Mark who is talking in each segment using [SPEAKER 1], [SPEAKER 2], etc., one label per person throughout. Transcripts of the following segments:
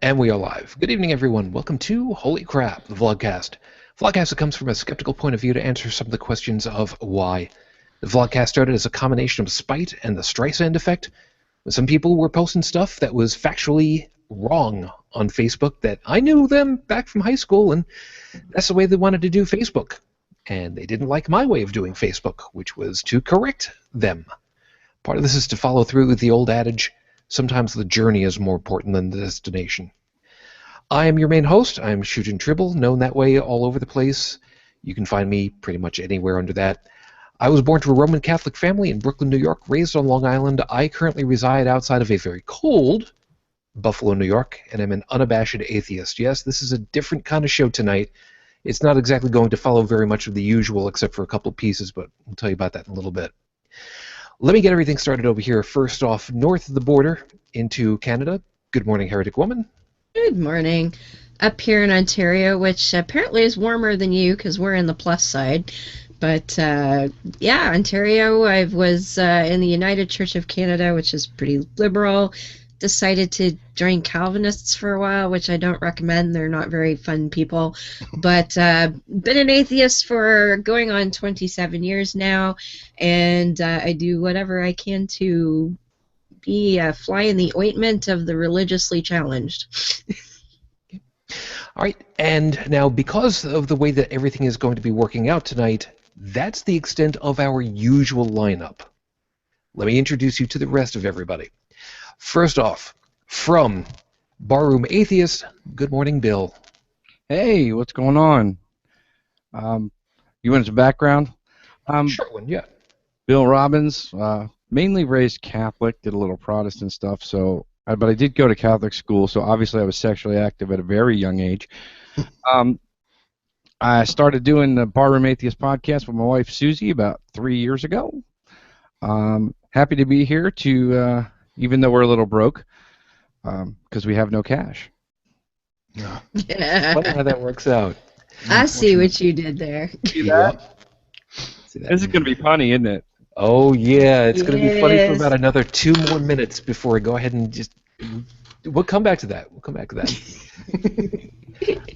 [SPEAKER 1] And we are live. Good evening, everyone. Welcome to Holy Crap, the Vlogcast. Vlogcast that comes from a skeptical point of view to answer some of the questions of why. The Vlogcast started as a combination of spite and the Streisand effect. Some people were posting stuff that was factually wrong on Facebook that I knew them back from high school, and that's the way they wanted to do Facebook. And they didn't like my way of doing Facebook, which was to correct them. Part of this is to follow through with the old adage, sometimes the journey is more important than the destination. I am your main host. I'm Shujin Tribble, known that way all over the place. You can find me pretty much anywhere under that. I was born to a Roman Catholic family in Brooklyn, New York, raised on Long Island. I currently reside outside of a very cold Buffalo, New York, and I'm an unabashed atheist. Yes, this is a different kind of show tonight. It's not exactly going to follow very much of the usual except for a couple of pieces, but we'll tell you about that in a little bit. Let me get everything started over here. First off, north of the border into Canada. Good morning, Heretic Woman.
[SPEAKER 2] Good morning. Up here in Ontario, which apparently is warmer than you because we're in the plus side. But yeah, Ontario, I was in the United Church of Canada, which is pretty liberal. Decided to join Calvinists for a while, which I don't recommend. They're not very fun people. But been an atheist for going on 27 years now, and I do whatever I can to be a fly in the ointment of the religiously challenged.
[SPEAKER 1] All right, and now because of the way that everything is going to be working out tonight, that's the extent of our usual lineup. Let me introduce you to the rest of everybody. First off, from Barroom Atheist, good morning, Bill.
[SPEAKER 3] Hey, what's going on? You want some background?
[SPEAKER 1] Short one, yeah.
[SPEAKER 3] Bill Robbins, mainly raised Catholic, did a little Protestant stuff, but I did go to Catholic school, so obviously I was sexually active at a very young age. I started doing the Barroom Atheist podcast with my wife Susie about 3 years ago. Happy to be here to, even though we're a little broke, because we have no cash.
[SPEAKER 1] Yeah. Funny how that works out.
[SPEAKER 2] I see what you did there.
[SPEAKER 3] See that? This is going to be funny, isn't it?
[SPEAKER 1] Oh, yeah, it's going to be funny for about another 2 more minutes before we go ahead and just... We'll come back to that.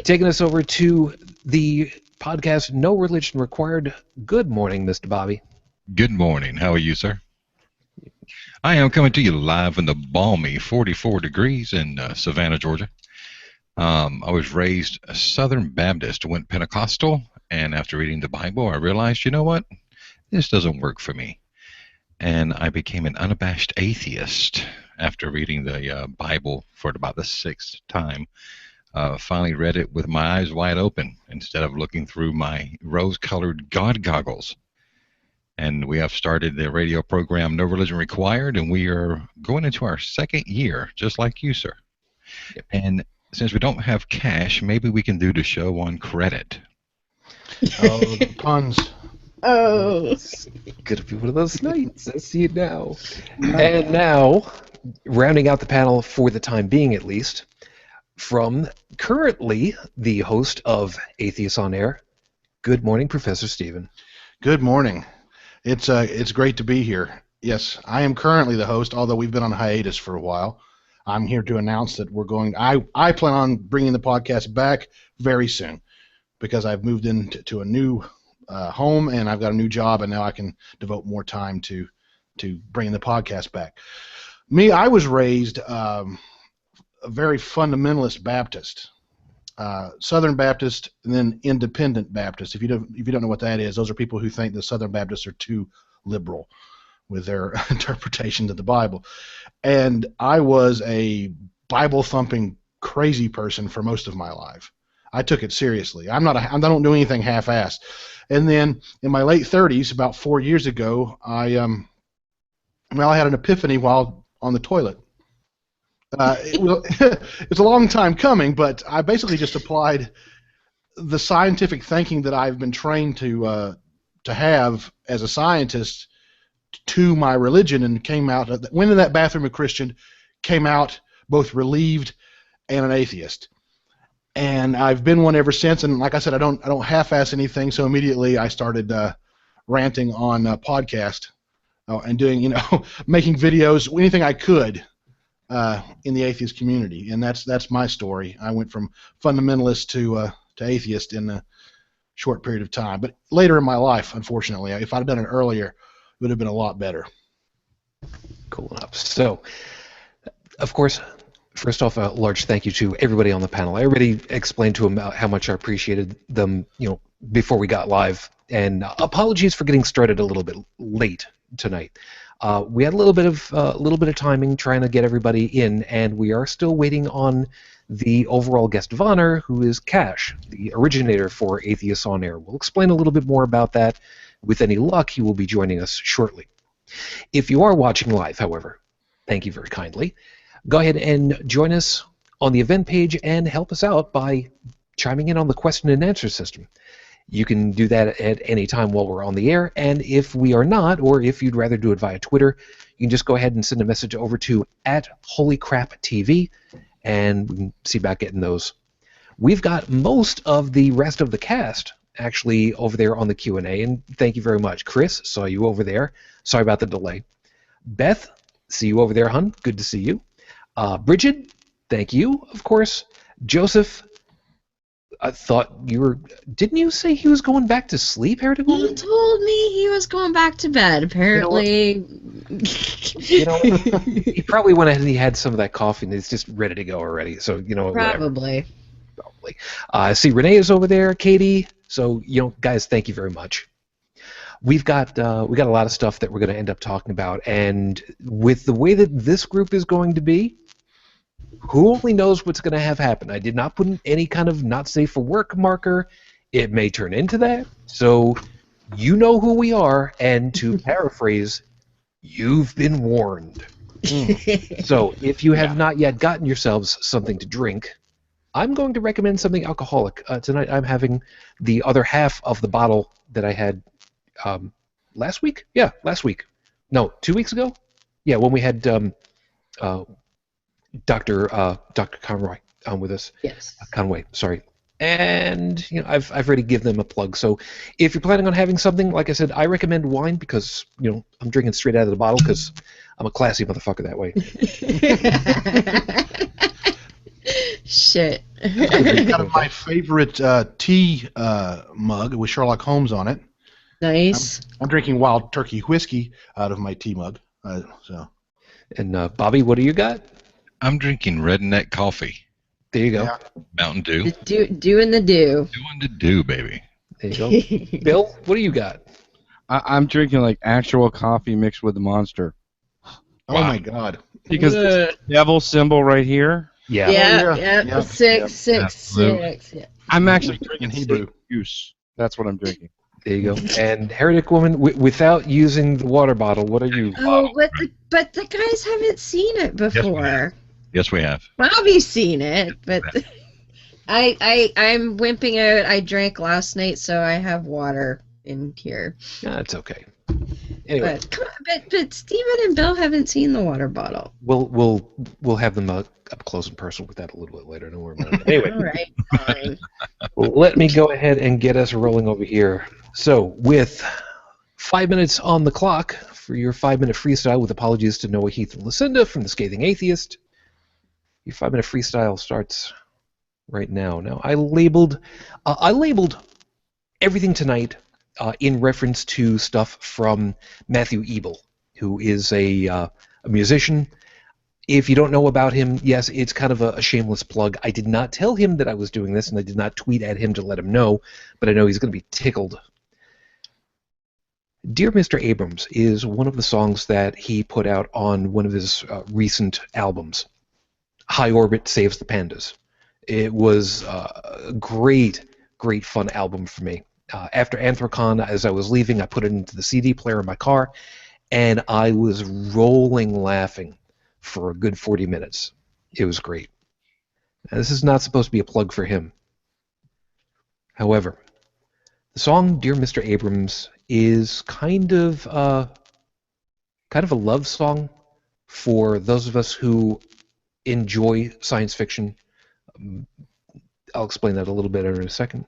[SPEAKER 1] Taking us over to the podcast No Religion Required. Good morning, Mr. Bobby.
[SPEAKER 4] Good morning. How are you, sir? I am coming to you live in the balmy 44 degrees in Savannah, Georgia. I was raised a Southern Baptist, went Pentecostal, and after reading the Bible, I realized, you know what? This doesn't work for me. And I became an unabashed atheist after reading the Bible for about the 6th time. Finally read it with my eyes wide open instead of looking through my rose-colored God goggles. And we have started the radio program No Religion Required, and we are going into our 2nd year, just like you, sir. Yep. And since we don't have cash, maybe we can do the show on credit.
[SPEAKER 5] Oh, the puns.
[SPEAKER 2] Oh.
[SPEAKER 1] It's going to be one of those nights. I see it now. And now, rounding out the panel for the time being at least, from currently the host of Atheists On Air, good morning, Professor Stephen.
[SPEAKER 5] Good morning. It's great to be here. Yes, I am currently the host, although we've been on hiatus for a while. I'm here to announce that we're going. I plan on bringing the podcast back very soon because I've moved into a new home and I've got a new job, and now I can devote more time to bringing the podcast back. I was raised a very fundamentalist Baptist. Southern Baptist and then Independent Baptist. If you don't know what that is, those are people who think the Southern Baptists are too liberal with their interpretations of the Bible. And I was a Bible thumping crazy person for most of my life. I took it seriously. I don't do anything half-assed. And then in my late 30s, about 4 years ago, I had an epiphany while on the toilet. It's a long time coming, but I basically just applied the scientific thinking that I've been trained to have as a scientist to my religion, and went in that bathroom a Christian, came out both relieved and an atheist. And I've been one ever since. And like I said, I don't half-ass anything. So immediately I started ranting on a podcast and doing, making videos, anything I could in the atheist community, and that's my story. I went from fundamentalist to atheist in a short period of time, but later in my life, unfortunately, if I'd have done it earlier, it would have been a lot better.
[SPEAKER 1] Cool enough. So, of course, first off, a large thank you to everybody on the panel. I already explained to them how much I appreciated them, before we got live. And apologies for getting started a little bit late tonight. We had a little bit of timing trying to get everybody in, and we are still waiting on the overall guest of honor, who is Cash, the originator for Atheists On Air. We'll explain a little bit more about that. With any luck, he will be joining us shortly. If you are watching live, however, thank you very kindly. Go ahead and join us on the event page and help us out by chiming in on the question and answer system. You can do that at any time while we're on the air, and if we are not, or if you'd rather do it via Twitter, you can just go ahead and send a message over to @HolyCrapTV, and we can see about getting those. We've got most of the rest of the cast actually over there on the Q&A, and thank you very much. Chris, saw you over there. Sorry about the delay. Beth, see you over there, hun. Good to see you. Bridget, thank you, of course. Joseph, I thought you were... Didn't you say he was going back to sleep, Heretic Woman?
[SPEAKER 2] He told me he was going back to bed, apparently.
[SPEAKER 1] He probably went ahead and he had some of that coffee and he's just ready to go already. So,
[SPEAKER 2] Probably.
[SPEAKER 1] Probably. I see Renee is over there, Katie. So, guys, thank you very much. We got a lot of stuff that we're going to end up talking about, and with the way that this group is going to be, who only knows what's going to have happen. I did not put in any kind of not safe for work marker. It may turn into that. So you know who we are, and to paraphrase, you've been warned. So if you have not yet gotten yourselves something to drink, I'm going to recommend something alcoholic. Tonight I'm having the other half of the bottle that I had last week? Yeah, last week. No, 2 weeks ago? Yeah, when we had Dr. Conroy on with us.
[SPEAKER 2] Yes.
[SPEAKER 1] Conway, sorry. And I've already given them a plug. So if you're planning on having something, like I said, I recommend wine because I'm drinking straight out of the bottle because I'm a classy motherfucker that way.
[SPEAKER 2] Shit.
[SPEAKER 5] I've got my favorite tea mug with Sherlock Holmes on it.
[SPEAKER 2] Nice.
[SPEAKER 5] I'm drinking Wild Turkey whiskey out of my tea mug.
[SPEAKER 1] And Bobby, what do you got?
[SPEAKER 4] I'm drinking Redneck coffee.
[SPEAKER 1] There you go.
[SPEAKER 5] Yeah.
[SPEAKER 4] Mountain Dew.
[SPEAKER 2] Doing the do.
[SPEAKER 4] Doing the do, baby.
[SPEAKER 1] There you go. Bill, what do you got?
[SPEAKER 3] I'm drinking like actual coffee mixed with the Monster.
[SPEAKER 5] Oh my God!
[SPEAKER 3] Because the devil symbol right here.
[SPEAKER 1] Yeah.
[SPEAKER 2] Yeah. 666. Yeah.
[SPEAKER 3] I'm actually drinking
[SPEAKER 5] Hebrew
[SPEAKER 3] juice. That's what I'm drinking.
[SPEAKER 1] There you go. And Heretic Woman, without using the water bottle, what are you?
[SPEAKER 2] Oh, but the guys haven't seen it before.
[SPEAKER 4] Yes, we have.
[SPEAKER 2] Bobby's seen it, but I'm wimping out. I drank last night, so I have water in here.
[SPEAKER 1] That's okay. Anyway,
[SPEAKER 2] but Steven and Bill haven't seen the water bottle.
[SPEAKER 1] We'll have them up close and personal with that a little bit later. Don't worry about it. Anyway,
[SPEAKER 2] All right, fine.
[SPEAKER 1] Let me go ahead and get us rolling over here. So, with 5 minutes on the clock for your 5-minute freestyle, with apologies to Noah, Heath, and Lucinda from the Scathing Atheist, your 5-minute freestyle starts right now. Now, I labeled everything tonight in reference to stuff from Matthew Ebel, who is a musician. If you don't know about him, yes, it's kind of a shameless plug. I did not tell him that I was doing this, and I did not tweet at him to let him know, but I know he's going to be tickled. Dear Mr. Abrams is one of the songs that he put out on one of his recent albums. High Orbit Saves the Pandas. It was a great fun album for me. After Anthrocon, as I was leaving, I put it into the CD player in my car, and I was rolling laughing for a good 40 minutes. It was great. Now, this is not supposed to be a plug for him. However, the song Dear Mr. Abrams is kind of a love song for those of us who enjoy science fiction. I'll explain that a little bit in a second.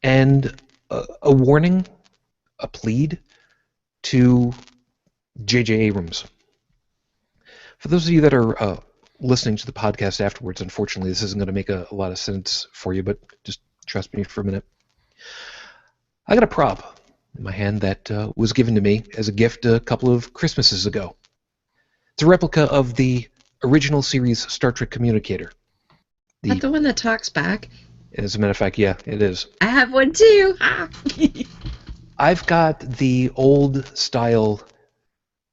[SPEAKER 1] And a warning, a plead to J.J. Abrams. For those of you that are listening to the podcast afterwards, unfortunately, this isn't going to make a lot of sense for you, but just trust me for a minute. I got a prop in my hand that was given to me as a gift a couple of Christmases ago. It's a replica of the original series Star Trek Communicator.
[SPEAKER 2] Is that the one that talks back?
[SPEAKER 1] As a matter of fact, yeah, it is.
[SPEAKER 2] I have one too.
[SPEAKER 1] I've got the old style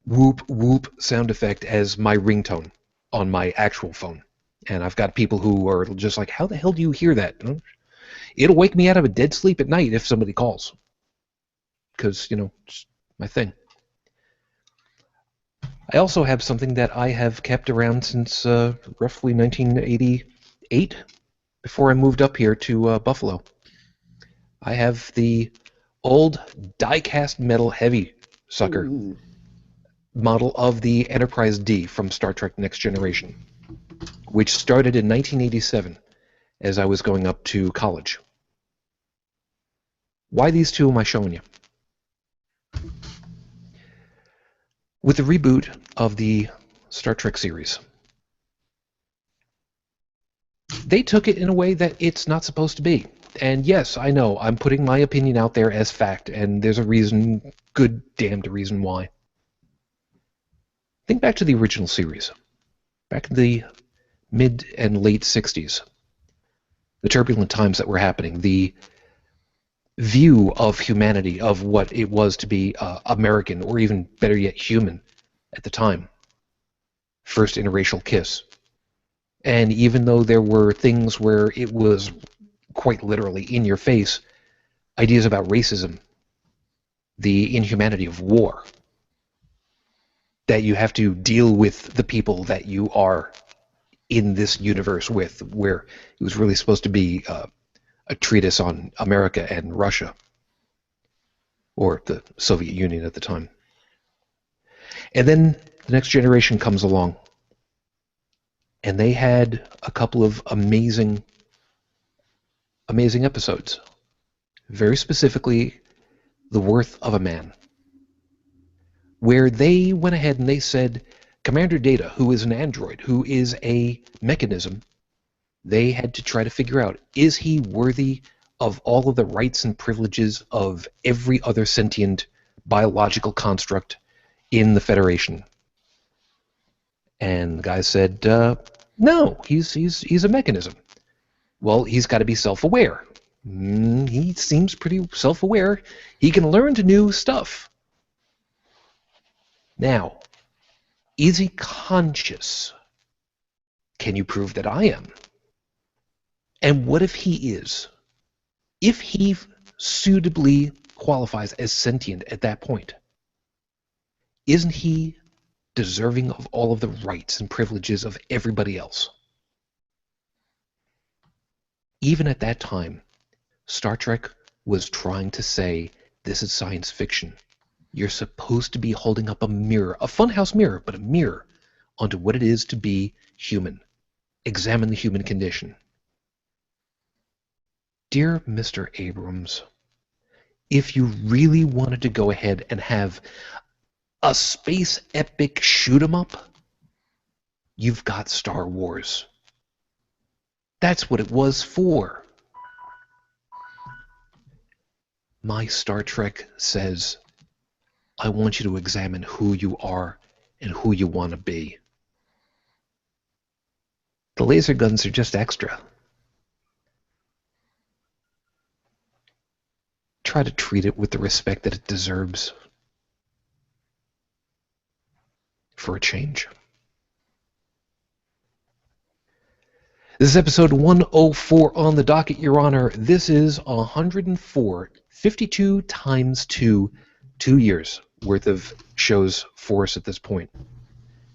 [SPEAKER 1] whoop whoop sound effect as my ringtone on my actual phone. And I've got people who are just like, how the hell do you hear that? It'll wake me out of a dead sleep at night if somebody calls. Because, it's my thing. I also have something that I have kept around since roughly 1988, before I moved up here to Buffalo. I have the old die-cast metal heavy sucker model of the Enterprise D from Star Trek Next Generation, which started in 1987 as I was going up to college. Why these two am I showing you? With the reboot of the Star Trek series, they took it in a way that it's not supposed to be. And yes, I know, I'm putting my opinion out there as fact, and there's a reason, good damned reason why. Think back to the original series. Back in the mid and late 60s. The turbulent times that were happening, the view of humanity, of what it was to be American, or even better yet, human at the time. First interracial kiss. And even though there were things where it was quite literally in your face, ideas about racism, the inhumanity of war, that you have to deal with the people that you are in this universe with, where it was really supposed to be a treatise on America and Russia, or the Soviet Union at the time. And then the Next Generation comes along, and they had a couple of amazing episodes. Very specifically, The Worth of a Man, where they went ahead and they said, Commander Data, who is an android, who is a mechanism, they had to try to figure out, is he worthy of all of the rights and privileges of every other sentient biological construct in the Federation? And the guy said, no, he's a mechanism. Well, he's got to be self-aware. He seems pretty self-aware. He can learn to new stuff. Now, is he conscious? Can you prove that I am? And what if he is? If he suitably qualifies as sentient at that point, isn't he deserving of all of the rights and privileges of everybody else? Even at that time, Star Trek was trying to say, this is science fiction. You're supposed to be holding up a mirror, a funhouse mirror, but a mirror onto what it is to be human. Examine the human condition. Dear Mr. Abrams, if you really wanted to go ahead and have a space epic shoot-'em-up, you've got Star Wars. That's what it was for. My Star Trek says, I want you to examine who you are and who you want to be. The laser guns are just extra. Try to treat it with the respect that it deserves. For a change. This is episode 104 on the docket, Your Honor. This is 104, 52 times 2 years worth of shows for us at this point.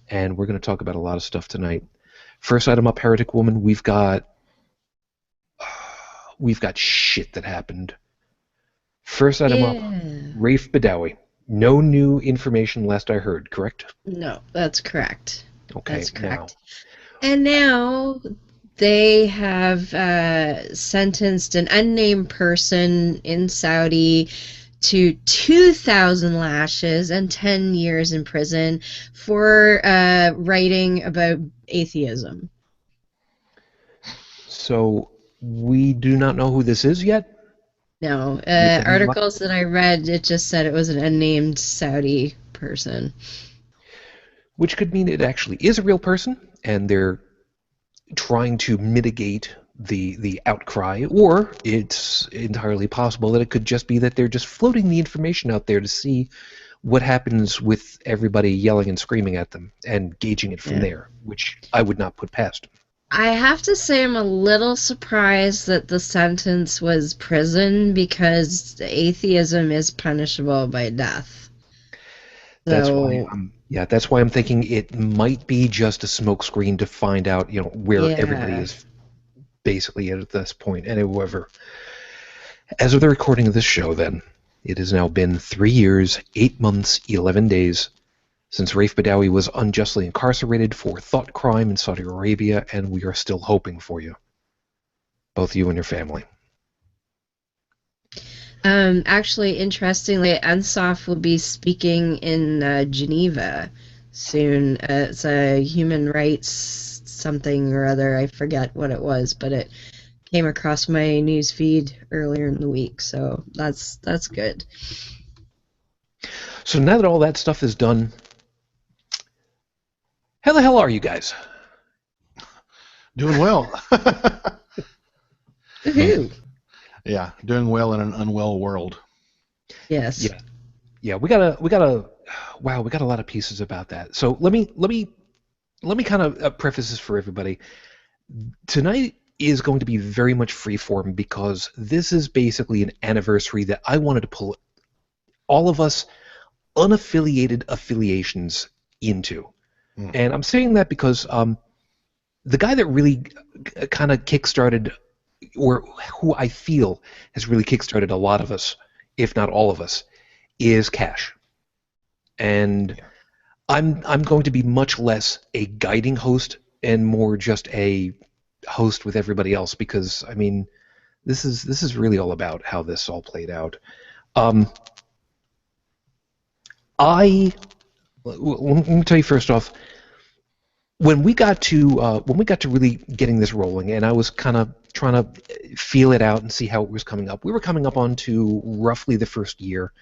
[SPEAKER 1] And we're going to talk about a lot of stuff tonight. First item up, Heretic Woman. We've got shit that happened. First item up, Rafe Badawi. No new information last I heard, correct?
[SPEAKER 2] No, that's correct.
[SPEAKER 1] Okay,
[SPEAKER 2] that's correct. And now they have sentenced an unnamed person in Saudi to 2,000 lashes and 10 years in prison for writing about atheism.
[SPEAKER 1] So we do not know who this is yet?
[SPEAKER 2] No,
[SPEAKER 1] any
[SPEAKER 2] articles that I read, it just said it was an unnamed Saudi person.
[SPEAKER 1] Which could mean it actually is a real person, and they're trying to mitigate the outcry, or it's entirely possible that it could just be that they're just floating the information out there to see what happens with everybody yelling and screaming at them and gauging it from there, which I would not put past them.
[SPEAKER 2] I have to say I'm a little surprised that the sentence was prison, because atheism is punishable by death.
[SPEAKER 1] That's why I'm thinking it might be just a smokescreen to find out, where everybody is basically at this point. And however, as of the recording of this show, then, it has now been 3 years, 8 months, 11 days since Raif Badawi was unjustly incarcerated for thought crime in Saudi Arabia, and we are still hoping for you, both you and your family.
[SPEAKER 2] Actually, interestingly, Ansaf will be speaking in Geneva soon. It's a human rights something or other. I forget what it was, but it came across my news feed earlier in the week, so that's good.
[SPEAKER 1] So now that all that stuff is done, how the hell are you guys?
[SPEAKER 5] Doing well.
[SPEAKER 2] Woohoo!
[SPEAKER 5] Yeah, doing well in an unwell world.
[SPEAKER 2] Yes.
[SPEAKER 1] Yeah. We got a lot of pieces about that. So let me kind of preface this for everybody. Tonight is going to be very much freeform because this is basically an anniversary that I wanted to pull all of us unaffiliated affiliations into. And I'm saying that because the guy that really kind of kickstarted, or who I feel has really kickstarted a lot of us, if not all of us, is Cash. And I'm going to be much less a guiding host and more just a host with everybody else, because I mean, this is really all about how this all played out. Let me tell you first off, when we got to really getting this rolling, and I was kind of trying to feel it out and see how it was coming up. We were coming up onto roughly the first year,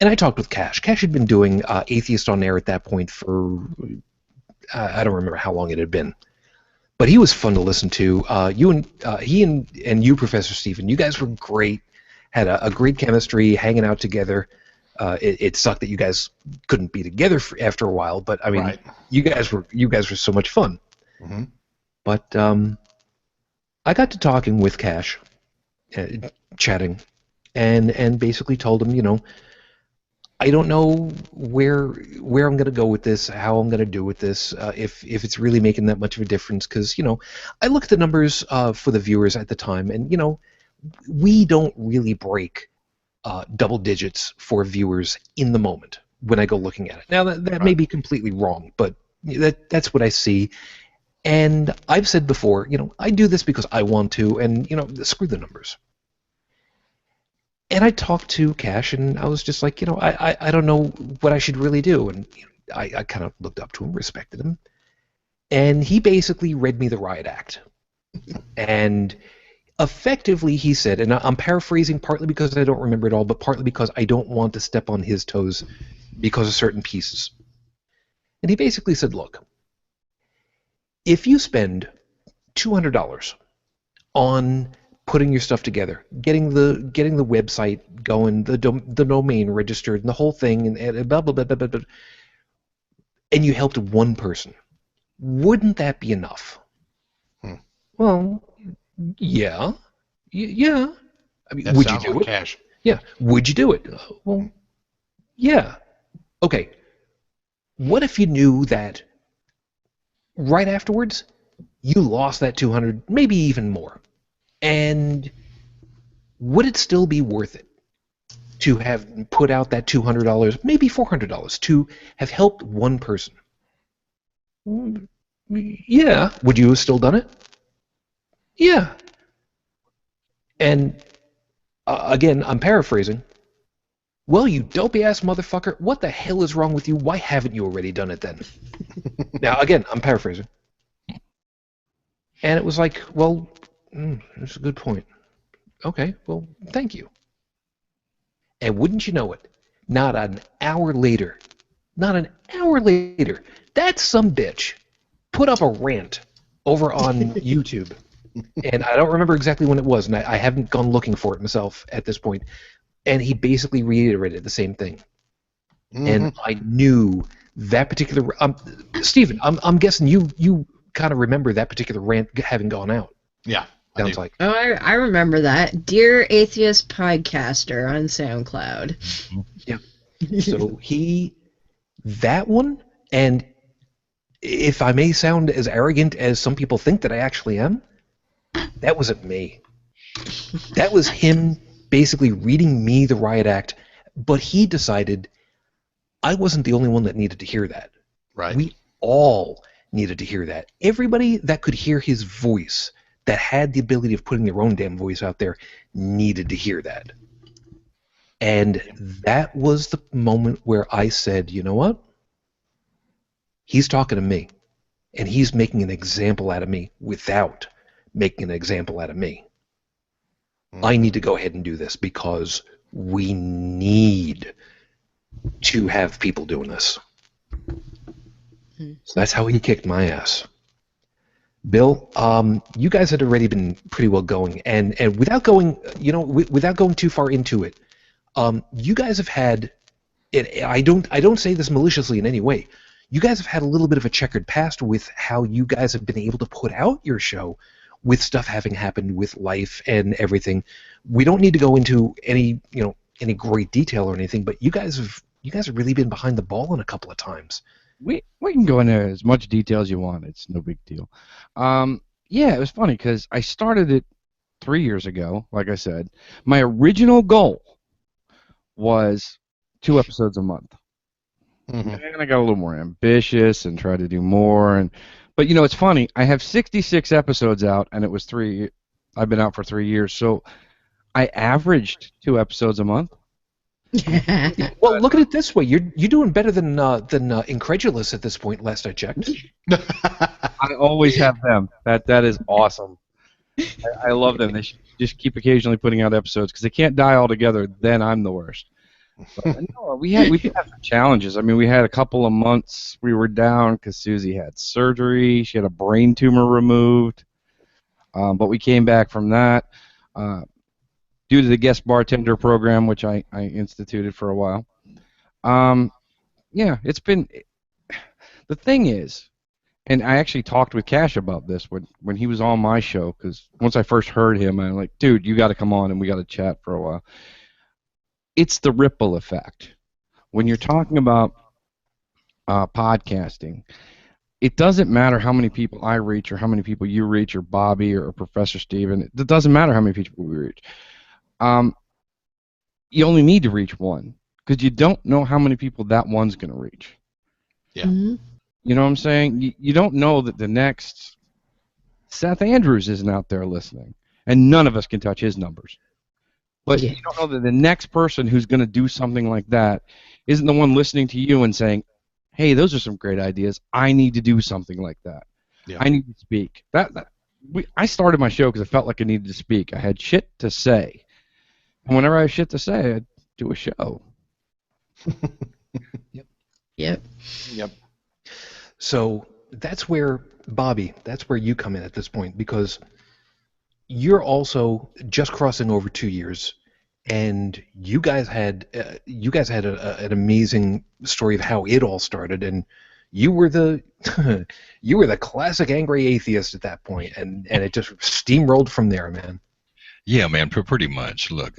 [SPEAKER 1] and I talked with Cash. Cash had been doing Atheists On Air at that point for I don't remember how long it had been, but he was fun to listen to. He and you, Professor Stephen, you guys were great. Had a great chemistry, hanging out together. It sucked that you guys couldn't be together after a while, but I mean, you guys were so much fun.
[SPEAKER 5] Mm-hmm.
[SPEAKER 1] But I got to talking with Cash, chatting, and basically told him, I don't know where I'm going to go with this, how I'm going to do with this, if it's really making that much of a difference, because I look at the numbers for the viewers at the time, and we don't really break double digits for viewers in the moment when I go looking at it. Now that may be completely wrong, but that's what I see. And I've said before, I do this because I want to, and screw the numbers. And I talked to Cash, and I was just like, I don't know what I should really do. And I kind of looked up to him, respected him, and he basically read me the riot act. And effectively, he said, and I'm paraphrasing partly because I don't remember it all, but partly because I don't want to step on his toes because of certain pieces. And he basically said, look, if you spend $200 on putting your stuff together, getting the website going, the domain registered, and the whole thing, and blah, blah, blah, blah, blah, blah, and you helped one person, wouldn't that be enough? Well, yeah. I mean, would you do it?
[SPEAKER 5] Cash.
[SPEAKER 1] Yeah. Would you do it? Well, yeah. Okay. What if you knew that right afterwards you lost that 200, maybe even more? And would it still be worth it to have put out that $200, maybe $400, to have helped one person? Yeah. Would you have still done it? Yeah. And again, I'm paraphrasing. Well, you dopey-ass motherfucker, what the hell is wrong with you? Why haven't you already done it then? Now, again, I'm paraphrasing. And it was like, well, that's a good point. Okay, well, thank you. And wouldn't you know it, not an hour later, that some bitch put up a rant over on YouTube. And I don't remember exactly when it was, and I haven't gone looking for it myself at this point. And he basically reiterated the same thing. Mm-hmm. And I knew that particular... Stephen, I'm guessing you kind of remember that particular rant having gone out.
[SPEAKER 5] Yeah.
[SPEAKER 1] Sounds like.
[SPEAKER 2] Oh, I remember that. Dear Atheist Podcaster on SoundCloud.
[SPEAKER 1] Yeah. So that one, and if I may sound as arrogant as some people think that I actually am, that wasn't me. That was him basically reading me the riot act, but he decided I wasn't the only one that needed to hear that.
[SPEAKER 5] Right.
[SPEAKER 1] We all needed to hear that. Everybody that could hear his voice, that had the ability of putting their own damn voice out there, needed to hear that. And that was the moment where I said, you know what? He's talking to me, and he's making an example out of me without making an example out of me. I need to go ahead and do this because we need to have people doing this. So that's how he kicked my ass. Bill, you guys had already been pretty well going, and without going, without going too far into it, you guys have had. I don't say this maliciously in any way. You guys have had a little bit of a checkered past with how you guys have been able to put out your show, with stuff having happened with life and everything. We don't need to go into any great detail or anything, but you guys have really been behind the ball in a couple of times.
[SPEAKER 3] We can go into as much detail as you want. It's no big deal. Yeah, it was funny because I started it 3 years ago. Like I said, my original goal was 2 episodes a month. Mm-hmm. And I got a little more ambitious and tried to do more. But it's funny. I have 66 episodes out, and it was 3. I've been out for 3 years, so I averaged 2 episodes a month.
[SPEAKER 1] Well, look at it this way: you're doing better than Incredulous at this point. Last I checked.
[SPEAKER 3] I always have them. That is awesome. I love them. They should just keep occasionally putting out episodes because they can't die altogether. Then I'm the worst. But, no, we had some challenges. I mean, we had a couple of months we were down because Susie had surgery. She had a brain tumor removed. But we came back from that due to the guest bartender program, which I instituted for a while. Yeah, it's been. The thing is, and I actually talked with Cash about this when he was on my show, because once I first heard him, I'm like, dude, you got to come on and we got to chat for a while. It's the ripple effect. When you're talking about podcasting, it doesn't matter how many people I reach or how many people you reach or Bobby or Professor Steven. It doesn't matter how many people we reach. You only need to reach one because you don't know how many people that one's going to reach.
[SPEAKER 5] Yeah.
[SPEAKER 2] Mm-hmm.
[SPEAKER 3] You know what I'm saying? You don't know that the next Seth Andrews isn't out there listening, and none of us can touch his numbers. But you don't know that the next person who's going to do something like that isn't the one listening to you and saying, hey, those are some great ideas. I need to do something like that. Yeah. I need to speak. I started my show because I felt like I needed to speak. I had shit to say. And whenever I have shit to say, I'd do a show.
[SPEAKER 2] Yep.
[SPEAKER 1] So that's where, Bobby, that's where you come in at this point, because you're also just crossing over 2 years, and you guys had an amazing story of how it all started, and you were the classic angry atheist at that point, and it just steamrolled from there, man.
[SPEAKER 4] Yeah, man, pretty much. Look,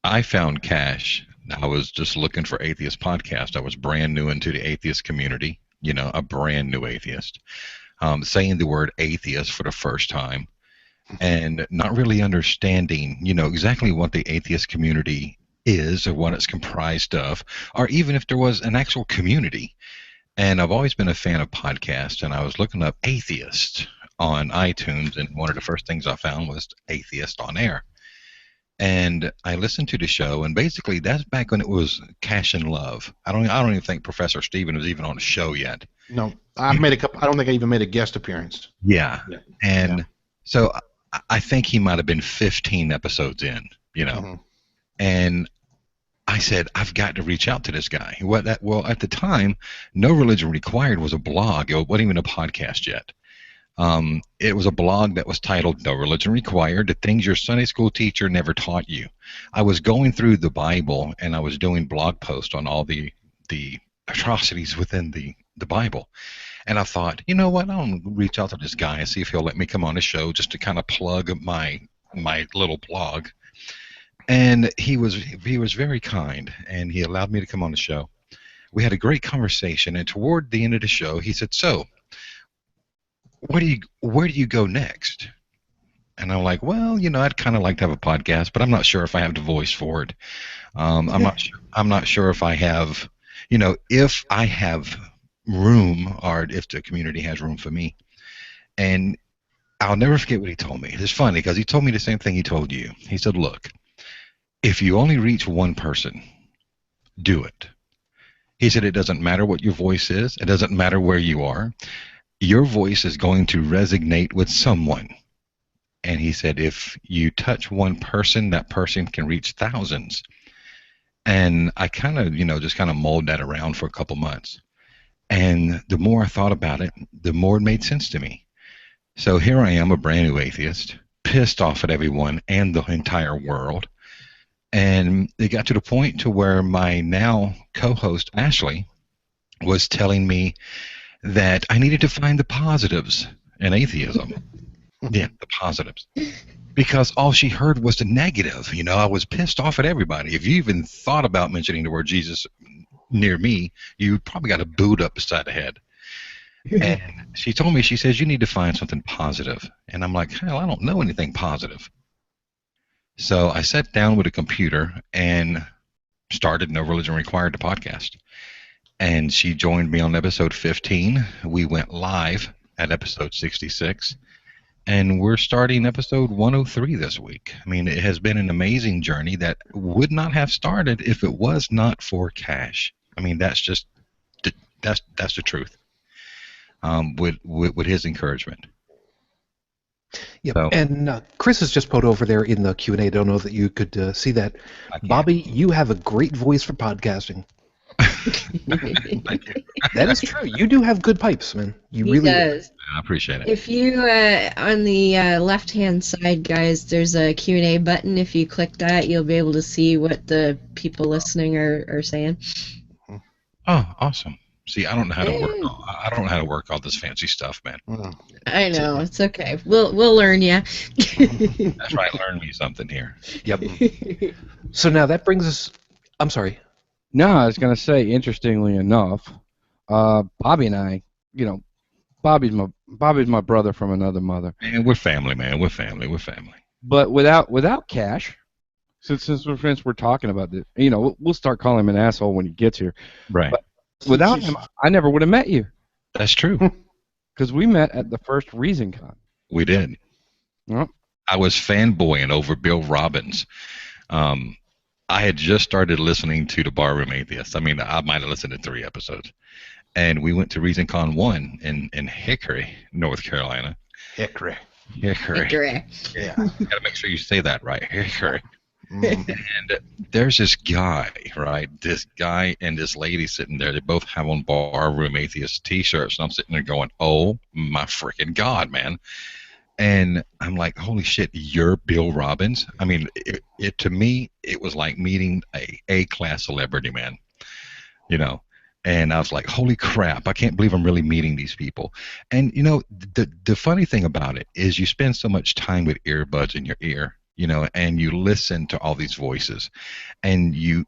[SPEAKER 4] I found Cash. I was just looking for Atheist Podcast. I was brand new into the atheist community, a brand new atheist, saying the word atheist for the first time, and not really understanding, exactly what the atheist community is or what it's comprised of, or even if there was an actual community. And I've always been a fan of podcasts, and I was looking up atheist on iTunes, and one of the first things I found was Atheists On Air. And I listened to the show, and basically that's back when it was Cash and Love. I don't even think Professor Stephen was even on the show yet.
[SPEAKER 5] No, I've made a couple. I don't think I even made a guest appearance.
[SPEAKER 4] Yeah.
[SPEAKER 5] Yeah.
[SPEAKER 4] And
[SPEAKER 5] Yeah.
[SPEAKER 4] so I think he might have been 15 episodes in,
[SPEAKER 5] Mhm.
[SPEAKER 4] And I said, I've got to reach out to this guy. Well, at the time, No Religion Required was a blog. It wasn't even a podcast yet. It was a blog that was titled No Religion Required, the things your Sunday school teacher never taught you. I was going through the Bible, and I was doing blog posts on all the atrocities within the Bible. And I thought, you know what, I'll reach out to this guy and see if he'll let me come on his show just to kind of plug my little blog. And he was very kind, and he allowed me to come on the show. We had a great conversation, and toward the end of the show, he said, "So, where do you go next?" And I'm like, "Well, I'd kind of like to have a podcast, but I'm not sure if I have the voice for it. I'm not sure if I have, if I have room, or if the community has room for me." And I'll never forget what he told me. It's funny because he told me the same thing he told you. He said, "Look, if you only reach one person, do it." He said, "It doesn't matter what your voice is. It doesn't matter where you are. Your voice is going to resonate with someone." And he said, if you touch one person, that person can reach thousands. And I kind of, just kind of mulled that around for a couple months. And the more I thought about it, the more it made sense to me. So here I am, a brand new atheist, pissed off at everyone and the entire world. And it got to the point to where my now co-host, Ashley, was telling me that I needed to find the positives in atheism. Yeah, the positives. Because all she heard was the negative. I was pissed off at everybody. If you even thought about mentioning the word Jesus near me, you probably got a boot up beside the head. And she told me, she says, you need to find something positive. And I'm like, hell, I don't know anything positive. So I sat down with a computer and started No Religion Required, the podcast. And she joined me on episode 15. We went live at episode 66. And we're starting episode 103 this week. I mean, it has been an amazing journey that would not have started if it was not for Cash. I mean, that's the truth. With his encouragement.
[SPEAKER 1] Yep.
[SPEAKER 4] So,
[SPEAKER 1] And Chris has just put over there in the Q&A. I don't know that you could see that. Bobby, you have a great voice for podcasting. That is true. You do have good pipes, man. You
[SPEAKER 2] He
[SPEAKER 1] really
[SPEAKER 2] does.
[SPEAKER 4] I appreciate it.
[SPEAKER 2] If you, on the left-hand side, guys, there's a Q&A button. If you click that, you'll be able to see what the people listening are saying.
[SPEAKER 4] Oh, awesome. See, I don't know how to work. I don't know how to work all this fancy stuff, man.
[SPEAKER 2] I know, it's okay. We'll learn you.
[SPEAKER 4] That's right. Learn me something here.
[SPEAKER 1] Yep. So now that brings us. I'm sorry.
[SPEAKER 3] No, I was going to say, interestingly enough, Bobby and I, Bobby's my brother from another mother.
[SPEAKER 4] Man, we're family, man. We're family. We're family.
[SPEAKER 3] But without Cash, since we're friends, we're talking about this. We'll start calling him an asshole when he gets here.
[SPEAKER 4] Right.
[SPEAKER 3] But without him, I never would have met you.
[SPEAKER 4] That's true.
[SPEAKER 3] Because we met at the first ReasonCon.
[SPEAKER 4] We did.
[SPEAKER 3] Yep.
[SPEAKER 4] I was fanboying over Bill Robbins. I had just started listening to the Barroom Atheist. I mean, I might have listened to 3 episodes. And we went to ReasonCon 1 in Hickory, North Carolina.
[SPEAKER 5] Hickory.
[SPEAKER 4] Yeah.
[SPEAKER 5] Yeah.
[SPEAKER 4] Got to make sure you say that right. Hickory. And there's this guy, right? This guy and this lady sitting there. They both have on Barroom Atheist T-shirts. And I'm sitting there going, oh, my freaking God, man. And I'm like, holy shit, you're Bill Robbins? I mean, it to me, it was like meeting a A-class celebrity, man. And I was like, holy crap, I can't believe I'm really meeting these people. And, the funny thing about it is you spend so much time with earbuds in your ear, and you listen to all these voices. And you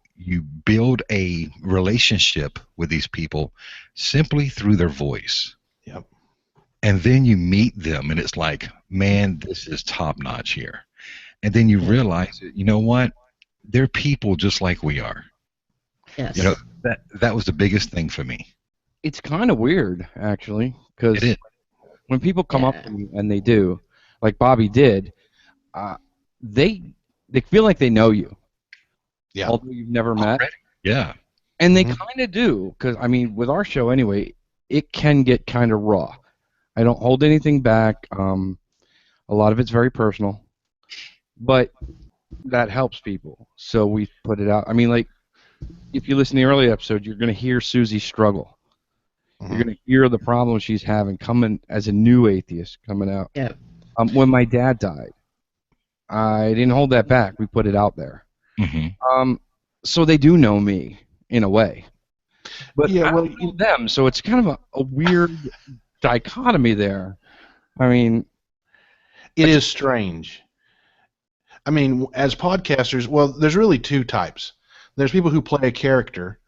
[SPEAKER 4] build a relationship with these people simply through their voice.
[SPEAKER 5] Yep.
[SPEAKER 4] And then you meet them, and it's like, man, this is top notch here. And then you realize, you know what? They're people just like we are.
[SPEAKER 2] Yes.
[SPEAKER 4] That was the biggest thing for me.
[SPEAKER 3] It's kind of weird, actually, because
[SPEAKER 4] It is.
[SPEAKER 3] when people come up to me, and they do, like Bobby did, they they feel like they know you,
[SPEAKER 5] Yeah.
[SPEAKER 3] although you've never met.
[SPEAKER 4] Already? Yeah.
[SPEAKER 3] And they
[SPEAKER 5] Mhm.
[SPEAKER 3] kind of do, because, I mean, with our show anyway, it can get kind of raw. I don't hold anything back. A lot of it's very personal, but that helps people, so we put it out. I mean, like, if you listen to the early episode, you're going to hear Susie struggle. You're
[SPEAKER 5] Mhm.
[SPEAKER 3] going to hear the problems she's having coming as a new atheist coming out.
[SPEAKER 2] Yeah.
[SPEAKER 3] When my dad died, I didn't hold that back. We put it out there.
[SPEAKER 4] Mm-hmm.
[SPEAKER 3] So they do know me in a way, but
[SPEAKER 5] Yeah,
[SPEAKER 3] I
[SPEAKER 5] well,
[SPEAKER 3] don't know them. So it's kind of a weird dichotomy there. I mean,
[SPEAKER 5] it is strange. I mean, as podcasters, well, there's really two types. There's people who play a character,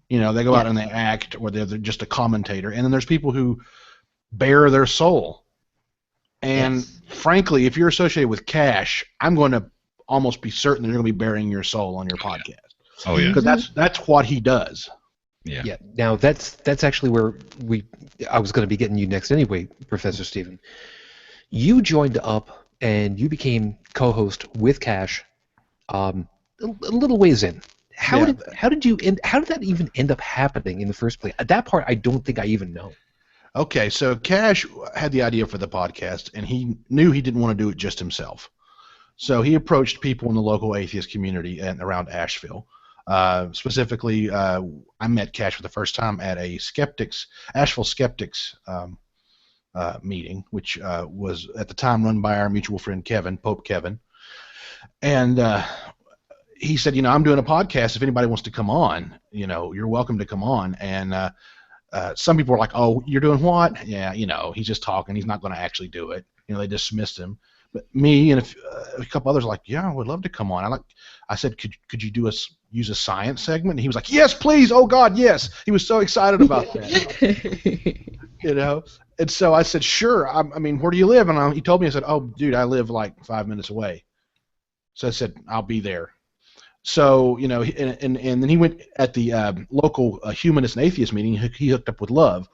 [SPEAKER 5] you know, they go out and they act, or they're just a commentator, and then there's people who bare their soul. And
[SPEAKER 2] Yes.
[SPEAKER 5] frankly, if you're associated with Cash, I'm going to almost be certain that you're going to be bearing your soul on your podcast,
[SPEAKER 4] Oh yeah.
[SPEAKER 5] because that's what he does.
[SPEAKER 4] Yeah.
[SPEAKER 1] Yeah. Now that's actually where I was going to be getting you next anyway, Professor Stephen. You joined up and you became co-host with Cash, a little ways in. How did that even end up happening in the first place? That part I don't think I even know.
[SPEAKER 5] Okay, so Cash had the idea for the podcast, and he knew he didn't want to do it just himself. So he approached people in the local atheist community and around Asheville. Specifically, I met Cash for the first time at a Asheville Skeptics meeting, which was at the time run by our mutual friend Kevin, Pope Kevin. And he said, you know, I'm doing a podcast. If anybody wants to come on, you know, you're welcome to come on. And some people were like, oh, you're doing what? Yeah, you know, he's just talking. He's not going to actually do it. You know, they dismissed him. But me and a couple others were like, yeah, I would love to come on. I said, could you use a science segment? And he was like, yes, please. Oh, God, yes. He was so excited about that. You know? And so I said, sure. I mean, where do you live? And he told me, I said, oh, dude, I live like 5 minutes away. So I said, I'll be there. So, you know, and then he went at the local humanist and atheist meeting. He hooked up with Love.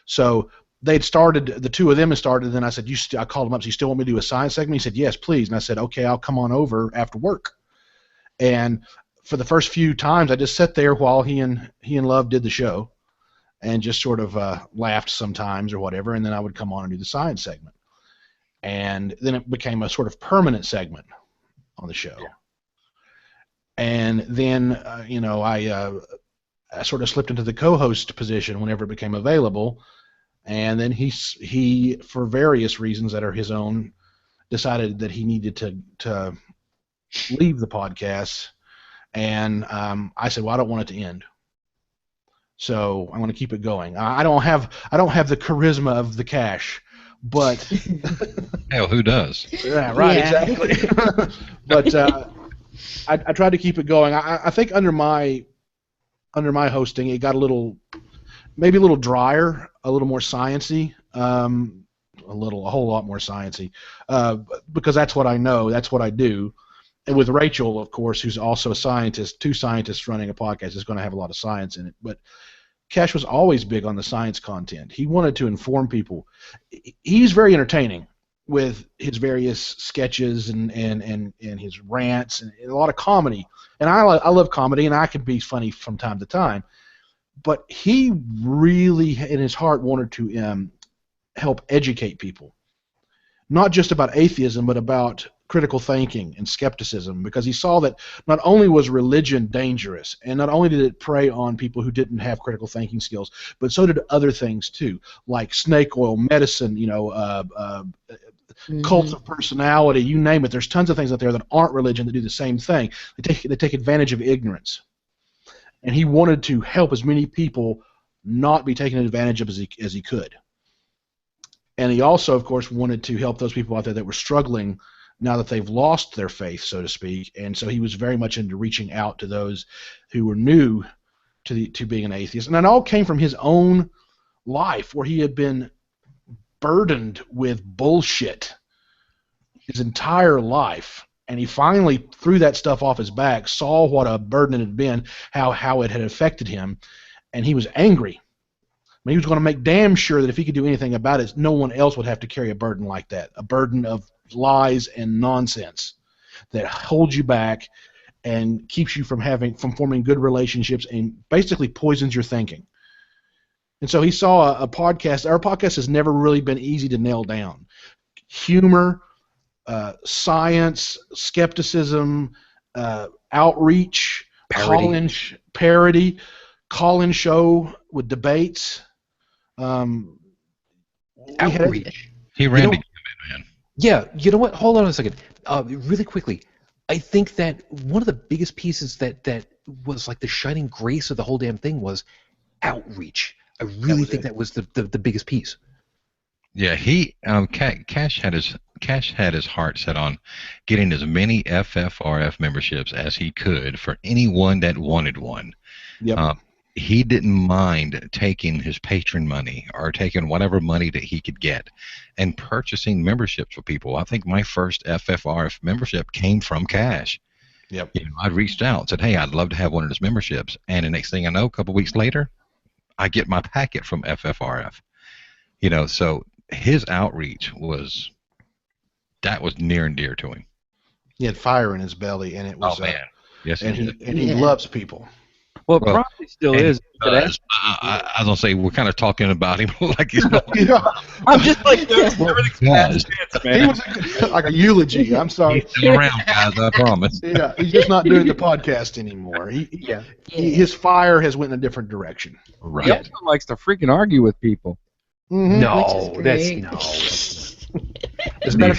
[SPEAKER 5] So they'd started, the two of them had started, and then I said, I called him up, so you still want me to do a science segment? He said, yes, please. And I said, okay, I'll come on over after work. And for the first few times, I just sat there while he and Love did the show and just sort of laughed sometimes or whatever, and then I would come on and do the science segment. And then it became a sort of permanent segment on the show. Yeah. And then, you know, I sort of slipped into the co-host position whenever it became available. And then he, for various reasons that are his own, decided that he needed to leave the podcast. And I said, well, I don't want it to end. So I want to keep it going. I don't have the charisma of the Cash, but
[SPEAKER 4] hell, who does?
[SPEAKER 5] Yeah, right,
[SPEAKER 2] Yeah.
[SPEAKER 5] exactly. But I tried to keep it going. I think under my hosting, it got maybe a little drier, a little more sciencey, a whole lot more sciencey, because that's what I know, that's what I do. And with Rachel, of course, who's also a scientist, two scientists running a podcast is going to have a lot of science in it. But Cash was always big on the science content. He wanted to inform people. He's very entertaining with his various sketches and his rants and a lot of comedy. And I love comedy, and I can be funny from time to time. But he really, in his heart, wanted to help educate people, not just about atheism, but about critical thinking and skepticism, because he saw that not only was religion dangerous, and not only did it prey on people who didn't have critical thinking skills, but so did other things too, like snake oil, medicine, you know, cults of personality, you name it. There's tons of things out there that aren't religion that do the same thing. They take advantage of ignorance. And he wanted to help as many people not be taken advantage of as he could. And he also, of course, wanted to help those people out there that were struggling now that they've lost their faith, so to speak. And so he was very much into reaching out to those who were new to being an atheist. And that all came from his own life, where he had been burdened with bullshit his entire life. And he finally threw that stuff off his back, saw what a burden it had been, how it had affected him, and he was angry. I mean, he was going to make damn sure that if he could do anything about it, no one else would have to carry a burden like that, a burden of lies and nonsense. that holds you back and keeps you from forming good relationships and basically poisons your thinking. And so he saw a podcast. Our podcast has never really been easy to nail down. Humor, science, skepticism, outreach, call-in parody, call-in show with debates.
[SPEAKER 1] Outreach.
[SPEAKER 4] He ran the gamut, man.
[SPEAKER 1] Yeah, you know what? Hold on a second. Really quickly, I think that one of the biggest pieces that was like the shining grace of the whole damn thing was outreach. I really think that was the biggest piece.
[SPEAKER 4] Yeah, he Cash had his heart set on getting as many FFRF memberships as he could for anyone that wanted one.
[SPEAKER 5] Yep.
[SPEAKER 4] He didn't mind taking his patron money or taking whatever money that he could get and purchasing memberships for people. I think my first FFRF membership came from Cash.
[SPEAKER 5] Yep.
[SPEAKER 4] You know, I reached out and said, hey, I'd love to have one of his memberships. And the next thing I know, a couple weeks later, I get my packet from FFRF. You know, so his outreach was near and dear to him.
[SPEAKER 5] He had fire in his belly, and it was.
[SPEAKER 4] Oh man, yes,
[SPEAKER 5] and he loves people.
[SPEAKER 3] Well, it probably still is.
[SPEAKER 4] I was gonna say we're kind of talking about him like he's not.
[SPEAKER 3] I'm just like
[SPEAKER 5] He was like a eulogy. I'm sorry.
[SPEAKER 4] He's still around, guys. I promise.
[SPEAKER 5] Yeah, he's just not doing the podcast anymore. His fire has went in a different direction.
[SPEAKER 4] Right.
[SPEAKER 3] He also likes to freaking argue with people.
[SPEAKER 5] Mm-hmm.
[SPEAKER 1] No, As a matter of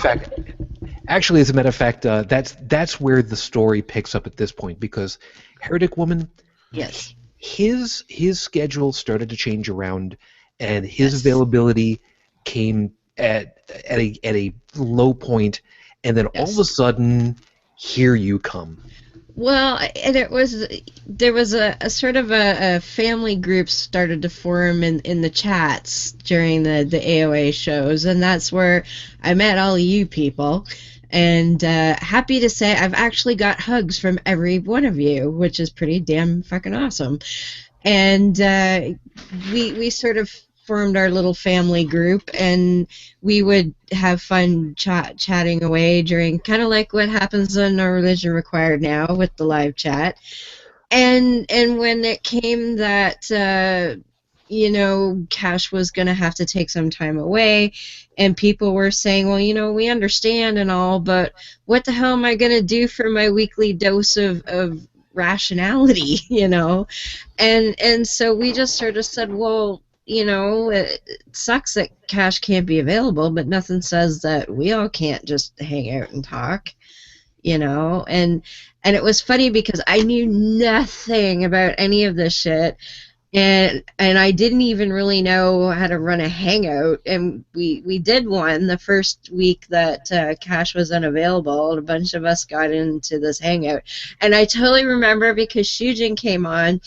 [SPEAKER 1] fact, that's where the story picks up at this point, because Heretic Woman,
[SPEAKER 2] Yes.
[SPEAKER 1] his schedule started to change around, and his availability came at a low point, and then all of a sudden, here you come.
[SPEAKER 2] Well, and there was a sort of a family group started to form in the chats during the AOA shows, and that's where I met all of you people. And happy to say I've actually got hugs from every one of you, which is pretty damn fucking awesome. And we sort of formed our little family group, and we would have fun chatting away during kind of like what happens on our Religion Required now with the live chat. And when it came that Cash was going to have to take some time away, and people were saying, well, we understand and all, but what the hell am I going to do for my weekly dose of rationality, And so we just sort of said, well, it sucks that Cash can't be available, but nothing says that we all can't just hang out and talk, And it was funny because I knew nothing about any of this shit, and I didn't even really know how to run a hangout. And we did one the first week that Cash was unavailable, and a bunch of us got into this hangout. And I totally remember because Shujin came on.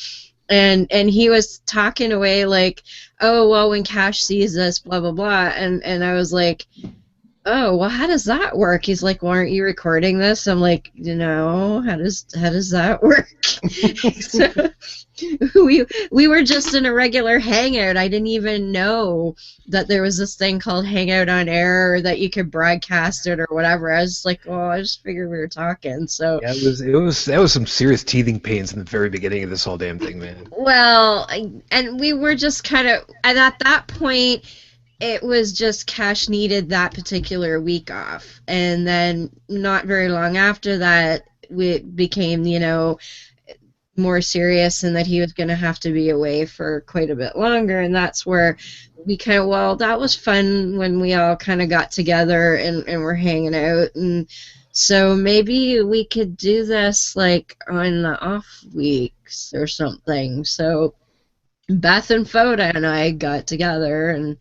[SPEAKER 2] And he was talking away like, oh, well, when Cash sees this, blah, blah, blah. And I was like, oh, well, how does that work? He's like, well, aren't you recording this? I'm like, how does that work? So we were just in a regular hangout. I didn't even know that there was this thing called Hangout on Air, or that you could broadcast it or whatever. I was just like, well, I just figured we were talking. So
[SPEAKER 1] yeah, that was some serious teething pains in the very beginning of this whole damn thing, man.
[SPEAKER 2] Well, and we were just kind of, and at that point, it was just Cash needed that particular week off. And then not very long after that, it became, more serious, and that he was going to have to be away for quite a bit longer. And that's where we kind of, that was fun when we all kind of got together and were hanging out. And so maybe we could do this like on the off weeks or something. So Beth and Foda and I got together and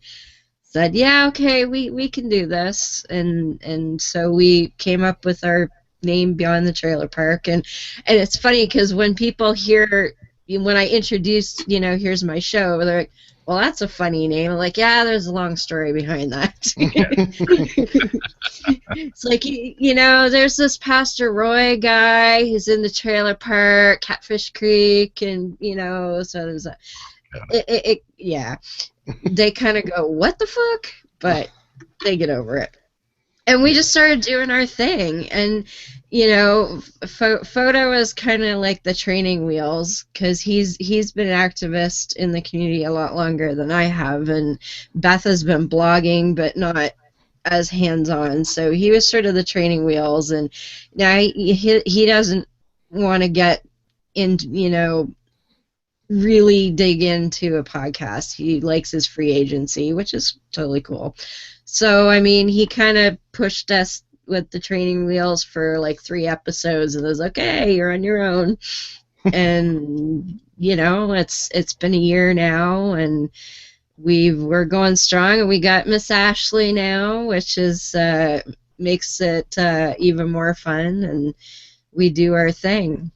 [SPEAKER 2] said, yeah, okay, we can do this. And so we came up with our name Beyond the Trailer Park. And it's funny because when people hear, when I introduce, here's my show, they're like, well, that's a funny name. I'm like, yeah, there's a long story behind that. It's like, there's this Pastor Roy guy who's in the trailer park, Catfish Creek, and, so there's yeah. They kind of go, what the fuck? But they get over it. And we just started doing our thing. And, you know, Photo is kind of like the training wheels, because he's been an activist in the community a lot longer than I have. And Beth has been blogging, but not as hands-on. So he was sort of the training wheels. And now he doesn't want to get into, you know, really dig into a podcast. He likes his free agency, which is totally cool. So, I mean, he kind of pushed us with the training wheels for like 3 episodes, and was like, okay, you're on your own. And, you know, it's been a year now, and we're going strong, and we got Miss Ashley now, which is makes it even more fun, and we do our thing.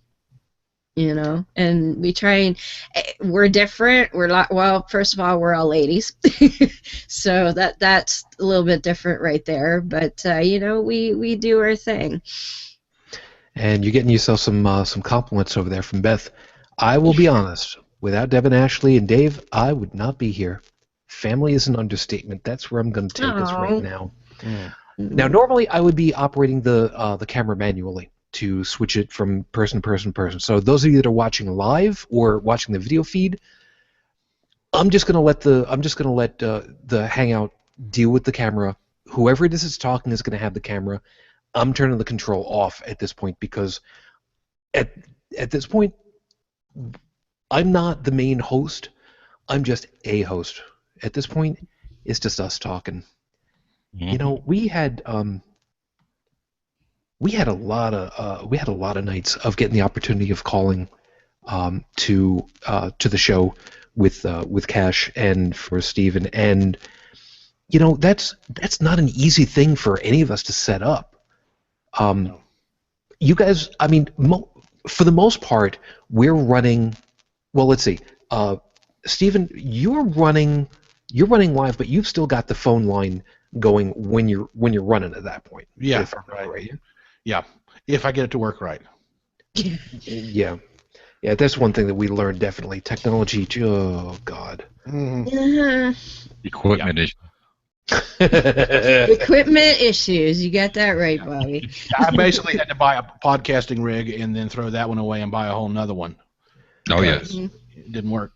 [SPEAKER 2] You know, and we try and we're different. We're not, well, first of all, we're all ladies, so that's a little bit different right there. But you know, we do our thing.
[SPEAKER 1] And you're getting yourself some compliments over there from Beth. I will be honest. Without Devin, Ashley, and Dave, I would not be here. Family is an understatement. That's where I'm going to take us right now. Now, normally I would be operating the camera manually to switch it from person to person. So those of you that are watching live or watching the video feed, I'm just gonna let the Hangout deal with the camera. Whoever it is that's talking is gonna have the camera. I'm turning the control off at this point, because at this point I'm not the main host. I'm just a host. At this point, it's just us talking. You know, we had a lot of nights of getting the opportunity of calling to the show with Cash and for Steven, and you know, that's not an easy thing for any of us to set up. You guys, I mean, for the most part, we're running. Well, let's see, Steven, you're running live, but you've still got the phone line going when you're running at that point.
[SPEAKER 5] Yeah, right. Yeah, if I get it to work right.
[SPEAKER 1] Yeah, that's one thing that we learned, definitely. Technology, oh, God.
[SPEAKER 4] Equipment issues.
[SPEAKER 2] Equipment issues. You got that right, Bobby.
[SPEAKER 5] I basically had to buy a podcasting rig and then throw that one away and buy a whole nother one.
[SPEAKER 4] Oh, yes.
[SPEAKER 5] It didn't work.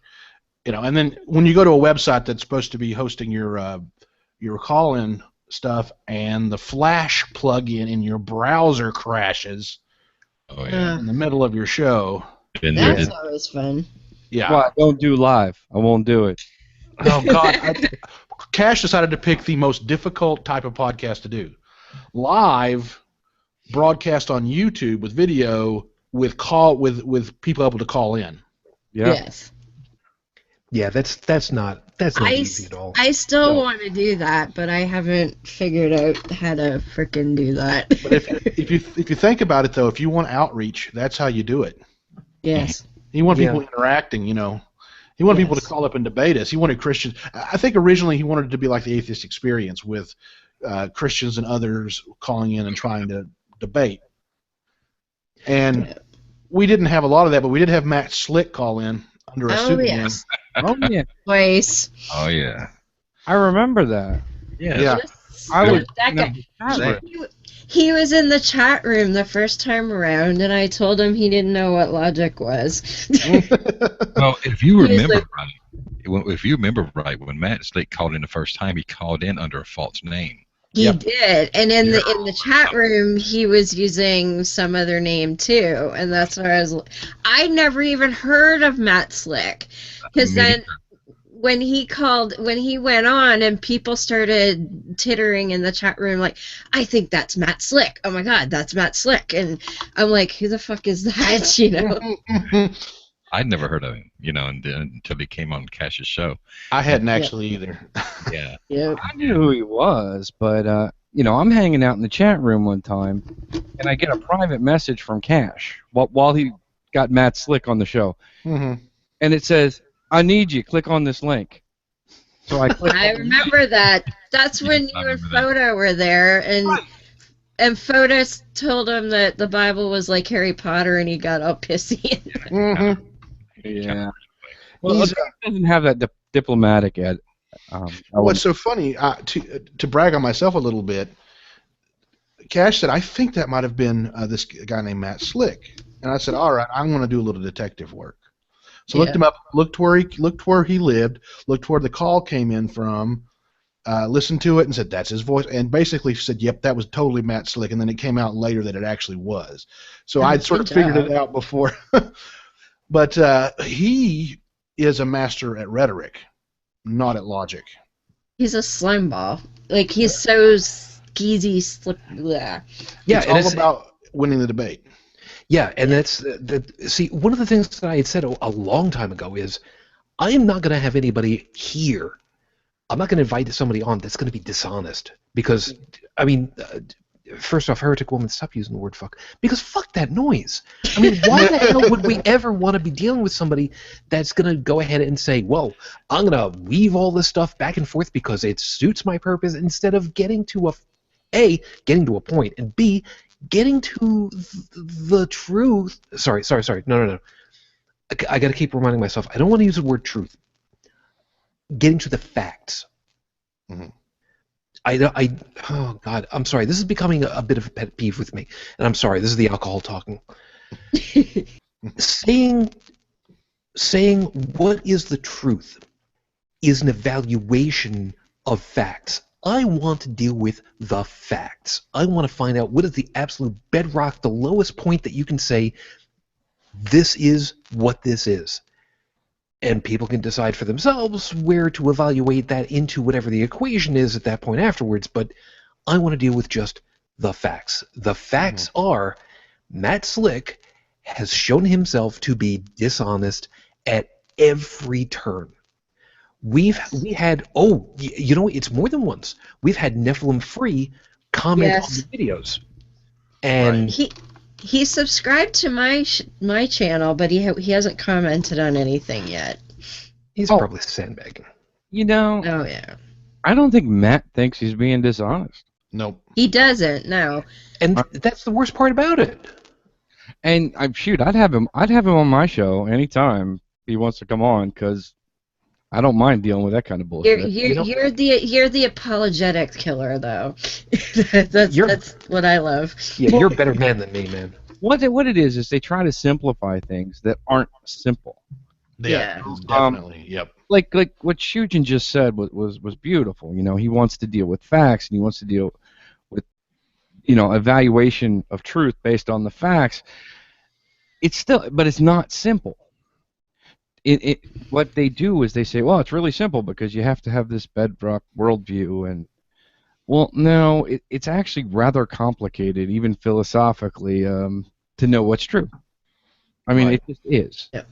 [SPEAKER 5] You know, and then when you go to a website that's supposed to be hosting your call-in stuff, and the Flash plug-in in your browser crashes in the middle of your show.
[SPEAKER 2] That's always fun.
[SPEAKER 5] Yeah.
[SPEAKER 3] Well, I don't do live. I won't do it.
[SPEAKER 5] Oh, God. Cash decided to pick the most difficult type of podcast to do. Live, broadcast on YouTube with video, with people able to call in.
[SPEAKER 3] Yeah.
[SPEAKER 2] Yes.
[SPEAKER 1] Yeah, that's not easy at all.
[SPEAKER 2] I still want to do that, but I haven't figured out how to frickin' do that.
[SPEAKER 5] But if you think about it, though, if you want outreach, that's how you do it.
[SPEAKER 2] Yes.
[SPEAKER 5] You want people interacting, you know. He wanted people to call up and debate us. He wanted Christians. I think originally he wanted it to be like the Atheist Experience, with Christians and others calling in and trying to debate. And we didn't have a lot of that, but we did have Matt Slick call in under a pseudonym.
[SPEAKER 2] Yes.
[SPEAKER 3] Oh, yeah.
[SPEAKER 2] Twice.
[SPEAKER 4] Oh, yeah.
[SPEAKER 3] I remember that.
[SPEAKER 5] Yeah.
[SPEAKER 3] I was,
[SPEAKER 2] that guy. He was in the chat room the first time around, and I told him he didn't know what logic was.
[SPEAKER 4] Well, if you remember right, when Matt Slick called in the first time, he called in under a false name.
[SPEAKER 2] He did, and in the chat room, he was using some other name too, and that's where I'd never even heard of Matt Slick, because then when he went on and people started tittering in the chat room like, I think that's Matt Slick. Oh my God, that's Matt Slick. And I'm like, who the fuck is that? You know?
[SPEAKER 4] I'd never heard of him, you know, until he came on Cash's show.
[SPEAKER 5] I hadn't actually either.
[SPEAKER 4] Yeah.
[SPEAKER 2] Yep.
[SPEAKER 3] I knew who he was, but you know, I'm hanging out in the chat room one time, and I get a private message from Cash while he got Matt Slick on the show, and it says, I need you. Click on this link. So I click.
[SPEAKER 2] I remember that. That's when you and Photo were there, and Photo told him that the Bible was like Harry Potter, and he got all pissy.
[SPEAKER 3] Yeah. Well, it doesn't have that diplomatic
[SPEAKER 5] What's so funny, to brag on myself a little bit, Cash said, I think that might have been this guy named Matt Slick. And I said, all right, I'm going to do a little detective work. So looked him up, looked where he lived, looked where the call came in from, listened to it, and said, that's his voice. And basically said, yep, that was totally Matt Slick. And then it came out later that it actually was. So I'd sort of figured it out before. But he is a master at rhetoric, not at logic.
[SPEAKER 2] He's a slime ball. Like, he's so skeezy,
[SPEAKER 1] Yeah,
[SPEAKER 5] it's all about winning the debate.
[SPEAKER 1] Yeah, and that's see, one of the things that I had said a long time ago is I am not going to have anybody here. I'm not going to invite somebody on that's going to be dishonest because, I mean, first off, Heretic Woman, stop using the word fuck, because fuck that noise. I mean, why the hell would we ever want to be dealing with somebody that's going to go ahead and say, well, I'm going to weave all this stuff back and forth because it suits my purpose, instead of getting to getting to a point, and B, getting to the truth. Sorry. No. I got to keep reminding myself. I don't want to use the word truth. Getting to the facts.
[SPEAKER 5] Mm-hmm.
[SPEAKER 1] Oh God, I'm sorry. This is becoming a bit of a pet peeve with me, and I'm sorry. This is the alcohol talking. saying what is the truth is an evaluation of facts. I want to deal with the facts. I want to find out what is the absolute bedrock, the lowest point that you can say, this is what this is. And people can decide for themselves where to evaluate that into whatever the equation is at that point afterwards, but I want to deal with just the facts. The facts are Matt Slick has shown himself to be dishonest at every turn. We had it's more than once. We've had Nephilim Free comment on the videos, and
[SPEAKER 2] he subscribed to my channel, but he hasn't commented on anything yet.
[SPEAKER 1] He's probably sandbagging.
[SPEAKER 3] You know.
[SPEAKER 2] Oh yeah.
[SPEAKER 3] I don't think Matt thinks he's being dishonest.
[SPEAKER 5] Nope.
[SPEAKER 2] He doesn't. No.
[SPEAKER 1] And that's the worst part about it.
[SPEAKER 3] And I'd have him on my show anytime he wants to come on, because I don't mind dealing with that kind of bullshit.
[SPEAKER 2] You're the apologetic killer, though. that's what I love.
[SPEAKER 1] Yeah, you're a better man than me, man.
[SPEAKER 3] What it is they try to simplify things that aren't simple.
[SPEAKER 5] Yeah, definitely. Yep.
[SPEAKER 3] Like what Shujin just said was beautiful. You know, he wants to deal with facts, and he wants to deal with, evaluation of truth based on the facts. But it's not simple. What they do is they say, well, it's really simple because you have to have this bedrock worldview, and well, no, it's actually rather complicated, even philosophically, to know what's true. I mean, It just is.
[SPEAKER 2] Yep.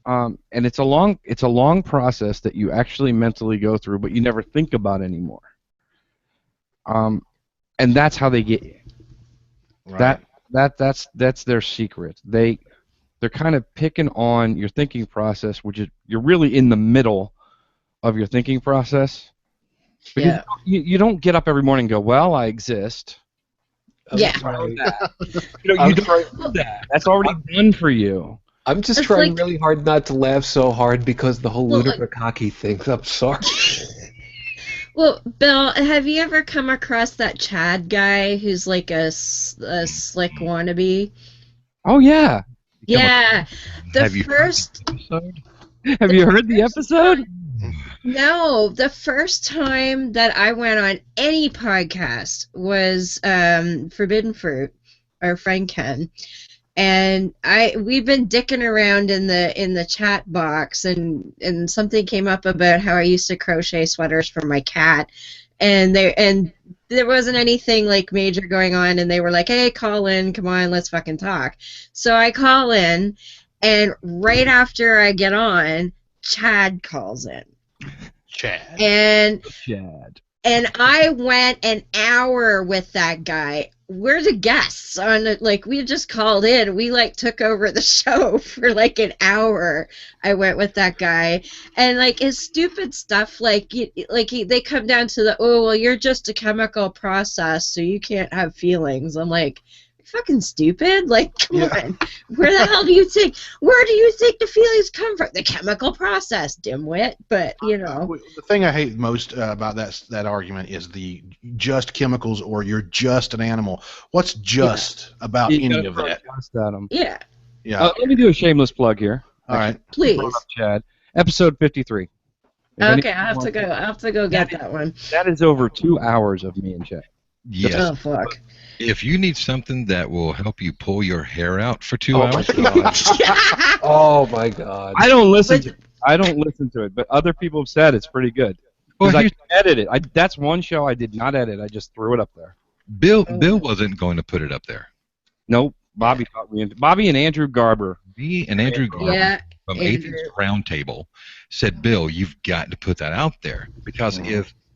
[SPEAKER 3] And it's a long process that you actually mentally go through, but you never think about anymore. And that's how they get you. Right. That's their secret. They're kind of picking on your thinking process, which is you're really in the middle of your thinking process. Because you don't get up every morning and go, well, I exist.
[SPEAKER 2] Yeah.
[SPEAKER 3] You don't do that. That's already done for you.
[SPEAKER 1] I'm just trying really hard not to laugh so hard because the whole Lunar Bukaki thing. I'm sorry.
[SPEAKER 2] Well, Bill, have you ever come across that Chad guy who's like a slick wannabe?
[SPEAKER 3] Oh, yeah.
[SPEAKER 2] Yeah.
[SPEAKER 4] Have you heard
[SPEAKER 3] the episode?
[SPEAKER 2] No, the first time that I went on any podcast was Forbidden Fruit, our friend Ken, and we've been dicking around in the chat box, and something came up about how I used to crochet sweaters for my cat, and there wasn't anything like major going on, and they were like, hey, call in, come on, let's fucking talk. So I call in, and right after I get on, Chad calls in.
[SPEAKER 5] Chad.
[SPEAKER 2] And I went an hour with that guy. We're the guests on it. Like, we just called in. We took over the show for an hour. I went with that guy, and his stupid stuff. They come down to the, oh well, you're just a chemical process, so you can't have feelings. I'm like, fucking stupid? Like, come
[SPEAKER 5] Yeah.
[SPEAKER 2] on. Where do you think the feelings come from? The chemical process, dimwit. But,
[SPEAKER 5] The thing I hate most about that argument is the just chemicals or you're just an animal. What's just about
[SPEAKER 3] You
[SPEAKER 5] any
[SPEAKER 3] gotta
[SPEAKER 5] of
[SPEAKER 3] throw
[SPEAKER 5] that?
[SPEAKER 3] just at 'em.
[SPEAKER 2] yeah,
[SPEAKER 5] Yeah.
[SPEAKER 3] Let me do a shameless plug here.
[SPEAKER 5] All right.
[SPEAKER 2] please.
[SPEAKER 3] Brought up Chad. Episode 53. If
[SPEAKER 2] Okay,
[SPEAKER 3] anyone
[SPEAKER 2] I'll have to go get that one.
[SPEAKER 3] That is over 2 hours of me and Chad.
[SPEAKER 4] Yes.
[SPEAKER 2] Oh, fuck.
[SPEAKER 4] If you need something that will help you pull your hair out for 2
[SPEAKER 1] Oh my
[SPEAKER 4] hours,
[SPEAKER 1] god. Oh my god.
[SPEAKER 3] I don't listen to it. I don't listen to it, but other people have said it's pretty good.
[SPEAKER 4] well,
[SPEAKER 3] Because I
[SPEAKER 4] here's,
[SPEAKER 3] edited it. That's one show I did not edit. I just threw it up there.
[SPEAKER 4] Bill wasn't going to put it up there.
[SPEAKER 3] Nope. Bobby taught me. Bobby and Andrew Garber.
[SPEAKER 4] Me and Andrew Garber
[SPEAKER 2] Yeah,
[SPEAKER 4] from
[SPEAKER 2] Andrew.
[SPEAKER 4] Atheist Roundtable said, Bill, you've got to put that out there because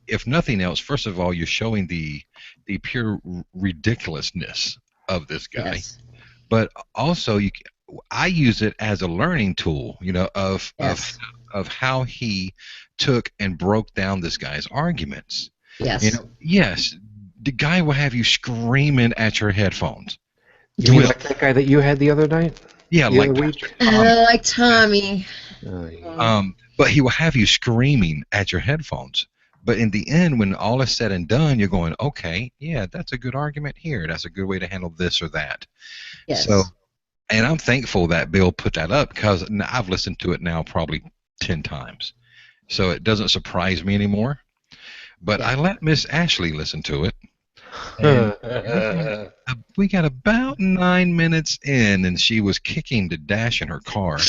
[SPEAKER 4] if nothing else, first of all, you're showing the pure ridiculousness of this guy,
[SPEAKER 2] yes.
[SPEAKER 4] but also I use it as a learning tool, of how he took and broke down this guy's arguments.
[SPEAKER 2] Yes.
[SPEAKER 4] Yes, the guy will have you screaming at your headphones.
[SPEAKER 1] You mean like that guy that you had the other night?
[SPEAKER 4] Yeah,
[SPEAKER 1] The
[SPEAKER 4] like
[SPEAKER 1] other week?
[SPEAKER 4] Pastor Tom.
[SPEAKER 2] Like Tommy.
[SPEAKER 1] Oh, yeah.
[SPEAKER 4] But he will have you screaming at your headphones. But in the end, when all is said and done, you're going, okay, yeah, that's a good argument here. That's a good way to handle this or that.
[SPEAKER 2] Yes.
[SPEAKER 4] So, and I'm thankful that Bill put that up because I've listened to it now probably 10 times. So it doesn't surprise me anymore. But I let Miss Ashley listen to it. And we got about 9 minutes in, and she was kicking the dash in her car.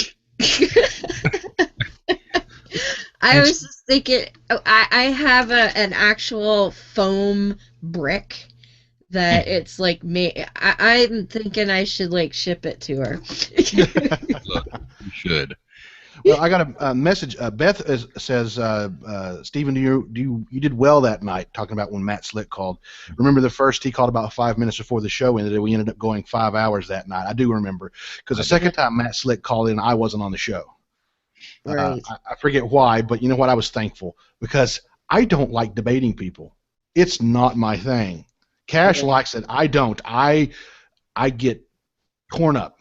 [SPEAKER 2] I was just thinking, I have an actual foam brick that it's like I'm thinking I should like ship it to her.
[SPEAKER 4] Look, you should.
[SPEAKER 5] Well, I got a message. Beth says, Stephen, you did well that night, talking about when Matt Slick called. Remember he called about 5 minutes before the show ended. We ended up going 5 hours that night. I do remember. Because the second time Matt Slick called in, I wasn't on the show.
[SPEAKER 2] Right.
[SPEAKER 5] I forget why, but you know what? I was thankful. Because I don't like debating people. It's not my thing. Cash likes it. I don't. I get torn up.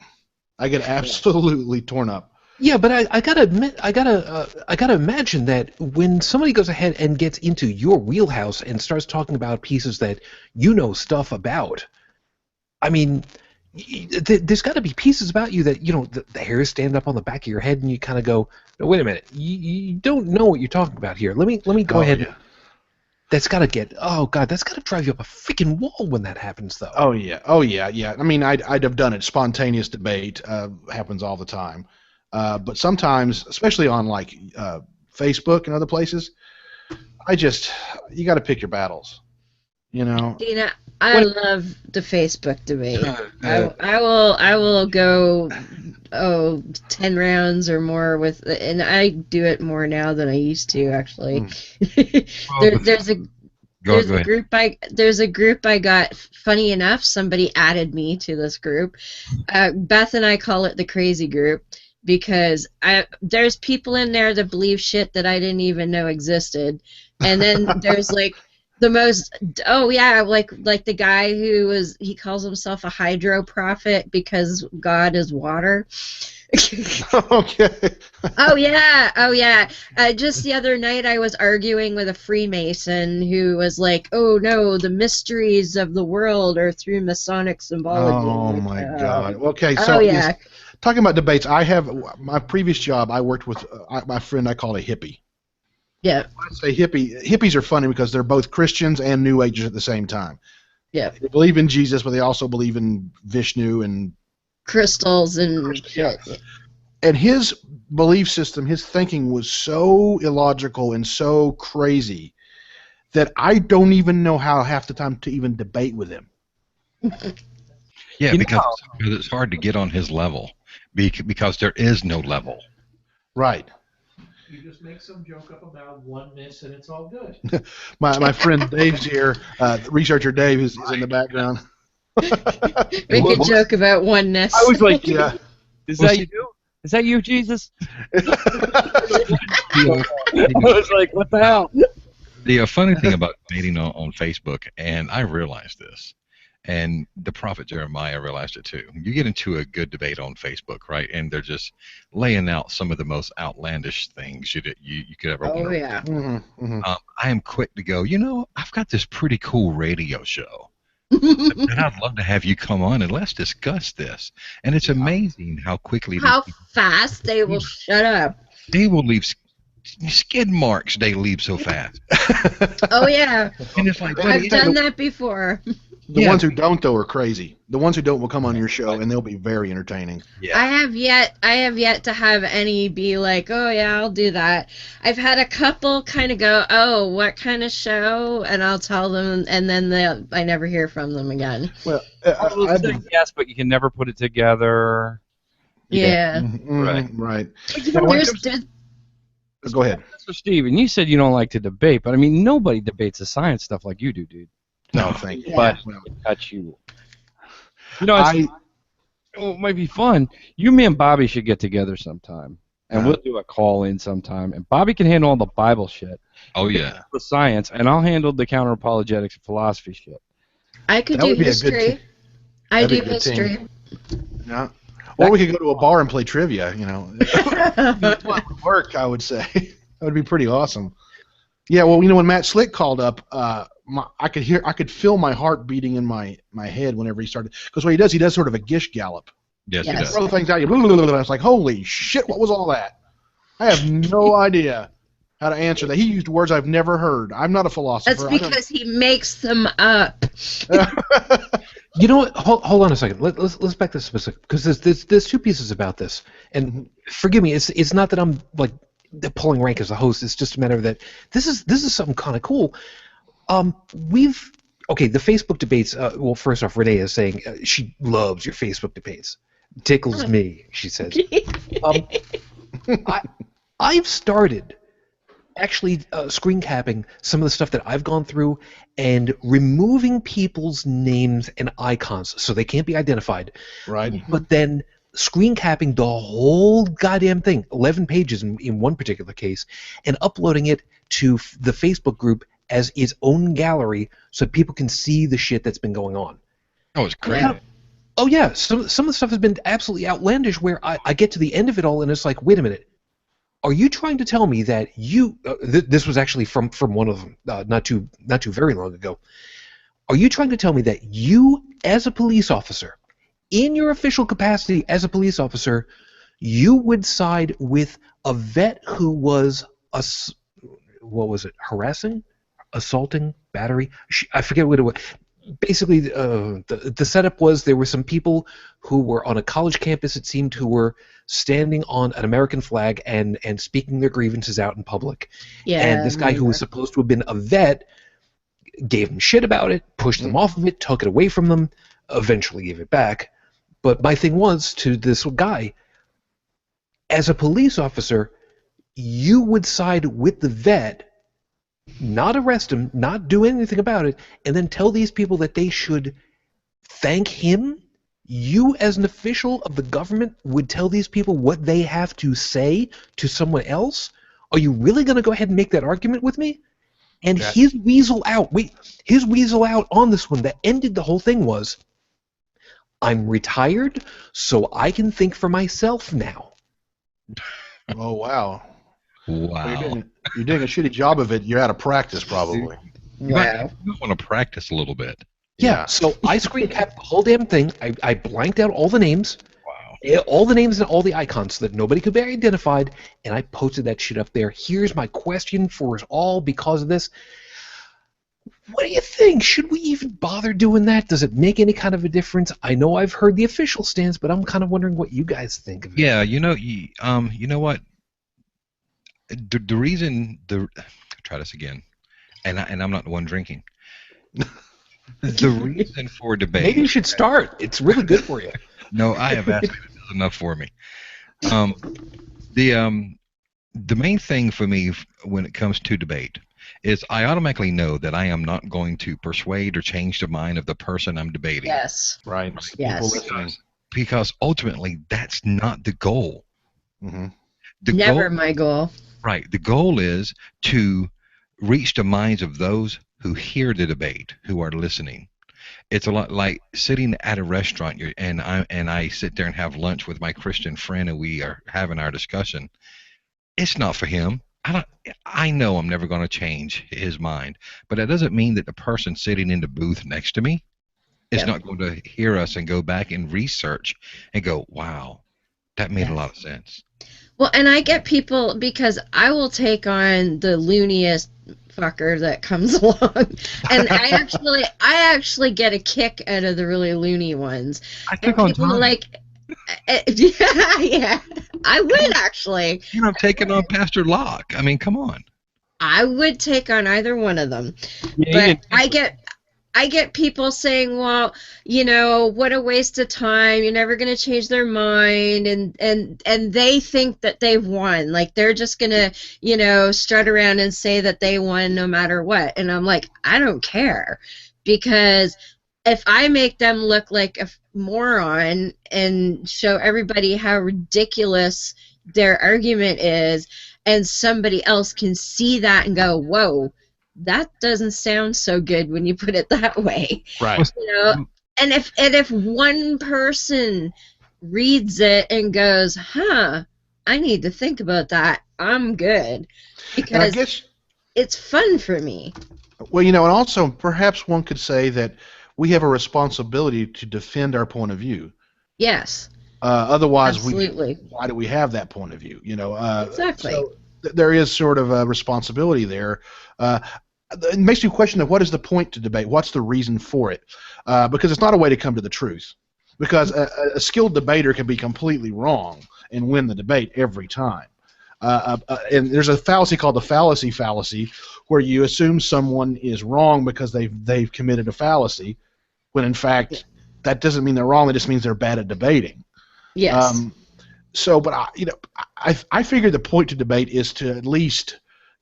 [SPEAKER 5] I get absolutely torn up.
[SPEAKER 1] Yeah, but I gotta admit, I gotta imagine that when somebody goes ahead and gets into your wheelhouse and starts talking about pieces that you know stuff about, I mean, there's got to be pieces about you that the hairs stand up on the back of your head, and you kind of go, no, "Wait a minute, you don't know what you're talking about here. Let me go ahead."
[SPEAKER 5] Yeah.
[SPEAKER 1] That's got to drive you up a freaking wall when that happens, though.
[SPEAKER 5] Oh yeah. I mean, I'd have done it. Spontaneous debate happens all the time. But sometimes, especially on like Facebook and other places, you got to pick your battles.
[SPEAKER 2] Dina, I love the Facebook debate. I will go 10 rounds or more and I do it more now than I used to actually. There's a group I got. Funny enough, somebody added me to this group. Beth and I call it the crazy group. Because there's people in there that believe shit that I didn't even know existed, and then there's like the most like the guy he calls himself a hydro prophet because God is water.
[SPEAKER 5] Okay.
[SPEAKER 2] Oh yeah. Just the other night I was arguing with a Freemason who was like, "Oh no, the mysteries of the world are through Masonic symbology."
[SPEAKER 5] Oh my God. Okay, so talking about debates, I have my previous job. I worked with my friend I call a hippie.
[SPEAKER 2] Yeah.
[SPEAKER 5] I say hippies are funny because they're both Christians and New Agers at the same time.
[SPEAKER 2] Yeah.
[SPEAKER 5] They believe in Jesus, but they also believe in Vishnu and
[SPEAKER 2] crystals and
[SPEAKER 5] shit. And his belief system, his thinking was so illogical and so crazy that I don't even know how half the time to even debate with him.
[SPEAKER 4] Yeah, because it's hard to get on his level because there is no level.
[SPEAKER 5] Right.
[SPEAKER 6] You just make some joke up about oneness and it's all good.
[SPEAKER 5] my friend Dave's here. Researcher Dave is in the background.
[SPEAKER 2] Make a joke about oneness.
[SPEAKER 3] I was like,
[SPEAKER 5] yeah.
[SPEAKER 3] Is that you? Is that you, Jesus? I was like, what the hell?
[SPEAKER 4] The funny thing about dating on Facebook, and I realized this, And the prophet Jeremiah realized it too. You get into a good debate on Facebook, right? And they're just laying out some of the most outlandish things you could ever want
[SPEAKER 2] Oh
[SPEAKER 4] to.
[SPEAKER 2] yeah.
[SPEAKER 5] Mm-hmm, mm-hmm.
[SPEAKER 4] I am quick to go, I've got this pretty cool radio show. And I'd love to have you come on and let's discuss this. And it's amazing how quickly
[SPEAKER 2] How fast they will shut up.
[SPEAKER 4] they will leave skid marks. They leave so fast.
[SPEAKER 2] Oh yeah.
[SPEAKER 4] And it's like,
[SPEAKER 2] I've done that before.
[SPEAKER 5] The ones who don't, though, are crazy. The ones who don't will come on your show, and they'll be very entertaining.
[SPEAKER 4] Yeah.
[SPEAKER 2] I have yet to have any be like, oh yeah, I'll do that. I've had a couple kind of go, oh, what kind of show? And I'll tell them, and then I never hear from them again.
[SPEAKER 5] Well,
[SPEAKER 3] yes, but you can never put it together.
[SPEAKER 2] Yeah.
[SPEAKER 5] Right.
[SPEAKER 2] But, you know,
[SPEAKER 5] Go ahead.
[SPEAKER 3] So, Steven, you said you don't like to debate, but I mean, nobody debates the science stuff like you do, dude.
[SPEAKER 5] No, thank you.
[SPEAKER 3] But cut you. You know, it might be fun. You, me, and Bobby should get together sometime, and we'll do a call in sometime. And Bobby can handle all the Bible shit.
[SPEAKER 4] Oh yeah.
[SPEAKER 3] The science, and I'll handle the counter apologetics and philosophy shit.
[SPEAKER 2] I could do history. I do history.
[SPEAKER 5] Yeah. Or we could go to a bar and play trivia. That would work, I would say. That would be pretty awesome. Yeah. Well, when Matt Slick called up, I could feel my heart beating in my head whenever he started. Because what he does sort of a Gish gallop.
[SPEAKER 4] Yes, he
[SPEAKER 2] Yes.
[SPEAKER 4] does.
[SPEAKER 5] Throw things out. And I was like, holy shit! What was all that? I have no idea how to answer that. He used words I've never heard. I'm not a philosopher.
[SPEAKER 2] That's because he makes them up.
[SPEAKER 1] You know what? Hold on a second. Let's back this specific, because there's two pieces about this. And forgive me, it's not that I'm like pulling rank as a host. It's just a matter of that this is something kind of cool. The Facebook debates. Well, first off, Renee is saying she loves your Facebook debates. Tickles me, she says. I've started actually screen capping some of the stuff that I've gone through and removing people's names and icons so they can't be identified.
[SPEAKER 5] Right.
[SPEAKER 1] But then screen capping the whole goddamn thing, 11 pages in one particular case, and uploading it to the Facebook group as its own gallery so people can see the shit that's been going on.
[SPEAKER 4] Oh, it's great.
[SPEAKER 2] Yeah.
[SPEAKER 1] Oh yeah, some of the stuff has been absolutely outlandish where I get to the end of it all and it's like, wait a minute. Are you trying to tell me that you? This was actually from one of them, not too very long ago. Are you trying to tell me that you, as a police officer, in your official capacity as a police officer, you would side with a vet who was harassing, assaulting, battery? I forget what it was. Basically, the setup was there were some people who were on a college campus, it seemed, who were standing on an American flag and speaking their grievances out in public.
[SPEAKER 2] Yeah.
[SPEAKER 1] And this guy who was supposed to have been a vet gave them shit about it, pushed them off of it, took it away from them, eventually gave it back. But my thing was to this guy, as a police officer, you would side with the vet, not arrest him, not do anything about it, and then tell these people that they should thank him. You, as an official of the government, would tell these people what they have to say to someone else? Are you really going to go ahead and make that argument with me? And his weasel out on this one that ended the whole thing was, I'm retired, so I can think for myself now.
[SPEAKER 5] Oh, wow.
[SPEAKER 4] Wow.
[SPEAKER 5] You're doing a shitty job of it. You're out of practice, probably.
[SPEAKER 4] You might want to practice a little bit.
[SPEAKER 1] Yeah, so I screen capped the whole damn thing. I blanked out all the names.
[SPEAKER 4] Wow.
[SPEAKER 1] All the names and all the icons so that nobody could be identified, and I posted that shit up there. Here's my question for us all because of this. What do you think? Should we even bother doing that? Does it make any kind of a difference? I know I've heard the official stance, but I'm kind of wondering what you guys think of it.
[SPEAKER 4] Yeah, you know what? The reason try this again, and I'm not the one drinking. The reason for debate.
[SPEAKER 1] Maybe you should start. It's really good for you.
[SPEAKER 4] No, I have asked. It does enough for me. The main thing for me when it comes to debate is I automatically know that I am not going to persuade or change the mind of the person I'm debating.
[SPEAKER 2] Yes.
[SPEAKER 5] Right.
[SPEAKER 2] Yes.
[SPEAKER 5] People listening.
[SPEAKER 4] Because ultimately, that's not the goal.
[SPEAKER 5] Mm-hmm.
[SPEAKER 2] Never my goal.
[SPEAKER 4] Right. The goal is to reach the minds of those who hear the debate, who are listening. It's a lot like sitting at a restaurant, and I sit there and have lunch with my Christian friend, and we are having our discussion. It's not for him. I know I'm never going to change his mind, but that doesn't mean that the person sitting in the booth next to me is not going to hear us and go back and research and go, wow, that made a lot of sense.
[SPEAKER 2] Well, and I get people, because I will take on the looniest fucker that comes along, and I actually get a kick out of the really loony ones.
[SPEAKER 4] I took on
[SPEAKER 2] people
[SPEAKER 4] Tom.
[SPEAKER 2] like, yeah, I would actually.
[SPEAKER 4] I'm taking on Pastor Locke. I mean, come on.
[SPEAKER 2] I would take on either one of them, but I get people saying, well, what a waste of time. You're never going to change their mind. And they think that they've won. Like, they're just going to, strut around and say that they won no matter what. And I'm like, I don't care. Because if I make them look like a moron and show everybody how ridiculous their argument is, and somebody else can see that and go, whoa, that doesn't sound so good when you put it that way.
[SPEAKER 5] Right.
[SPEAKER 2] And if one person reads it and goes, I need to think about that, I'm good. Because
[SPEAKER 5] I guess
[SPEAKER 2] it's fun for me.
[SPEAKER 5] Well, and also perhaps one could say that we have a responsibility to defend our point of view.
[SPEAKER 2] Yes.
[SPEAKER 5] Otherwise,
[SPEAKER 2] absolutely.
[SPEAKER 5] Why do we have that point of view?
[SPEAKER 2] Exactly.
[SPEAKER 5] So there is sort of a responsibility there. It makes you question of what is the point to debate? What's the reason for it? Because it's not a way to come to the truth. Because a skilled debater can be completely wrong and win the debate every time. And there's a fallacy called the fallacy, where you assume someone is wrong because they've committed a fallacy, when in fact that doesn't mean they're wrong. It just means they're bad at debating.
[SPEAKER 2] Yes.
[SPEAKER 5] But I figure the point to debate is to at least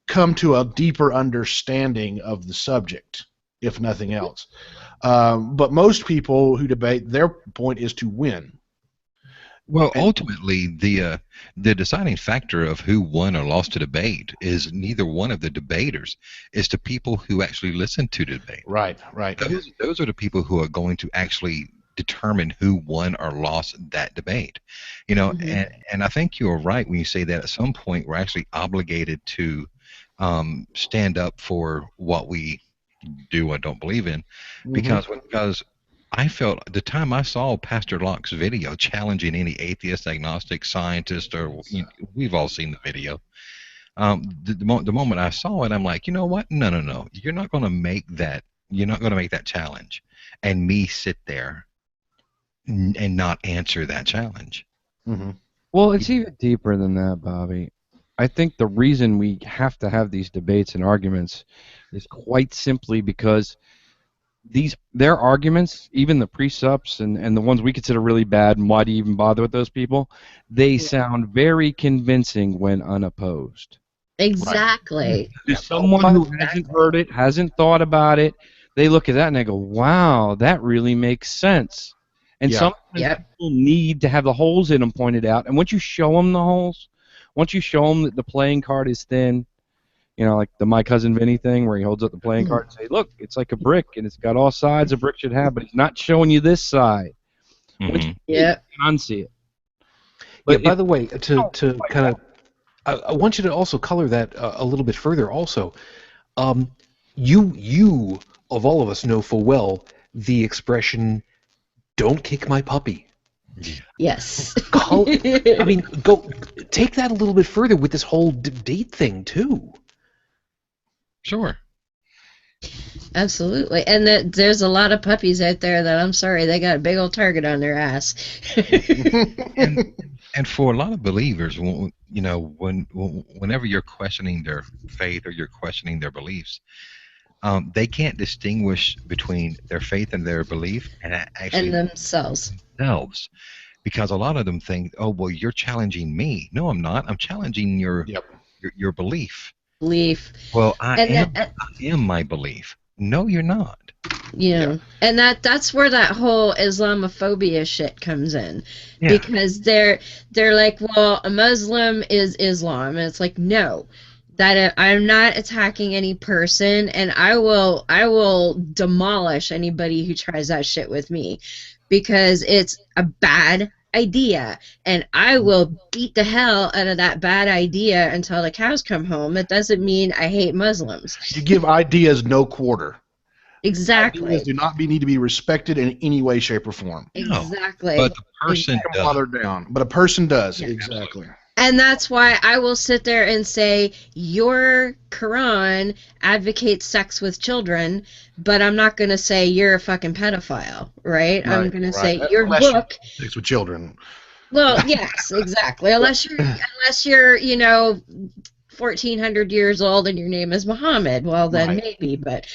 [SPEAKER 5] come to a deeper understanding of the subject, if nothing else. But most people who debate, their point is to win.
[SPEAKER 4] Well, ultimately, the deciding factor of who won or lost a debate is neither one of the debaters. It's the people who actually listen to the debate.
[SPEAKER 5] Right.
[SPEAKER 4] Those are the people who are going to actually determine who won or lost that debate. And I think you're right when you say that at some point we're actually obligated to stand up for what we do or don't believe in, because I felt the time I saw Pastor Locke's video challenging any atheist, agnostic, scientist, or we've all seen the video. The moment I saw it, I'm like, you know what? No. You're not going to make that. You're not going to make that challenge, and me sit there and not answer that challenge.
[SPEAKER 5] Mm-hmm.
[SPEAKER 3] Well, it's even deeper than that, Bobby. I think the reason we have to have these debates and arguments is quite simply because their arguments, even the precepts and the ones we consider really bad, and why do you even bother with those people, they sound very convincing when unopposed.
[SPEAKER 2] Exactly.
[SPEAKER 3] Right. Someone who hasn't heard it, hasn't thought about it, they look at that and they go, wow, that really makes sense. And sometimes people need to have the holes in them pointed out, and once you show them the holes, once you show them that the playing card is thin, like the My Cousin Vinny thing where he holds up the playing card and say, look, it's like a brick and it's got all sides a brick should have, but he's not showing you this side.
[SPEAKER 4] Mm-hmm.
[SPEAKER 3] You can unsee it.
[SPEAKER 1] But by the way, to kind of, I want you to also color that a little bit further also. You of all of us know full well the expression, don't kick my puppy.
[SPEAKER 2] Yes.
[SPEAKER 1] I mean, go take that a little bit further with this whole date thing too.
[SPEAKER 4] Sure.
[SPEAKER 2] Absolutely. And there's a lot of puppies out there that, I'm sorry, they got a big old target on their ass.
[SPEAKER 4] and for a lot of believers, whenever you're questioning their faith or you're questioning their beliefs, they can't distinguish between their faith and their belief and actually
[SPEAKER 2] themselves.
[SPEAKER 4] Because a lot of them think, oh, well, you're challenging me. No, I'm not. I'm challenging your belief. Well, I am my belief. No, you're not.
[SPEAKER 2] Yeah. And that's where that whole Islamophobia shit comes in. Yeah. Because they're like, well, a Muslim is Islam. And it's like, no. that I'm not attacking any person, and I will demolish anybody who tries that shit with me, because it's a bad idea, and I will beat the hell out of that bad idea until the cows come home. It doesn't mean I hate Muslims.
[SPEAKER 5] You give ideas no quarter.
[SPEAKER 2] Exactly.
[SPEAKER 5] Ideas do not need to be respected in any way, shape, or form.
[SPEAKER 2] Exactly.
[SPEAKER 4] But the person does.
[SPEAKER 5] While they're down. But a person does.
[SPEAKER 2] Yeah.
[SPEAKER 5] Exactly.
[SPEAKER 2] And that's why I will sit there and say, your Quran advocates sex with children, but I'm not going to say you're a fucking pedophile, right? I'm going to say your book.
[SPEAKER 5] Sex with children.
[SPEAKER 2] Well, yes, exactly. Unless you're, 1,400 years old and your name is Muhammad, well then maybe. But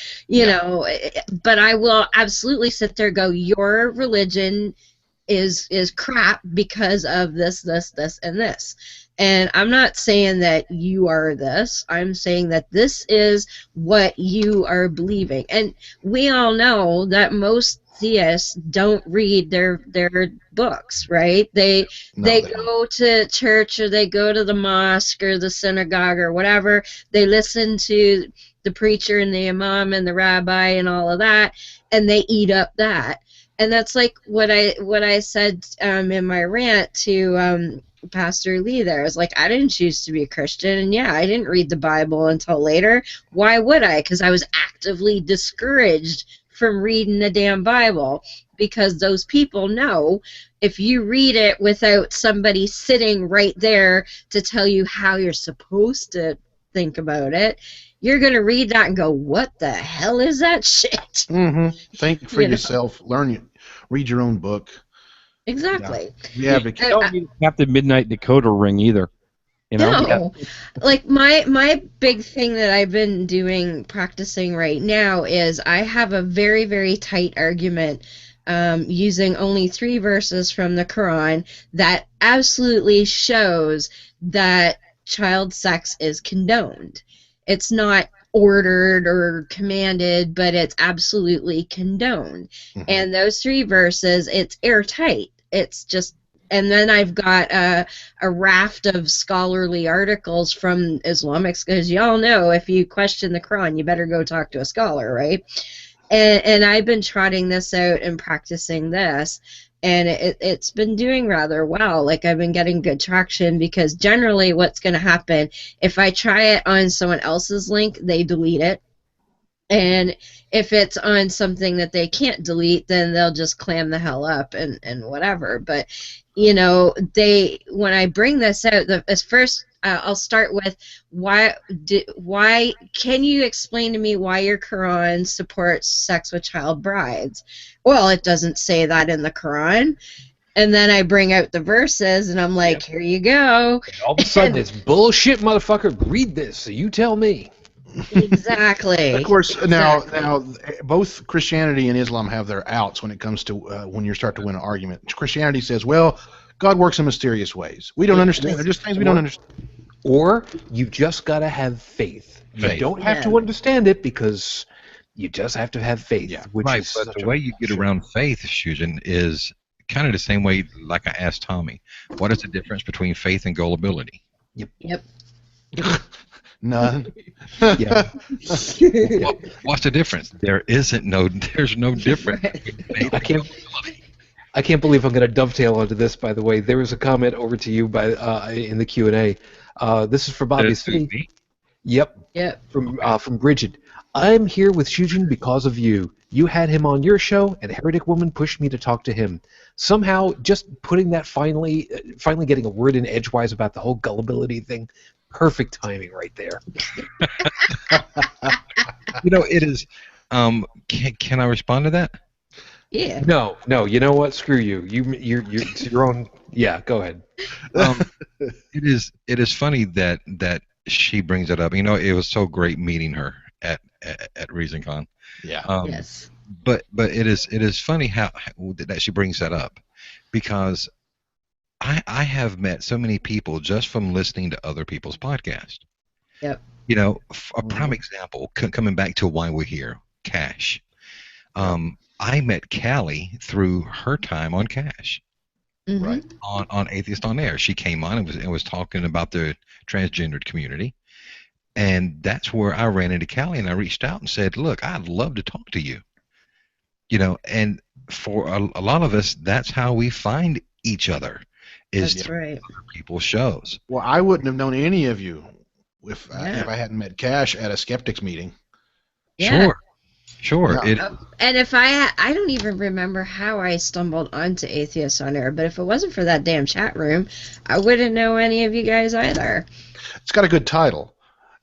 [SPEAKER 2] but I will absolutely sit there and go, your religion is crap because of this, and this. And I'm not saying that you are this. I'm saying that this is what you are believing. And we all know that most theists don't read their books, right? They go to church, or they go to the mosque or the synagogue or whatever. They listen to the preacher and the imam and the rabbi and all of that, and they eat up that. And that's like what I said in my rant to Pastor Lee there. I was like, I didn't choose to be a Christian, and yeah, I didn't read the Bible until later. Why would I? Because I was actively discouraged from reading the damn Bible, because those people know if you read it without somebody sitting right there to tell you how you're supposed to think about it, you're going to read that and go, what the hell is that shit?
[SPEAKER 5] Think for yourself. Read your own book.
[SPEAKER 2] Exactly.
[SPEAKER 5] Yeah,
[SPEAKER 3] you don't need to have the midnight decoder ring either.
[SPEAKER 2] No. Like my big thing that I've been practicing right now is I have a very, very tight argument using only 3 verses from the Quran that absolutely shows that child sex is condoned. It's not ordered or commanded, but it's absolutely condoned. And those 3 verses, it's airtight. It's just, and then I've got a raft of scholarly articles from Islamics, because y'all know if you question the Quran, you better go talk to a scholar, right? And I've been trotting this out and practicing this, and it's been doing rather well. Like, I've been getting good traction, because generally what's going to happen, if I try it on someone else's link, they delete it. And if it's on something that they can't delete, then they'll just clam the hell up and whatever. But, when I bring this out, I'll start with, why can you explain to me why your Quran supports sex with child brides? Well, it doesn't say that in the Quran. And then I bring out the verses, and I'm like, here you go.
[SPEAKER 1] And all of a sudden, it's bullshit, motherfucker. Read this, so you tell me.
[SPEAKER 2] Exactly.
[SPEAKER 5] Of course, now both Christianity and Islam have their outs when it comes to when you start to win an argument. Christianity says, well, God works in mysterious ways. We don't understand. They're just things we don't understand.
[SPEAKER 1] Or you just got to have faith. You don't have to understand it, because you just have to have faith.
[SPEAKER 4] Yeah, right, but the way you get around faith, Susan, is kind of the same way like I asked Tommy. What is the difference between faith and gullibility?
[SPEAKER 2] Yep.
[SPEAKER 5] None.
[SPEAKER 1] Yeah.
[SPEAKER 4] What's the difference? There's no difference.
[SPEAKER 1] I can't believe I'm going to dovetail onto this. By the way, there was a comment over to you in the Q&A. This is for Bobby C. Yep. From Bridget. I'm here with Shujin because of you. You had him on your show, and Heretic Woman pushed me to talk to him. Somehow, just putting that finally getting a word in edgewise about the whole gullibility thing. Perfect timing right there.
[SPEAKER 4] It is. Can I respond to that?
[SPEAKER 2] Yeah.
[SPEAKER 1] No. You know what? Screw you. You're your own. Yeah. Go ahead.
[SPEAKER 4] It is funny that she brings it up. It was so great meeting her at ReasonCon.
[SPEAKER 5] Yeah.
[SPEAKER 2] Yes.
[SPEAKER 4] But it is funny how that she brings that up, because I have met so many people just from listening to other people's podcasts.
[SPEAKER 2] Yep.
[SPEAKER 4] A prime example, coming back to why we're here, Cash. I met Callie through her time on Cash.
[SPEAKER 5] Right.
[SPEAKER 4] On Atheists On Air. She came on and was talking about the transgendered community. And that's where I ran into Callie, and I reached out and said, look, I'd love to talk to you. And for a lot of us, that's how we find each other, is
[SPEAKER 2] That's
[SPEAKER 4] through
[SPEAKER 2] right.
[SPEAKER 4] other people's shows.
[SPEAKER 5] Well, I wouldn't have known any of you if I hadn't met Cash at a skeptics meeting.
[SPEAKER 2] Yeah.
[SPEAKER 4] Sure.
[SPEAKER 5] Yeah.
[SPEAKER 2] And if I don't even remember how I stumbled onto Atheists On Air, but if it wasn't for that damn chat room, I wouldn't know any of you guys either.
[SPEAKER 5] It's got a good title.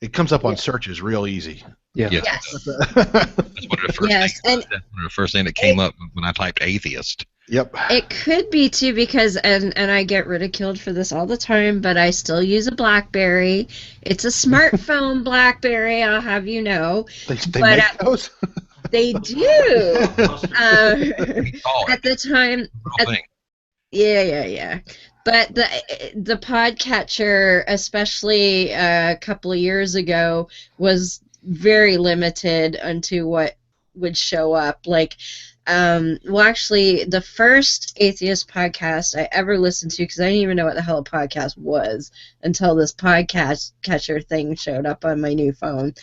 [SPEAKER 5] It comes up on searches real easy.
[SPEAKER 1] Yeah.
[SPEAKER 2] Yes.
[SPEAKER 4] That's one of the first
[SPEAKER 2] Yes,
[SPEAKER 4] things. That's one of the first things that came up when I typed atheist.
[SPEAKER 5] Yep.
[SPEAKER 2] It could be too because and I get ridiculed for this all the time, but I still use a BlackBerry. It's a smartphone BlackBerry, I'll have you know.
[SPEAKER 5] They
[SPEAKER 2] But,
[SPEAKER 5] make those?
[SPEAKER 2] They do.
[SPEAKER 4] Oh,
[SPEAKER 2] At the time,
[SPEAKER 4] real thing.
[SPEAKER 2] yeah. But the podcatcher, especially a couple of years ago, was very limited onto what would show up. Like, well, actually, the first atheist podcast I ever listened to, because I didn't even know what the hell a podcast was until this podcast catcher thing showed up on my new phone.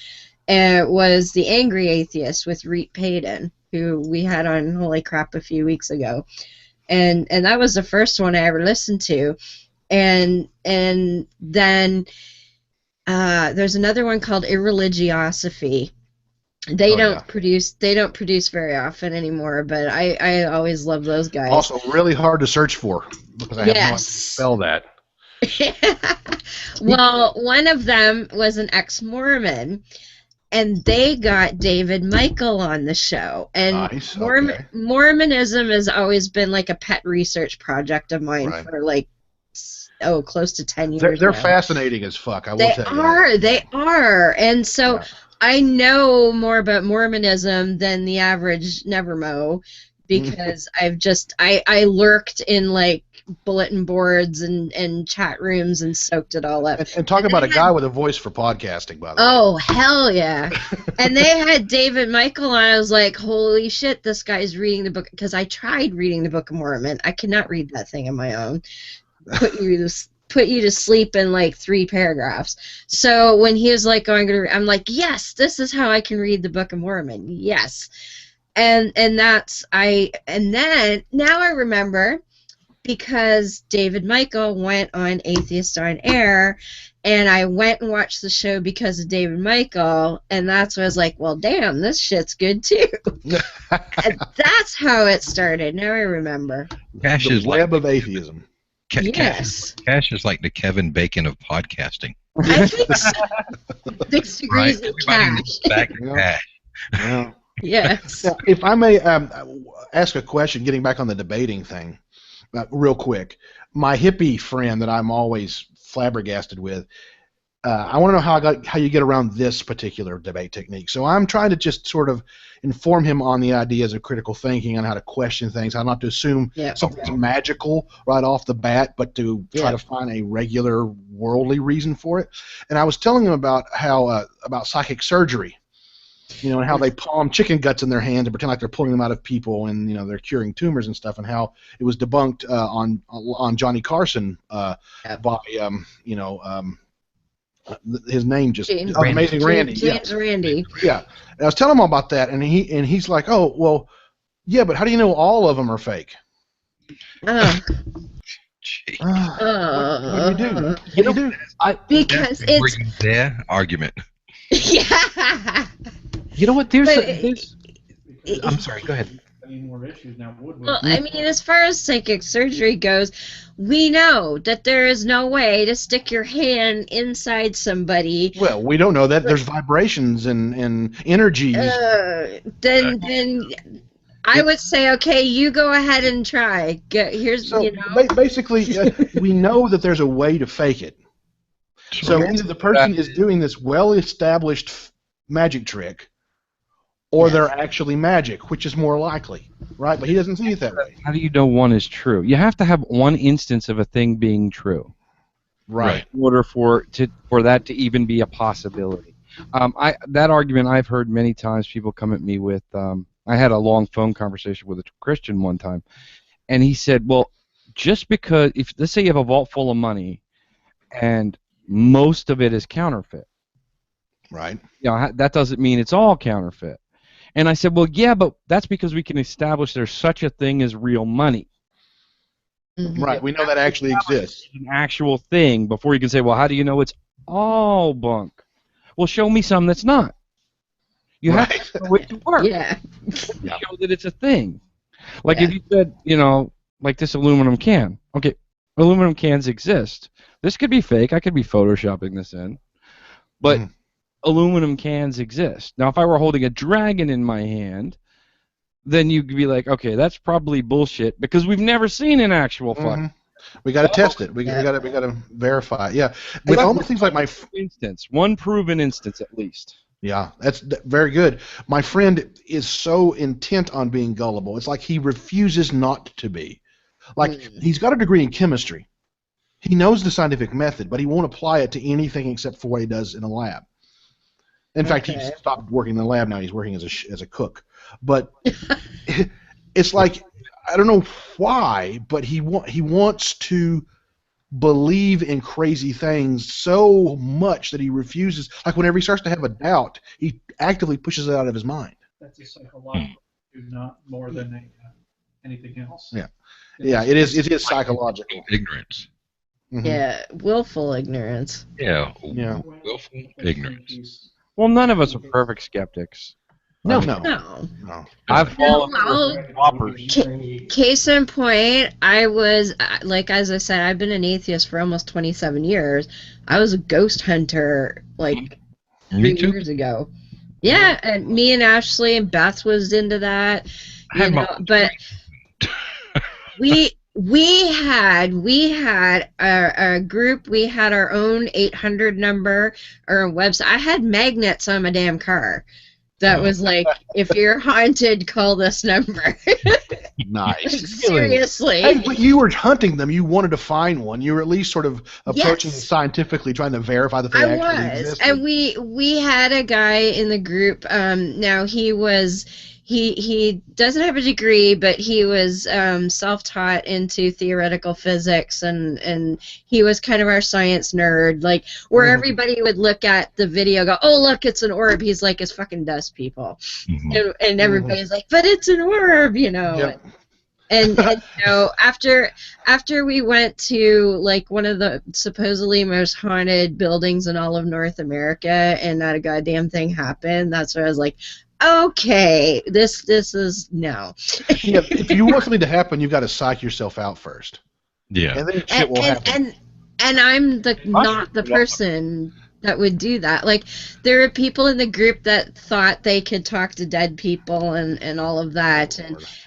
[SPEAKER 2] And it was The Angry Atheist with Reet Payton, who we had on Holy Crap a few weeks ago. And that was the first one I ever listened to. And then there's another one called Irreligiosophy. They don't produce very often anymore, but I always love those guys.
[SPEAKER 5] Also, really hard to search for because I have no idea how to spell that.
[SPEAKER 2] Well, one of them was an ex-Mormon, and they got David Michael on the show. And
[SPEAKER 5] Nice, okay.
[SPEAKER 2] Mormonism has always been like a pet research project of mine
[SPEAKER 5] Right.
[SPEAKER 2] for like, close to 10 years
[SPEAKER 5] They're
[SPEAKER 2] now.
[SPEAKER 5] fascinating as fuck. I will tell you.
[SPEAKER 2] They are. And so
[SPEAKER 5] Yeah.
[SPEAKER 2] I know more about Mormonism than the average Nevermo because I lurked in like bulletin boards and chat rooms and soaked it all up.
[SPEAKER 5] And talk about a guy with a voice for podcasting, by the way.
[SPEAKER 2] Oh, hell yeah. And they had David Michael on. I was like, holy shit, this guy's reading the book. Because I tried reading the Book of Mormon. I could not read that thing on my own. Put you to sleep in like 3 paragraphs. So when he was like I'm like, yes, this is how I can read the Book of Mormon. Yes. And then now I remember, because David Michael went on Atheists On Air, and I went and watched the show because of David Michael, and that's when I was like, well, damn, this shit's good too. And that's how it started. Now I remember.
[SPEAKER 4] Cash
[SPEAKER 5] The
[SPEAKER 4] is like
[SPEAKER 5] web of atheism.
[SPEAKER 2] Yes.
[SPEAKER 4] Cash is like the Kevin Bacon of podcasting.
[SPEAKER 2] I think so. 6 degrees of
[SPEAKER 4] Everybody
[SPEAKER 2] cash.
[SPEAKER 4] needs back to
[SPEAKER 5] Yeah.
[SPEAKER 4] Cash.
[SPEAKER 5] Yeah.
[SPEAKER 2] Yes.
[SPEAKER 5] Now, if I may ask a question, getting back on the debating thing, real quick. My hippie friend that I'm always flabbergasted with, I want to know how you get around this particular debate technique. So I'm trying to just sort of inform him on the ideas of critical thinking and how to question things, how not to assume something's magical right off the bat, but to try to find a regular worldly reason for it. And I was telling him about how about psychic surgery. And how they palm chicken guts in their hands and pretend like they're pulling them out of people, and they're curing tumors and stuff, and how it was debunked on Johnny Carson by his name just Amazing Randy.
[SPEAKER 2] James Randy.
[SPEAKER 5] Yeah, and I was telling him about that, and he's like, oh well, yeah, but how do you know all of them are fake?
[SPEAKER 2] Oh.
[SPEAKER 5] What do you do? What do you do?
[SPEAKER 2] Because it's
[SPEAKER 4] their argument.
[SPEAKER 2] yeah.
[SPEAKER 1] You know what? There's
[SPEAKER 2] But
[SPEAKER 1] I'm sorry. Go ahead.
[SPEAKER 6] More issues now, would we?
[SPEAKER 2] Well, I mean, as far as psychic surgery goes, we know that there is no way to stick your hand inside somebody.
[SPEAKER 5] Well, we don't know that. There's vibrations and energies.
[SPEAKER 2] Then I would say, okay, you go ahead and try.
[SPEAKER 5] Basically, we know that there's a way to fake it. So either the person is doing this well-established magic trick, or they're actually magic, which is more likely, right? But he doesn't see it that way.
[SPEAKER 3] How do you know one is true? You have to have one instance of a thing being true,
[SPEAKER 5] right?
[SPEAKER 3] In order for that to even be a possibility. That argument I've heard many times. People come at me with. I had a long phone conversation with a Christian one time, and he said, "Well, just because let's say you have a vault full of money, and most of it is counterfeit,
[SPEAKER 5] Right.
[SPEAKER 3] That doesn't mean it's all counterfeit. And I said, well, yeah, but that's because we can establish there's such a thing as real money.
[SPEAKER 2] Mhm.
[SPEAKER 5] Right. We know that actually exists.
[SPEAKER 3] An actual thing before you can say, well, how do you know it's all bunk? Well, show me some that's not. You have
[SPEAKER 5] Right.
[SPEAKER 3] to know it to work.
[SPEAKER 2] Yeah.
[SPEAKER 5] Yeah.
[SPEAKER 3] Show that it's a thing. Like
[SPEAKER 2] Yeah.
[SPEAKER 3] if you said, like this aluminum can. Okay, aluminum cans exist. This could be fake. I could be photoshopping this in. But aluminum cans exist. Now, if I were holding a dragon in my hand, then you'd be like, okay, that's probably bullshit because we've never seen an actual fuck.
[SPEAKER 5] We got to test it. We got to verify it. Yeah. With almost things like
[SPEAKER 3] one proven instance at least.
[SPEAKER 5] Yeah, that's very good. My friend is so intent on being gullible. It's like he refuses not to be. Like he's got a degree in chemistry. He knows the scientific method, but he won't apply it to anything except for what he does in a lab. In fact, he's stopped working in the lab now. He's working as a cook. But it's like, I don't know why, but he wants to believe in crazy things so much that he refuses. Like whenever he starts to have a doubt, he actively pushes it out of his mind.
[SPEAKER 6] That's a psychological issue, not more than anything else.
[SPEAKER 5] Yeah, yeah, it is. It is psychological.
[SPEAKER 4] Ignorance.
[SPEAKER 2] Yeah, willful ignorance.
[SPEAKER 4] Yeah.
[SPEAKER 5] Yeah.
[SPEAKER 4] Willful ignorance.
[SPEAKER 3] Well, none of us are perfect skeptics.
[SPEAKER 5] No.
[SPEAKER 3] I've fallen for whoppers.
[SPEAKER 2] Case in point, I was, as I said, I've been an atheist for almost 27 years. I was a ghost hunter,
[SPEAKER 4] Me
[SPEAKER 2] 3
[SPEAKER 4] too.
[SPEAKER 2] years ago. Yeah, and me and Ashley and Beth was into that, but we had a group. We had our own 800 number or a website. I had magnets on my damn car. That was like, if you're haunted, call this number.
[SPEAKER 5] Nice.
[SPEAKER 2] Seriously.
[SPEAKER 5] Hey, but you were hunting them. You wanted to find one. You were at least sort of approaching it scientifically, trying to verify that they actually existed.
[SPEAKER 2] And we had a guy in the group. Now he doesn't have a degree, but he was self-taught into theoretical physics, and he was kind of our science nerd, like where everybody would look at the video, go, "Oh, look, it's an orb." He's like, "It's fucking dust, people," and everybody's like, "But it's an orb,"
[SPEAKER 5] Yep.
[SPEAKER 2] And after we went to like one of the supposedly most haunted buildings in all of North America, and not a goddamn thing happened, that's where I was like, okay, this is no.
[SPEAKER 5] Yeah, if you want something to happen, you've got to psych yourself out first.
[SPEAKER 4] Yeah.
[SPEAKER 5] And then shit will happen.
[SPEAKER 2] And I'm not the person that would do that. Like, there are people in the group that thought they could talk to dead people and all of that,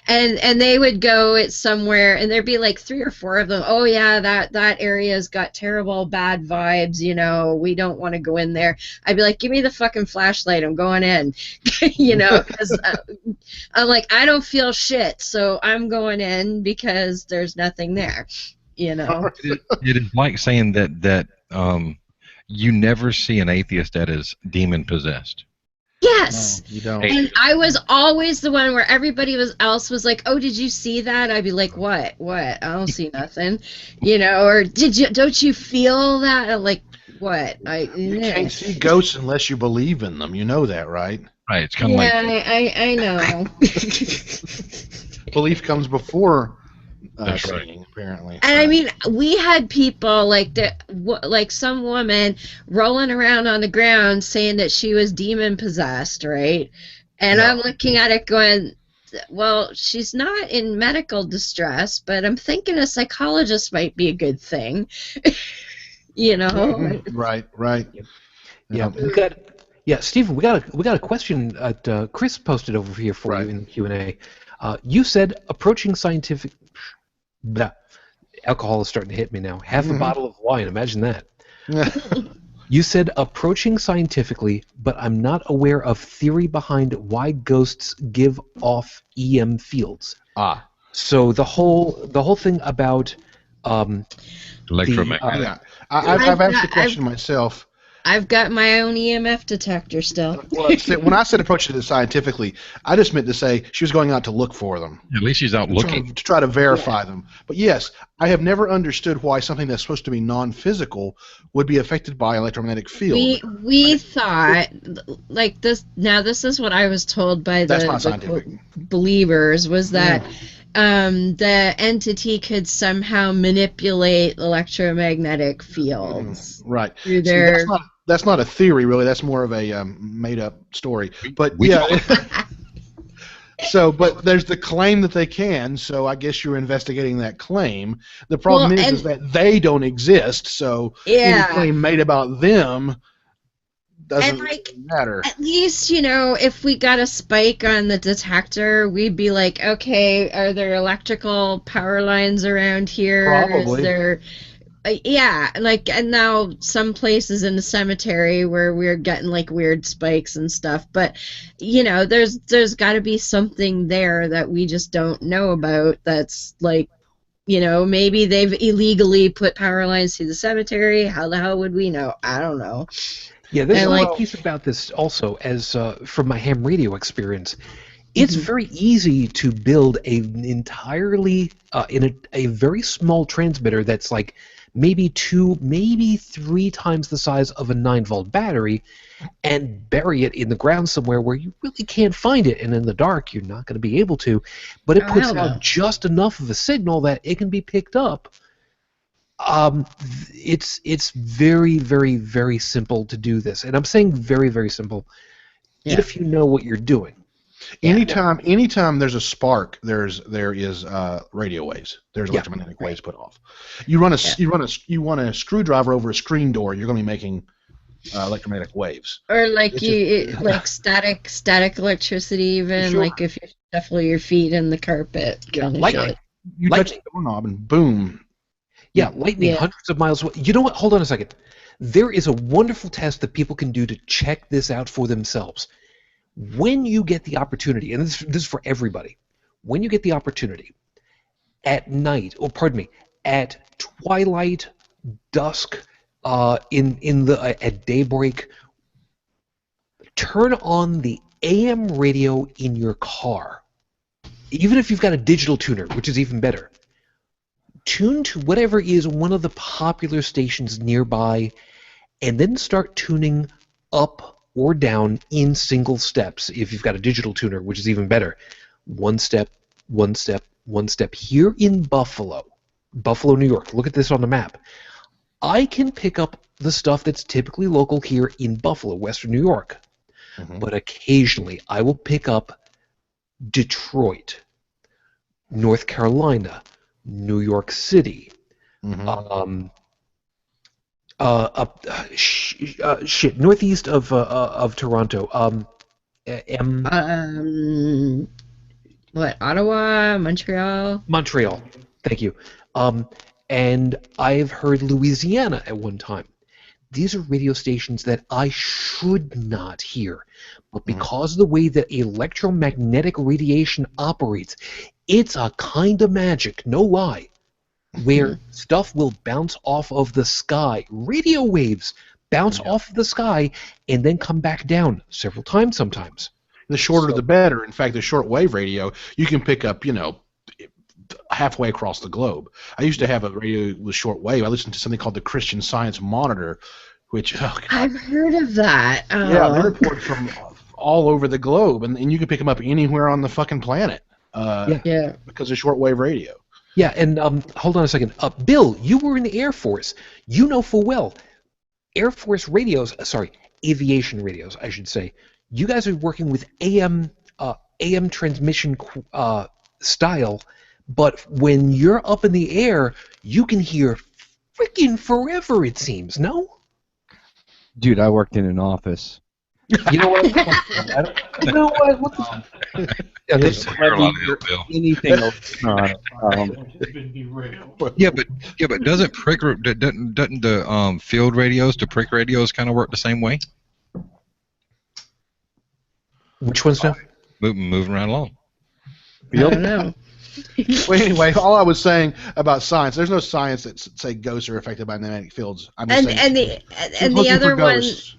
[SPEAKER 2] and they would go it somewhere, and there'd be like 3 or 4 of them. Oh yeah, that area's got terrible bad vibes. We don't want to go in there. I'd be like, give me the fucking flashlight. I'm going in. Because I'm like, I don't feel shit, so I'm going in because there's nothing there.
[SPEAKER 4] It is like saying that you never see an atheist that is demon possessed.
[SPEAKER 2] Yes.
[SPEAKER 5] No, you don't.
[SPEAKER 2] And I was always the one where everybody else was like, "Oh, did you see that?" I'd be like, "What? I don't see nothing." Or don't you feel that? I'm like, "What?"
[SPEAKER 5] You can't see ghosts unless you believe in them. You know that, right?
[SPEAKER 4] Right. It's kind of
[SPEAKER 2] I know.
[SPEAKER 5] Belief comes before
[SPEAKER 4] That's right.
[SPEAKER 5] seeing, apparently.
[SPEAKER 2] And I mean, we had people like some woman rolling around on the ground saying that she was demon possessed, right? And I'm looking at it going, well, she's not in medical distress, but I'm thinking a psychologist might be a good thing.
[SPEAKER 5] Right.
[SPEAKER 1] Yeah, Stephen, we got a question that Chris posted over here for you in the Q&A. You said approaching scientific. Blah. Alcohol is starting to hit me now. Half a bottle of wine. Imagine that. You said approaching scientifically, but I'm not aware of theory behind why ghosts give off EM fields. So the whole thing about
[SPEAKER 4] electromagnetic.
[SPEAKER 5] I've asked the question myself.
[SPEAKER 2] I've got my own EMF detector still.
[SPEAKER 5] Well, when I said approach it scientifically, I just meant to say she was going out to look for them.
[SPEAKER 4] At least she's out looking.
[SPEAKER 5] To try to verify them. But yes, I have never understood why something that's supposed to be non-physical would be affected by electromagnetic field.
[SPEAKER 2] We thought like this. Now this is what I was told by
[SPEAKER 5] That's not
[SPEAKER 2] the
[SPEAKER 5] scientific.
[SPEAKER 2] believers was that the entity could somehow manipulate electromagnetic fields.
[SPEAKER 5] Right.
[SPEAKER 2] Through
[SPEAKER 5] See,
[SPEAKER 2] their
[SPEAKER 5] that's not a theory, really. That's more of a made-up story. But
[SPEAKER 4] We
[SPEAKER 5] yeah. So, but there's the claim that they can. So I guess you're investigating that claim. The problem is that they don't exist. So any claim made about them doesn't matter.
[SPEAKER 2] At least, if we got a spike on the detector, we'd be like, okay, are there electrical power lines around here?
[SPEAKER 5] Probably.
[SPEAKER 2] Is there, and now some places in the cemetery where we're getting like weird spikes and stuff. But, there's got to be something there that we just don't know about that's like, maybe they've illegally put power lines to the cemetery. How the hell would we know? I don't know.
[SPEAKER 1] Yeah, there's a piece about this also, as from my ham radio experience. It's very easy to build an entirely in a very small transmitter that's like maybe 2, maybe 3 times the size of a 9-volt battery, and bury it in the ground somewhere where you really can't find it, and in the dark you're not going to be able to. But it puts out just enough of a signal that it can be picked up. It's very, very, very simple to do this, and I'm saying very, very simple if you know what you're doing.
[SPEAKER 5] Anytime there's a spark, there is radio waves. There's electromagnetic waves put off. You run a screwdriver over a screen door, you're going to be making electromagnetic waves.
[SPEAKER 2] Or like static electricity, even like if you shuffle your feet in the carpet.
[SPEAKER 5] Lightning. You touch the doorknob and boom.
[SPEAKER 1] Yeah, lightning hundreds of miles away. You know what? Hold on a second. There is a wonderful test that people can do to check this out for themselves. When you get the opportunity, and this is for everybody, when you get the opportunity at night, at twilight, dusk, at daybreak, turn on the AM radio in your car. Even if you've got a digital tuner, which is even better. Tune to whatever is one of the popular stations nearby, and then start tuning up or down in single steps. If you've got a digital tuner, which is even better. 1 step, 1 step, 1 step. Here in Buffalo, New York, look at this on the map. I can pick up the stuff that's typically local here in Buffalo, Western New York. But occasionally I will pick up Detroit, North Carolina, New York City, northeast of Toronto.
[SPEAKER 2] Ottawa, Montreal?
[SPEAKER 1] Montreal, thank you. And I've heard Louisiana at one time. These are radio stations that I should not hear, but because of the way that electromagnetic radiation operates, it's a kind of magic, no lie, where stuff will bounce off of the sky. Radio waves bounce off of the sky and then come back down several times sometimes.
[SPEAKER 5] The shorter the better. In fact, the shortwave radio, you can pick up, halfway across the globe. I used to have a radio with shortwave. I listened to something called the Christian Science Monitor, which
[SPEAKER 2] I've heard of that.
[SPEAKER 5] Yeah, they report from all over the globe, and you can pick them up anywhere on the fucking planet. Because of shortwave radio.
[SPEAKER 1] Yeah, and hold on a second. Bill, you were in the Air Force. You know full well, Air Force radios, aviation radios, I should say. You guys are working with AM transmission style, but when you're up in the air, you can hear freaking forever, it seems, no?
[SPEAKER 3] Dude, I worked in an office.
[SPEAKER 1] You know what? You know what? What the?
[SPEAKER 3] Anything else?
[SPEAKER 4] But doesn't the field radios, the prick radios, kind of work the same way?
[SPEAKER 1] Which ones now?
[SPEAKER 4] Moving right along.
[SPEAKER 2] I don't know.
[SPEAKER 5] Well, anyway, all I was saying about science, there's no science that say ghosts are affected by magnetic fields. I'm just saying.
[SPEAKER 2] The
[SPEAKER 5] Looking for
[SPEAKER 2] other one.
[SPEAKER 5] ghosts.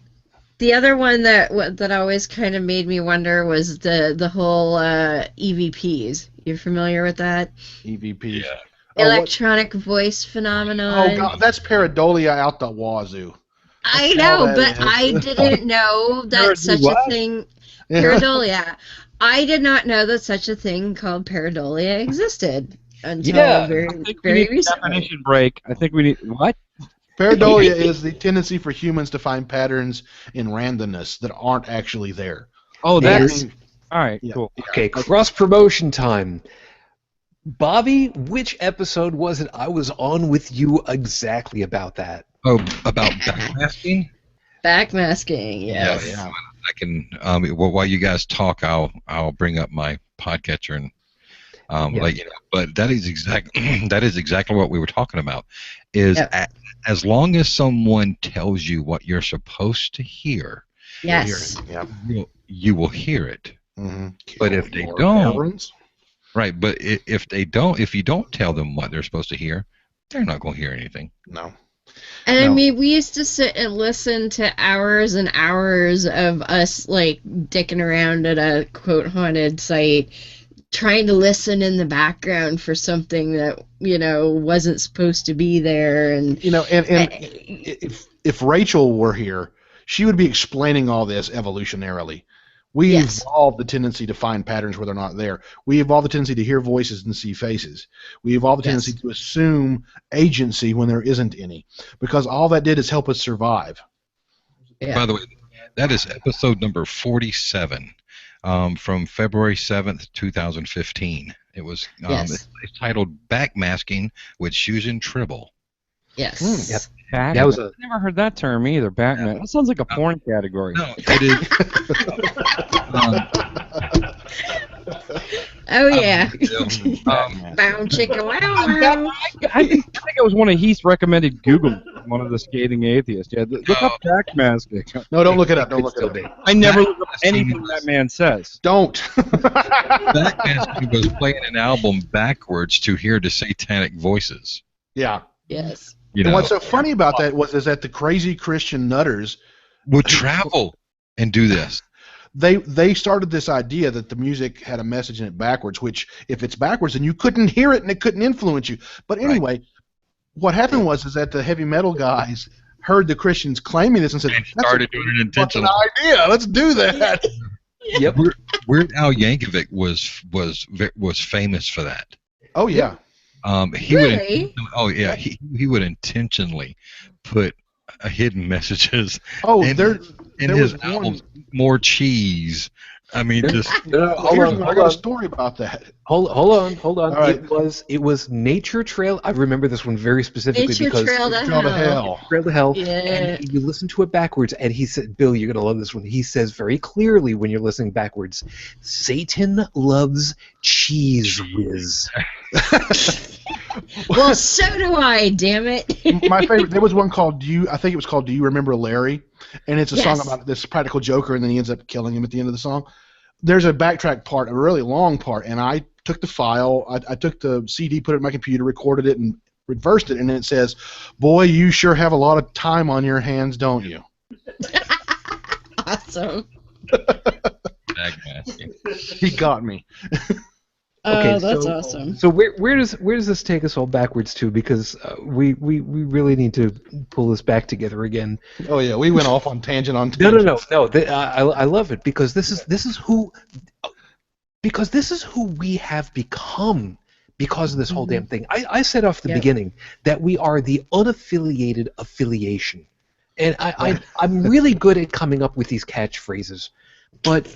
[SPEAKER 2] The other one that always kind of made me wonder was the whole EVPs. You're familiar with that?
[SPEAKER 5] EVPs.
[SPEAKER 4] Yeah.
[SPEAKER 2] Electronic voice phenomenon.
[SPEAKER 5] Oh God, that's pareidolia out the wazoo.
[SPEAKER 2] I
[SPEAKER 5] That's all
[SPEAKER 2] know,
[SPEAKER 5] that
[SPEAKER 2] but
[SPEAKER 5] is.
[SPEAKER 2] I didn't know that such a thing.
[SPEAKER 5] Yeah.
[SPEAKER 2] Pareidolia. I did not know that such a thing called pareidolia existed until
[SPEAKER 3] I
[SPEAKER 2] very
[SPEAKER 3] think we need a
[SPEAKER 2] recently.
[SPEAKER 3] definition break. I think we need what?
[SPEAKER 5] Pareidolia is the tendency for humans to find patterns in randomness that aren't actually there.
[SPEAKER 3] Oh,
[SPEAKER 2] Yes.
[SPEAKER 3] that's all right.
[SPEAKER 5] Yeah.
[SPEAKER 3] Cool.
[SPEAKER 1] Okay, cross promotion time. Bobby, which episode was it I was on with you exactly about that?
[SPEAKER 4] Oh, about backmasking?
[SPEAKER 2] Backmasking, yes.
[SPEAKER 5] Yeah.
[SPEAKER 4] I can. While you guys talk, I'll bring up my podcatcher and let you know. But that is exactly what we were talking about. Is as long as someone tells you what you're supposed to hear,
[SPEAKER 2] Yes.
[SPEAKER 5] Yeah.
[SPEAKER 4] you will hear it.
[SPEAKER 5] Mm-hmm.
[SPEAKER 4] But if they don't, right? But if you don't tell them what they're supposed to hear, they're not going to hear anything.
[SPEAKER 5] No.
[SPEAKER 2] And I
[SPEAKER 5] No.
[SPEAKER 2] mean, we used to sit and listen to hours and hours of us, like, dicking around at a, quote, haunted site, trying to listen in the background for something that, wasn't supposed to be there. And
[SPEAKER 5] And if Rachel were here, she would be explaining all this evolutionarily. We
[SPEAKER 2] Yes.
[SPEAKER 5] evolved the tendency to find patterns where they're not there. We evolved the tendency to hear voices and see faces. We evolved the tendency to assume agency when there isn't any, because all that did is help us survive.
[SPEAKER 4] By the way, that is episode number 47 from February 7th, 2015. It was it's titled "Backmasking with Susan Tribble."
[SPEAKER 2] Yes.
[SPEAKER 1] Yep.
[SPEAKER 3] That was I never heard that term either. Batman. That sounds like a porn category.
[SPEAKER 4] No, it is.
[SPEAKER 2] Oh, yeah.
[SPEAKER 5] Batman.
[SPEAKER 2] Chicka wow wow.
[SPEAKER 3] I think it was one of Heath's recommended Google. One of the scathing atheists. Yeah, look up backmasking.
[SPEAKER 5] No, don't look it up. Don't
[SPEAKER 1] Could
[SPEAKER 5] look
[SPEAKER 1] still
[SPEAKER 5] it up.
[SPEAKER 1] be.
[SPEAKER 3] I never look up anything that man says.
[SPEAKER 5] Don't.
[SPEAKER 4] Backmasking was playing an album backwards to hear the satanic voices.
[SPEAKER 5] Yeah.
[SPEAKER 2] Yes.
[SPEAKER 5] And what's so funny about that is that the crazy Christian nutters
[SPEAKER 4] would travel and do this.
[SPEAKER 5] They started this idea that the music had a message in it backwards, which if it's backwards, then you couldn't hear it and it couldn't influence you. But anyway, what happened was that the heavy metal guys heard the Christians claiming this and said,
[SPEAKER 4] And started doing it intentionally.
[SPEAKER 5] idea. Let's do that.
[SPEAKER 1] Yep.
[SPEAKER 4] Weird Al Yankovic was famous for that.
[SPEAKER 5] Oh yeah.
[SPEAKER 2] Really?
[SPEAKER 4] He would intentionally put hidden messages.
[SPEAKER 5] Oh,
[SPEAKER 4] in
[SPEAKER 5] there
[SPEAKER 4] his
[SPEAKER 5] was
[SPEAKER 4] albums. More cheese. I mean, just
[SPEAKER 5] I got a story about that.
[SPEAKER 1] Hold on.
[SPEAKER 5] All right.
[SPEAKER 1] It was Nature Trail. I remember this one very specifically
[SPEAKER 2] Nature
[SPEAKER 1] because
[SPEAKER 2] Trail to
[SPEAKER 5] Trail to
[SPEAKER 2] Hell.
[SPEAKER 5] hell.
[SPEAKER 1] Trail to Hell.
[SPEAKER 2] Yeah.
[SPEAKER 1] And you listen to it backwards, and he said, "Bill, you're gonna love this one." He says very clearly when you're listening backwards, "Satan loves cheese whiz."
[SPEAKER 2] Well, so do I, damn it.
[SPEAKER 5] My favorite. There was one called "Do You?" I think it was called "Do You Remember Larry?" And it's a song
[SPEAKER 2] Yes.
[SPEAKER 5] about this practical joker, and then he ends up killing him at the end of the song. There's a backtrack part, a really long part, and I took the file, I took the CD, put it in my computer, recorded it, and reversed it, and then it says, "Boy, you sure have a lot of time on your hands, don't you?"
[SPEAKER 2] Awesome.
[SPEAKER 4] backmasking.
[SPEAKER 5] He got me.
[SPEAKER 1] Okay,
[SPEAKER 2] that's
[SPEAKER 1] so-
[SPEAKER 2] awesome.
[SPEAKER 1] So where does this take us all backwards to? Because we really need to pull this back together again.
[SPEAKER 5] Oh yeah, we went off on tangent on
[SPEAKER 1] No.
[SPEAKER 5] tangent.
[SPEAKER 1] I love it because this is who we have become because of this whole damn thing. I said off the beginning that we are the unaffiliated affiliation, and I'm really good at coming up with these catchphrases, but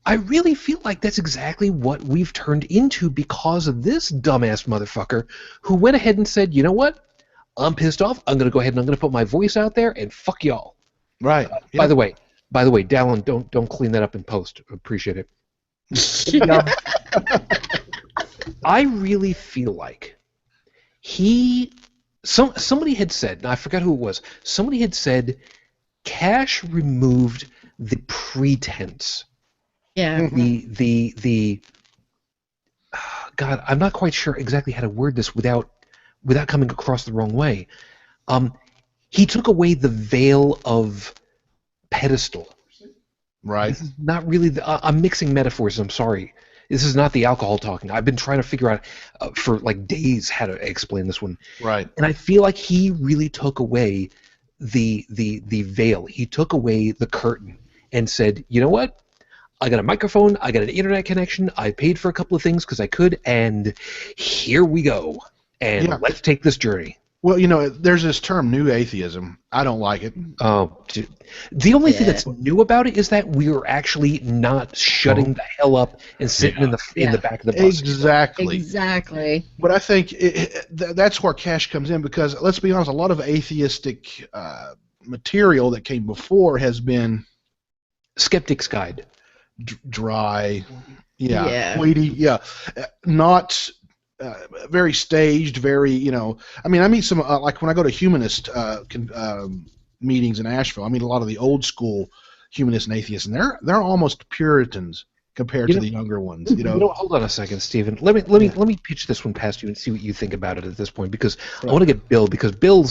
[SPEAKER 1] I really feel like that's exactly what we've turned into because of this dumbass motherfucker who went ahead and said, you know what? I'm pissed off. I'm going to go ahead and I'm going to put my voice out there and fuck y'all.
[SPEAKER 5] Right.
[SPEAKER 1] By the way, Dallin, don't clean that up in post. Appreciate it. I really feel like somebody had said, and I forgot who it was. Somebody had said, Cash removed the pretense.
[SPEAKER 2] Yeah.
[SPEAKER 1] The God, I'm not quite sure exactly how to word this without coming across the wrong way. He took away the veil of pedestal.
[SPEAKER 5] Right.
[SPEAKER 1] This is not really. I'm mixing metaphors. I'm sorry. This is not the alcohol talking. I've been trying to figure out for like days how to explain this one.
[SPEAKER 5] Right.
[SPEAKER 1] And I feel like he really took away the veil. He took away the curtain and said, you know what? I got a microphone. I got an internet connection. I paid for a couple of things because I could, and here we go. And let's take this journey.
[SPEAKER 5] Well, you know, there's this term, new atheism. I don't like it.
[SPEAKER 1] Oh, dude. The only thing that's new about it is that we're actually not shutting the hell up and sitting in the back of the bus.
[SPEAKER 5] Exactly. But I think that's where cash comes in, because let's be honest, a lot of atheistic material that came before has been
[SPEAKER 1] Skeptic's Guide,
[SPEAKER 5] dry, weedy, not. Very staged, very, you know. I mean, I meet some like when I go to humanist meetings in Asheville. I meet a lot of the old school humanists and atheists, and they're almost Puritans compared to the younger ones. You know.
[SPEAKER 1] Hold on a second, Stephen. Let me pitch this one past you and see what you think about it at this point, because I want to get Bill, because Bill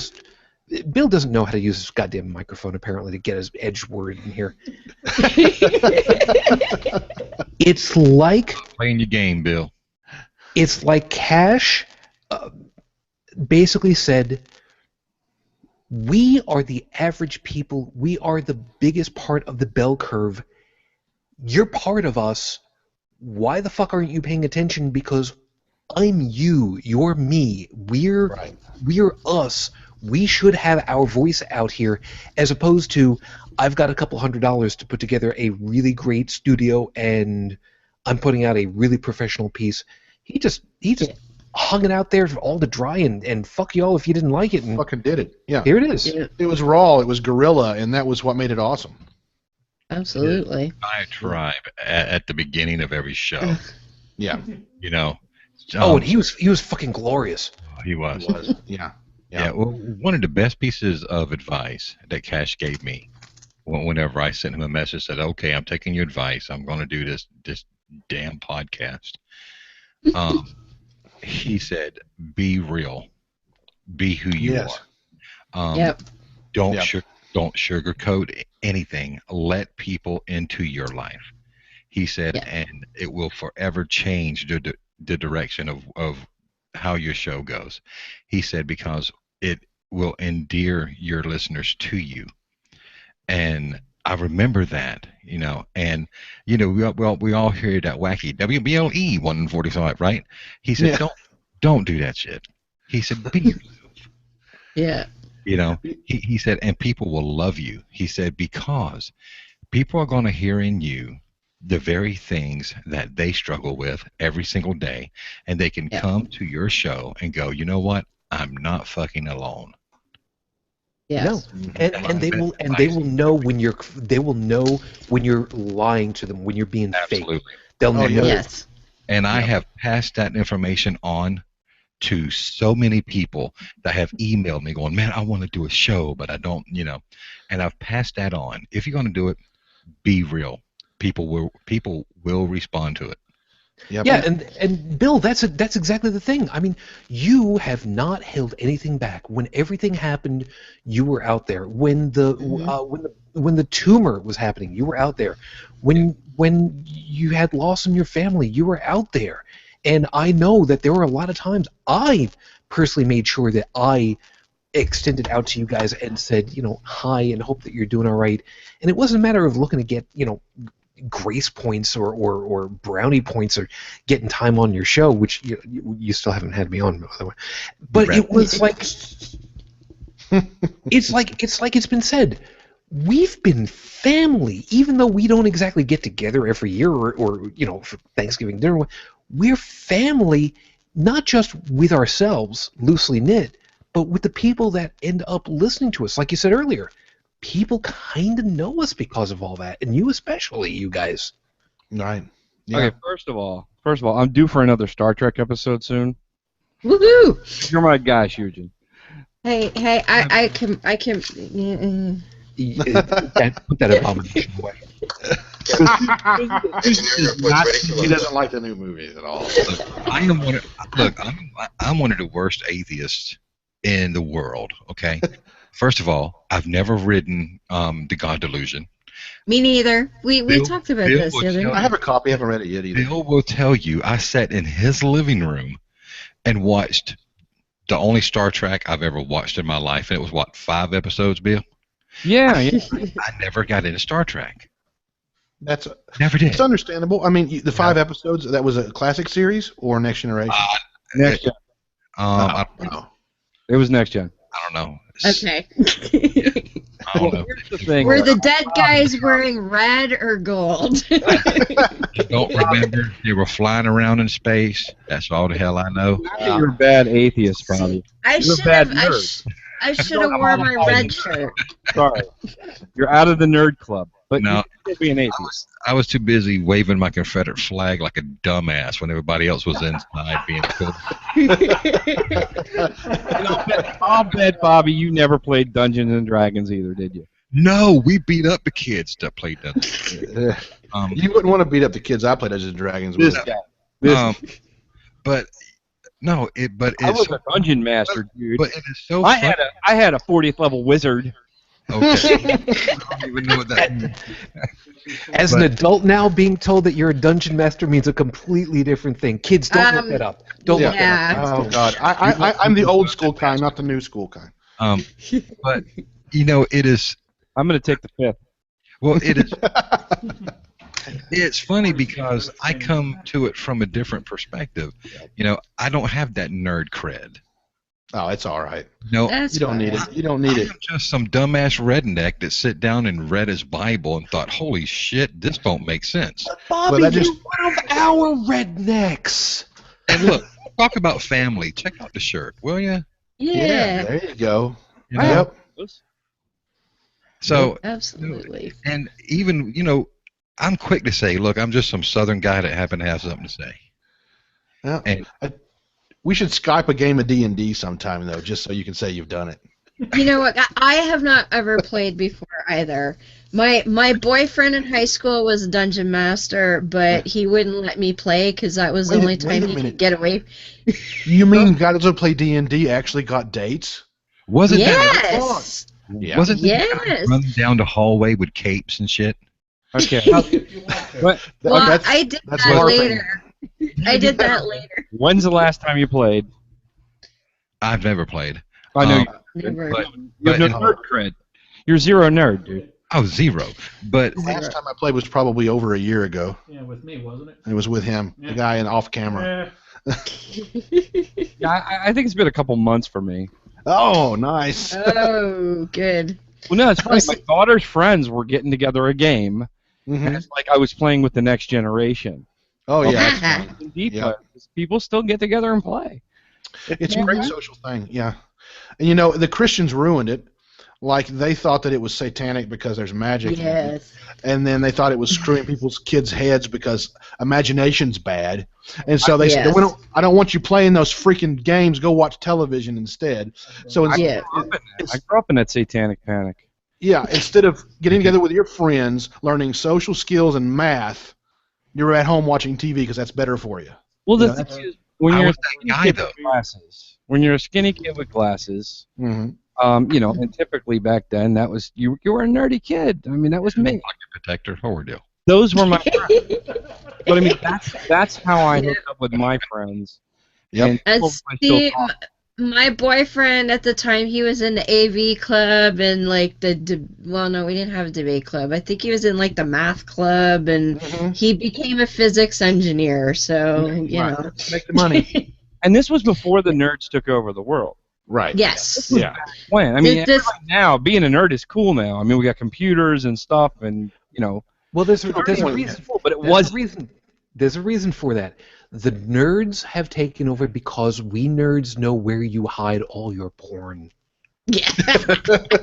[SPEAKER 1] doesn't know how to use his goddamn microphone apparently to get his edge word in here. It's like
[SPEAKER 4] playing your game, Bill.
[SPEAKER 1] It's like Cash basically said, we are the average people. We are the biggest part of the bell curve. You're part of us. Why the fuck aren't you paying attention? Because I'm you. You're me. We're us. We should have our voice out here, as opposed to, I've got a couple $100 to put together a really great studio and I'm putting out a really professional piece. He just hung it out there all to dry, and fuck y'all if you didn't like it. And
[SPEAKER 5] fucking did it. Yeah.
[SPEAKER 1] Here it is.
[SPEAKER 5] Yeah. It was raw. It was guerrilla, and that was what made it awesome.
[SPEAKER 2] Absolutely.
[SPEAKER 4] I tribe at the beginning of every show.
[SPEAKER 5] Yeah.
[SPEAKER 4] You know.
[SPEAKER 1] And he was fucking glorious.
[SPEAKER 4] He was.
[SPEAKER 5] Yeah.
[SPEAKER 4] Well, one of the best pieces of advice that Cash gave me, whenever I sent him a message, said, "Okay, I'm taking your advice. I'm going to do this damn podcast." He said, "Be real, be who you are. Don't sugarcoat anything. Let people into your life." He said, and it will forever change the direction of how your show goes. He said, because it will endear your listeners to you. And I remember that, you know, and, you know, we all hear that wacky WBLE 145, right? He said, don't do that shit. He said, be yourself.
[SPEAKER 2] Yeah.
[SPEAKER 4] You know, he said, and people will love you. He said, because people are going to hear in you the very things that they struggle with every single day, and they can come to your show and go, you know what? I'm not fucking alone.
[SPEAKER 2] Yes.
[SPEAKER 1] No. And they will know when you're lying to them, when you're being fake. They'll know.
[SPEAKER 2] Yes.
[SPEAKER 4] And I have passed that information on to so many people that have emailed me going, man, I want to do a show, but I don't, you know. And I've passed that on. If you're going to do it, be real. People will respond to it.
[SPEAKER 5] Yep.
[SPEAKER 1] Yeah, and Bill, that's exactly the thing. I mean, you have not held anything back. When everything happened, you were out there. When the tumor was happening, you were out there. When you had loss in your family, you were out there. And I know that there were a lot of times I personally made sure that I extended out to you guys and said, you know, hi, and hope that you're doing all right. And it wasn't a matter of looking to get, you know, grace points or brownie points or getting time on your show, which you still haven't had me on, by the way. But it was like it's like it's been said, we've been family, even though we don't exactly get together every year or you know, for Thanksgiving dinner. We're family, not just with ourselves, loosely knit, but with the people that end up listening to us. Like you said earlier, people kind of know us because of all that, and you especially, you guys.
[SPEAKER 5] Right. Yeah.
[SPEAKER 3] Okay, first of all, I'm due for another Star Trek episode soon.
[SPEAKER 2] Woohoo!
[SPEAKER 3] You're my guy, Shujin.
[SPEAKER 2] Hey, I can.
[SPEAKER 1] Put that abomination away.
[SPEAKER 5] He doesn't like the new movies at all.
[SPEAKER 4] I'm one of the worst atheists in the world. Okay, first of all, I've never ridden the God Delusion.
[SPEAKER 2] Me neither. We
[SPEAKER 4] Bill-
[SPEAKER 2] talked about
[SPEAKER 4] Bill
[SPEAKER 2] this
[SPEAKER 4] will
[SPEAKER 2] the other
[SPEAKER 4] tell
[SPEAKER 2] day.
[SPEAKER 5] I have a copy. I haven't read it yet either.
[SPEAKER 4] Bill will tell you I sat in his living room and watched the only Star Trek I've ever watched in my life, and it was what, 5 episodes, Bill?
[SPEAKER 3] Yeah.
[SPEAKER 4] I never got into Star Trek.
[SPEAKER 5] It's
[SPEAKER 4] Never did.
[SPEAKER 5] understandable. I mean, the 5 episodes, that was a classic series or Next Generation?
[SPEAKER 3] Next gen.
[SPEAKER 4] I don't
[SPEAKER 5] No.
[SPEAKER 3] It was next gen.
[SPEAKER 4] know.
[SPEAKER 2] Okay.
[SPEAKER 4] I don't know.
[SPEAKER 3] Here's the thing.
[SPEAKER 2] Were the dead guys wearing red or gold?
[SPEAKER 4] I don't remember. They were flying around in space. That's all the hell I know.
[SPEAKER 3] You're a bad atheist, Bobby.
[SPEAKER 2] I
[SPEAKER 3] You're a
[SPEAKER 2] should
[SPEAKER 3] bad
[SPEAKER 2] have.
[SPEAKER 3] nerd.
[SPEAKER 2] I should have worn my red shirt.
[SPEAKER 3] Sorry. You're out of the nerd club. But
[SPEAKER 4] No.
[SPEAKER 3] you can still be an atheist.
[SPEAKER 4] I was too busy waving my Confederate flag like a dumbass when everybody else was inside being cool.
[SPEAKER 3] I'll bet, Bobby, you never played Dungeons and Dragons either, did you?
[SPEAKER 4] No, we beat up the kids that played that.
[SPEAKER 5] You wouldn't want to beat up the kids I played Dungeons and Dragons with.
[SPEAKER 3] This guy. This
[SPEAKER 4] But no,
[SPEAKER 3] I was a dungeon master, dude.
[SPEAKER 4] But it is so.
[SPEAKER 3] I had a 40th level wizard.
[SPEAKER 4] Okay. I don't even know what that means.
[SPEAKER 1] As an adult now, being told that you're a dungeon master means a completely different thing. Kids, don't look that up. Don't look that up.
[SPEAKER 5] Oh God, I'm the old school kind, not the new school kind.
[SPEAKER 4] But you know, it is.
[SPEAKER 3] I'm going to take the 5th.
[SPEAKER 4] Well, it is. It's funny because I come to it from a different perspective. You know, I don't have that nerd cred.
[SPEAKER 5] Oh, it's all right.
[SPEAKER 4] No,
[SPEAKER 2] That's
[SPEAKER 5] You don't need it. You don't need it.
[SPEAKER 4] I'm just some dumbass redneck that sit down and read his Bible and thought, "Holy shit, this don't make sense."
[SPEAKER 1] Bobby,
[SPEAKER 5] Well, that
[SPEAKER 1] you're
[SPEAKER 5] just-
[SPEAKER 1] one of our rednecks.
[SPEAKER 4] And look, talk about family. Check out the shirt, will you?
[SPEAKER 2] Yeah.
[SPEAKER 5] There you go.
[SPEAKER 4] You know?
[SPEAKER 5] Yep.
[SPEAKER 4] So,
[SPEAKER 2] Absolutely.
[SPEAKER 4] and even, you know, I'm quick to say, look, I'm just some Southern guy that happened to have something to say.
[SPEAKER 5] Yeah.
[SPEAKER 4] And
[SPEAKER 5] We should Skype a game of D&D sometime though, just so you can say you've done it.
[SPEAKER 2] You know what? I have not ever played before either. My boyfriend in high school was a dungeon master, but he wouldn't let me play because that was the
[SPEAKER 5] Wait a-
[SPEAKER 2] only
[SPEAKER 5] wait
[SPEAKER 2] time
[SPEAKER 5] a
[SPEAKER 2] he
[SPEAKER 5] minute.
[SPEAKER 2] could get away.
[SPEAKER 5] You mean guys who play D&D actually got dates?
[SPEAKER 4] wasn't
[SPEAKER 2] Yes.
[SPEAKER 5] Yeah.
[SPEAKER 4] wasn't
[SPEAKER 2] Yes.
[SPEAKER 4] running down the hallway with capes and shit?
[SPEAKER 3] Okay. What?
[SPEAKER 2] Well,
[SPEAKER 5] That's-
[SPEAKER 2] I did
[SPEAKER 5] that's
[SPEAKER 2] that
[SPEAKER 5] our thing.
[SPEAKER 2] later. I did that later.
[SPEAKER 3] When's the last time you played?
[SPEAKER 4] I've never played.
[SPEAKER 3] I know
[SPEAKER 2] Never.
[SPEAKER 4] But
[SPEAKER 3] you have no nerd cred. You're zero nerd, dude.
[SPEAKER 4] oh, zero. But
[SPEAKER 5] Last time I played was probably over a year ago.
[SPEAKER 6] Yeah, with me, wasn't it?
[SPEAKER 5] It was with him, the guy in off camera.
[SPEAKER 3] Yeah, I think it's been a couple months for me.
[SPEAKER 5] Oh, nice.
[SPEAKER 2] Oh, good.
[SPEAKER 3] Well, no, it's funny. My daughter's friends were getting together a game, and
[SPEAKER 5] Mhm.
[SPEAKER 3] it's like I was playing with the next generation.
[SPEAKER 5] Oh yeah, it's fun.
[SPEAKER 3] Indeed,
[SPEAKER 5] Yeah.
[SPEAKER 3] people still get together and play.
[SPEAKER 5] It's a great social thing. Yeah, and you know the Christians ruined it. Like they thought that it was satanic because there's magic. in it.
[SPEAKER 2] Yes.
[SPEAKER 5] And then they thought it was screwing people's kids' heads because imagination's bad. And so they said,
[SPEAKER 2] Yes.
[SPEAKER 5] I don't want you playing those freaking games. Go watch television instead. So
[SPEAKER 2] Yeah.
[SPEAKER 3] I grew up in that satanic panic.
[SPEAKER 5] yeah, instead of getting together with your friends, learning social skills and math, you're at home watching TV because that's better for you.
[SPEAKER 3] Well,
[SPEAKER 5] Yeah,
[SPEAKER 3] the
[SPEAKER 5] that's-
[SPEAKER 3] thing is, when
[SPEAKER 4] I
[SPEAKER 3] you're a
[SPEAKER 4] was that
[SPEAKER 3] skinny
[SPEAKER 4] guy,
[SPEAKER 3] kid
[SPEAKER 4] though.
[SPEAKER 3] with glasses, when you're a skinny kid with glasses,
[SPEAKER 5] Mm-hmm.
[SPEAKER 3] you know, and typically back then that was you were a nerdy kid. I mean, that was me.
[SPEAKER 4] Pocket protector, horror deal.
[SPEAKER 3] Those were my friends. But I mean, that's how I hooked up with my friends.
[SPEAKER 5] Yep.
[SPEAKER 2] And
[SPEAKER 3] I still
[SPEAKER 2] see,
[SPEAKER 3] talk.
[SPEAKER 2] my boyfriend at the time, he was in the AV club and like well, no, we didn't have a debate club. I think he was in like the math club, and
[SPEAKER 5] Mhm.
[SPEAKER 2] he became a physics engineer. So you
[SPEAKER 5] Right.
[SPEAKER 2] know,
[SPEAKER 5] Make the money.
[SPEAKER 3] And this was before the nerds took over the world.
[SPEAKER 5] Right.
[SPEAKER 2] yes.
[SPEAKER 5] Yeah.
[SPEAKER 3] When? I mean,
[SPEAKER 2] This-
[SPEAKER 3] everybody now being a nerd is cool now. I mean, we got computers and stuff, and you know,
[SPEAKER 1] Well, there's a
[SPEAKER 3] everyone-
[SPEAKER 1] reason.
[SPEAKER 3] but it
[SPEAKER 1] There's
[SPEAKER 3] was
[SPEAKER 1] a reason. There's a reason for that. The nerds have taken over because we nerds know where you hide all your porn.
[SPEAKER 2] Yeah.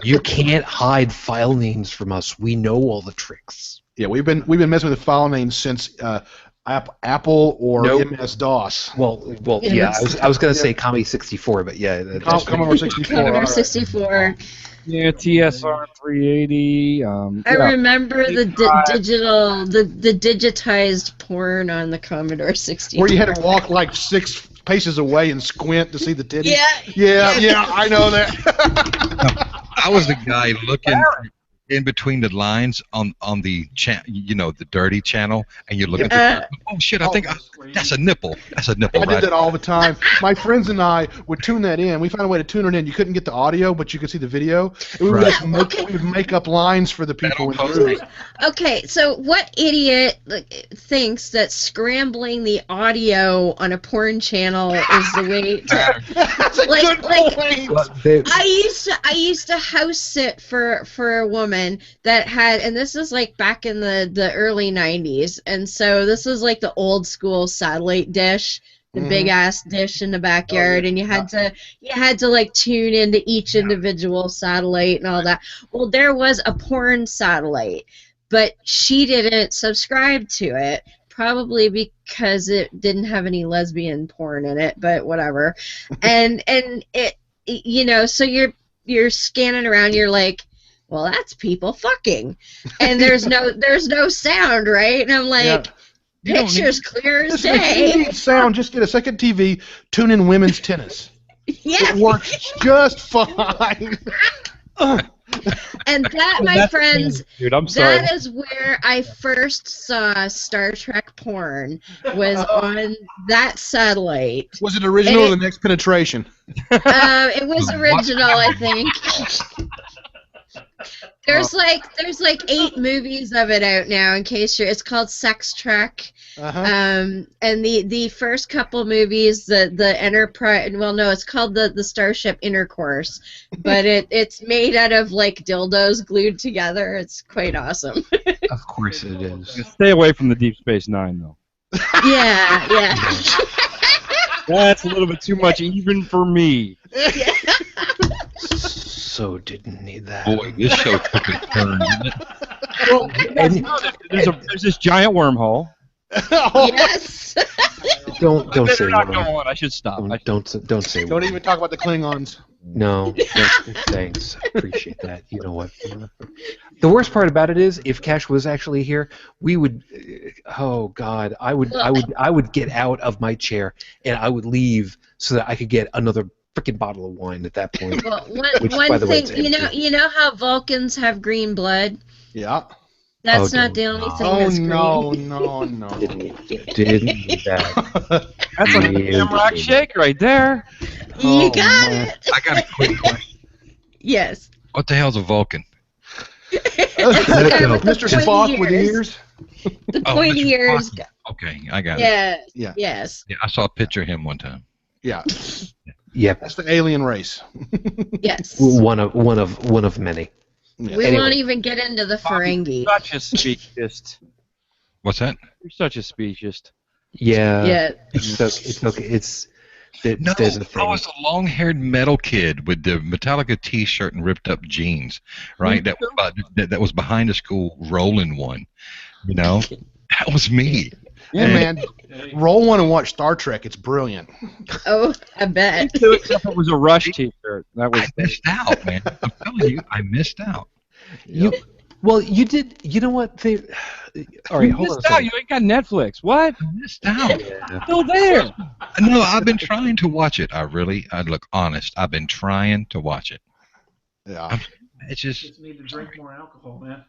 [SPEAKER 1] You can't hide file names from us. We know all the tricks.
[SPEAKER 5] Yeah, we've been messing with file names since Apple or
[SPEAKER 1] Nope.
[SPEAKER 5] MS DOS.
[SPEAKER 1] Well, yeah. I was gonna say Commie 64, but yeah.
[SPEAKER 5] Commodore 64. all
[SPEAKER 2] Commodore
[SPEAKER 5] right.
[SPEAKER 2] 64.
[SPEAKER 3] Yeah, TSR 380.
[SPEAKER 2] I remember the digitized porn on the Commodore 64.
[SPEAKER 5] Where you had to walk like 6 paces away and squint to see the titties.
[SPEAKER 2] Yeah,
[SPEAKER 5] I know that.
[SPEAKER 4] I was the guy looking in between the lines on the the dirty channel, and you look at the oh shit! I think that's a nipple. That's a nipple.
[SPEAKER 5] I did that all the time. My friends and I would tune that in. We found a way to tune it in. You couldn't get the audio, but you could see the video. And we would make up lines for the people in the room.
[SPEAKER 2] Okay, so what idiot thinks that scrambling the audio on a porn channel is the way to?
[SPEAKER 5] That's a good point.
[SPEAKER 2] I used to house sit for a woman that had, and this is like back in the early 90s, and so this was like the old school satellite dish, the big ass dish in the backyard, and you had to like tune into each individual satellite and all that. Well, there was a porn satellite, but she didn't subscribe to it, probably because it didn't have any lesbian porn in it, but whatever. and it, so you're scanning around, you're like, well, that's people fucking, and there's no sound, right? And I'm like, picture's clear as day.
[SPEAKER 5] If you need sound, just get a second TV, tune in women's tennis.
[SPEAKER 2] Yeah,
[SPEAKER 5] it works just fine.
[SPEAKER 2] And that, my friends,
[SPEAKER 3] dude, I'm sorry.
[SPEAKER 2] that is where I first saw Star Trek porn, was on that satellite.
[SPEAKER 5] Was it original or the next penetration?
[SPEAKER 2] It was original, I think. There's like 8 movies of it out now. In case it's called Sex Trek. And the first couple movies, the Enterprise. Well, no, it's called the Starship Intercourse, but it's made out of like dildos glued together. It's quite awesome.
[SPEAKER 1] Of course it is.
[SPEAKER 3] Stay away from the Deep Space Nine, though.
[SPEAKER 2] Yeah.
[SPEAKER 3] That's a little bit too much, even for me.
[SPEAKER 2] Yeah.
[SPEAKER 1] So didn't need that.
[SPEAKER 4] Boy, this show took a turn, didn't it?
[SPEAKER 3] Well, there's this giant wormhole.
[SPEAKER 2] Yes.
[SPEAKER 1] Don't say
[SPEAKER 3] not
[SPEAKER 1] wormhole.
[SPEAKER 3] going. I should stop.
[SPEAKER 1] Don't say
[SPEAKER 5] Don't
[SPEAKER 1] wormhole.
[SPEAKER 5] even talk about the Klingons.
[SPEAKER 1] No, thanks. I appreciate that. You know what? The worst part about it is, if Cash was actually here, we would. Oh God, I would get out of my chair and I would leave so that I could get another freaking bottle of wine at that point.
[SPEAKER 2] Well,
[SPEAKER 1] which,
[SPEAKER 2] one
[SPEAKER 1] by the way,
[SPEAKER 2] thing, you know how Vulcans have green blood?
[SPEAKER 5] Yeah.
[SPEAKER 2] That's not the only thing that's green.
[SPEAKER 5] No.
[SPEAKER 1] Didn't need that.
[SPEAKER 3] That's a Shamrock Shake right there.
[SPEAKER 2] You got it.
[SPEAKER 4] I got a quick question.
[SPEAKER 2] Yes.
[SPEAKER 4] What the hell's a Vulcan?
[SPEAKER 5] Mr. Spock with ears.
[SPEAKER 2] The pointy
[SPEAKER 4] Mr.
[SPEAKER 2] ears.
[SPEAKER 4] Spock. Okay, I got it.
[SPEAKER 5] Yeah.
[SPEAKER 2] Yes.
[SPEAKER 4] Yeah, I saw a picture of him one time.
[SPEAKER 5] Yeah.
[SPEAKER 1] Yep.
[SPEAKER 5] That's the alien race.
[SPEAKER 2] Yes.
[SPEAKER 1] One of many.
[SPEAKER 5] Yeah.
[SPEAKER 2] We
[SPEAKER 1] Anyway.
[SPEAKER 2] won't even get into the Ferengi.
[SPEAKER 3] Such a speciesist.
[SPEAKER 4] What's that?
[SPEAKER 3] You're such a speciesist.
[SPEAKER 1] Yeah.
[SPEAKER 2] Yeah.
[SPEAKER 1] It's okay.
[SPEAKER 4] No,
[SPEAKER 1] There's a thing.
[SPEAKER 4] I was a long-haired metal kid with the Metallica T-shirt and ripped-up jeans, right? That was behind the school rolling one. You know, that was me.
[SPEAKER 5] Yeah, man. Roll one and watch Star Trek. It's brilliant.
[SPEAKER 2] Oh, I bet.
[SPEAKER 3] Except it was a Rush T-shirt. That was
[SPEAKER 4] I missed out, man. I'm telling you, I missed out.
[SPEAKER 1] You did. You know what? All right, hold on a
[SPEAKER 3] missed out.
[SPEAKER 1] second.
[SPEAKER 3] You ain't got Netflix. What?
[SPEAKER 4] I missed out.
[SPEAKER 1] Yeah.
[SPEAKER 3] Still there.
[SPEAKER 4] No, I've been trying to watch it. I look honest. I've been trying to watch it.
[SPEAKER 5] Yeah.
[SPEAKER 4] It's just.
[SPEAKER 6] Just need to drink more alcohol, man.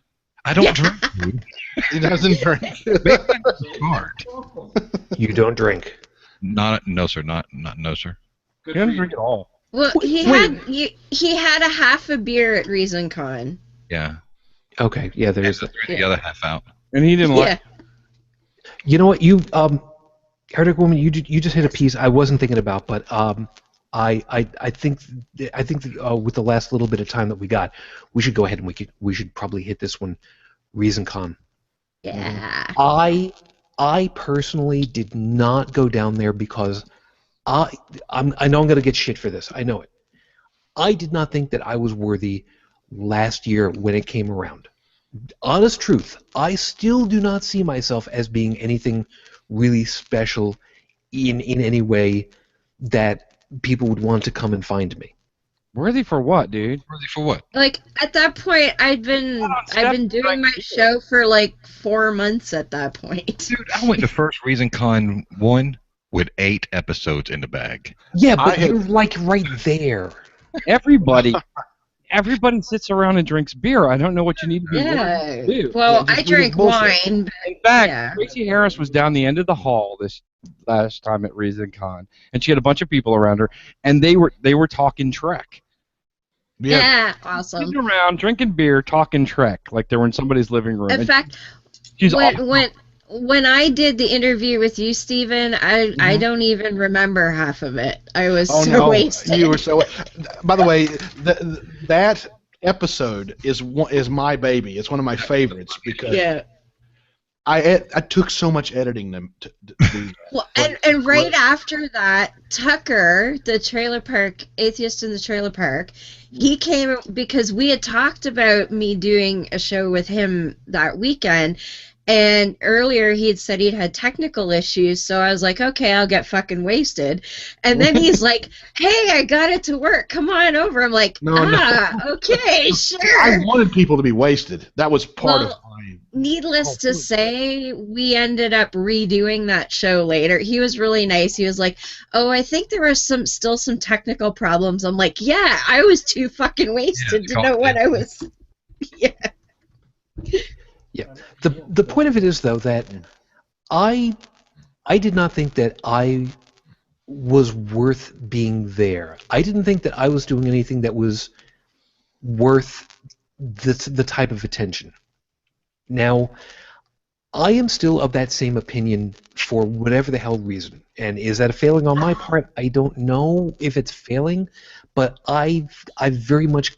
[SPEAKER 4] I don't drink. Dude.
[SPEAKER 5] He doesn't drink.
[SPEAKER 4] It's hard.
[SPEAKER 1] You don't drink.
[SPEAKER 4] No, sir. Not no, sir.
[SPEAKER 6] Good
[SPEAKER 3] You
[SPEAKER 6] for
[SPEAKER 3] don't
[SPEAKER 6] you.
[SPEAKER 3] drink at all.
[SPEAKER 2] Well, he had a half a beer at ReasonCon.
[SPEAKER 4] Yeah.
[SPEAKER 1] Okay. Yeah.
[SPEAKER 4] Threw
[SPEAKER 1] There's.
[SPEAKER 4] the other half out.
[SPEAKER 3] And he didn't
[SPEAKER 2] Yeah.
[SPEAKER 3] like.
[SPEAKER 1] You know what? Heretic Woman, you just hit a piece I wasn't thinking about, but I think with the last little bit of time that we got, we should go ahead and we should probably hit this one, ReasonCon.
[SPEAKER 2] Yeah.
[SPEAKER 1] I personally did not go down there because I know I'm going to get shit for this. I know it. I did not think that I was worthy last year when it came around. Honest truth, I still do not see myself as being anything really special in any way that people would want to come and find me.
[SPEAKER 3] Worthy for what, dude?
[SPEAKER 4] Worthy for what?
[SPEAKER 2] Like at that point, I'd been doing my show for like 4 months at that point.
[SPEAKER 4] Dude, I went to First Reason Con 1 with 8 episodes in the bag.
[SPEAKER 1] Yeah, but you're like right there.
[SPEAKER 3] Everybody sits around and drinks beer. I don't know what you need to be
[SPEAKER 2] Yeah.
[SPEAKER 3] to do.
[SPEAKER 2] Well, I drank wine.
[SPEAKER 3] In fact,
[SPEAKER 2] Yeah.
[SPEAKER 3] Tracy Harris was down the end of the hall this last time at Reason Con, and she had a bunch of people around her, and they were talking Trek.
[SPEAKER 2] Yeah, awesome.
[SPEAKER 3] Sitting around drinking beer, talking Trek, like they were in somebody's living room.
[SPEAKER 2] In fact,
[SPEAKER 3] she's
[SPEAKER 2] when I did the interview with you, Stephen, I don't even remember half of it. I was wasted.
[SPEAKER 5] You were so. By the way, that episode is my baby. It's one of my favorites because I took so much editing to do that.
[SPEAKER 2] Well, and right after that, Tucker, the trailer park atheist in the trailer park, he came because we had talked about me doing a show with him that weekend. And earlier he had said he'd had technical issues, so I was like, okay, I'll get fucking wasted. And then he's like, hey, I got it to work. Come on over. I'm like, okay, sure.
[SPEAKER 5] I wanted people to be wasted. That was part of my...
[SPEAKER 2] Needless to say, we ended up redoing that show later. He was really nice. He was like, oh, I think there were still some technical problems. I'm like, yeah, I was too fucking wasted to know what I was... Yeah.
[SPEAKER 1] Yeah. The point of it is, though, that I did not think that I was worth being there. I didn't think that I was doing anything that was worth the type of attention. Now, I am still of that same opinion for whatever the hell reason. And is that a failing on my part? I don't know if it's failing, but I very much...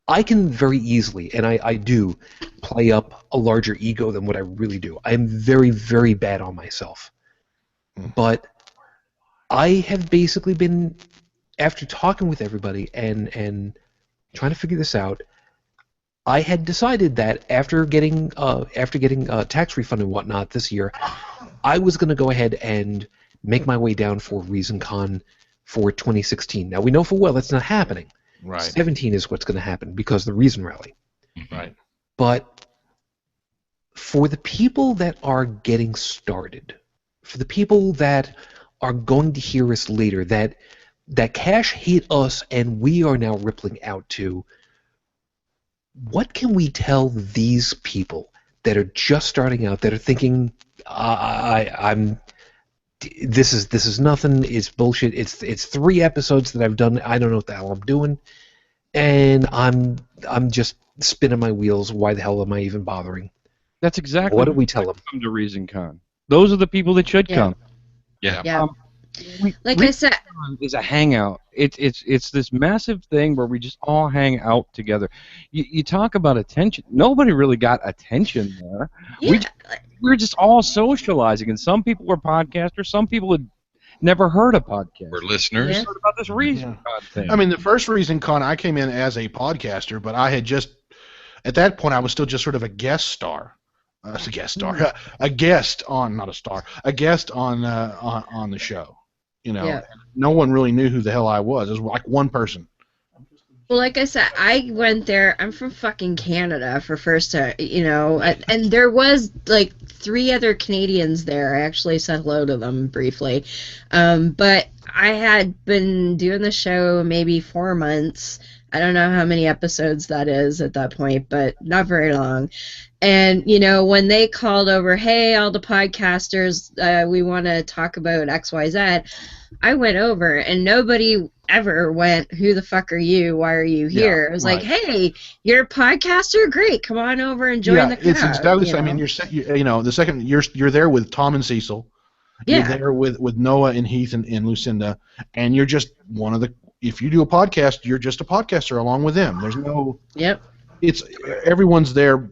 [SPEAKER 1] I can very easily, and I do, play up a larger ego than what I really do. I am very, very bad on myself. But I have basically been, after talking with everybody and trying to figure this out, I had decided that after getting tax refund and whatnot this year, I was going to go ahead and make my way down for ReasonCon for 2016. Now, we know full well that's not happening.
[SPEAKER 5] Right.
[SPEAKER 1] 17 is what's going to happen because of the Reason Rally.
[SPEAKER 5] Right.
[SPEAKER 1] But for the people that are getting started, for the people that are going to hear us later, that cash hit us and we are now rippling out to, what can we tell these people that are just starting out, that are thinking, this is nothing, it's bullshit, it's 3 episodes that I've done, I don't know what the hell I'm doing, and I'm just spinning my wheels, why the hell am I even bothering?
[SPEAKER 3] That's exactly
[SPEAKER 1] what do we tell them?
[SPEAKER 3] Come to ReasonCon. Those are the people that should come.
[SPEAKER 2] Yeah.
[SPEAKER 3] Like
[SPEAKER 2] I said,
[SPEAKER 3] is a hangout. It's this massive thing where we just all hang out together. You talk about attention. Nobody really got attention there.
[SPEAKER 2] Yeah.
[SPEAKER 3] We were just all socializing, and some people were podcasters. Some people had never heard of podcasts.
[SPEAKER 4] We're listeners.
[SPEAKER 3] Heard about this ReasonCon thing.
[SPEAKER 5] I mean, the first ReasonCon, I came in as a podcaster, but I had just, at that point, I was still just sort of a guest star. A guest on, not a star, a guest on the show. You know, no one really knew who the hell I was. It was like one person.
[SPEAKER 2] Well, like I said, I went there. I'm from fucking Canada for first time, and there was like 3 other Canadians there. I actually said hello to them briefly. But I had been doing the show maybe 4 months. I don't know how many episodes that is at that point, but not very long. And, when they called over, hey, all the podcasters, we want to talk about XYZ, I went over, and nobody ever went, who the fuck are you? Why are you here? It was like, hey, you're a podcaster? Great, come on over and join the crowd.
[SPEAKER 5] It's exactly. I mean, the second you're there with Tom and Cecil, you're there with Noah and Heath and Lucinda, and you're just one of the. If you do a podcast, you're just a podcaster along with them. There's no.
[SPEAKER 2] Yep.
[SPEAKER 5] It's everyone's there.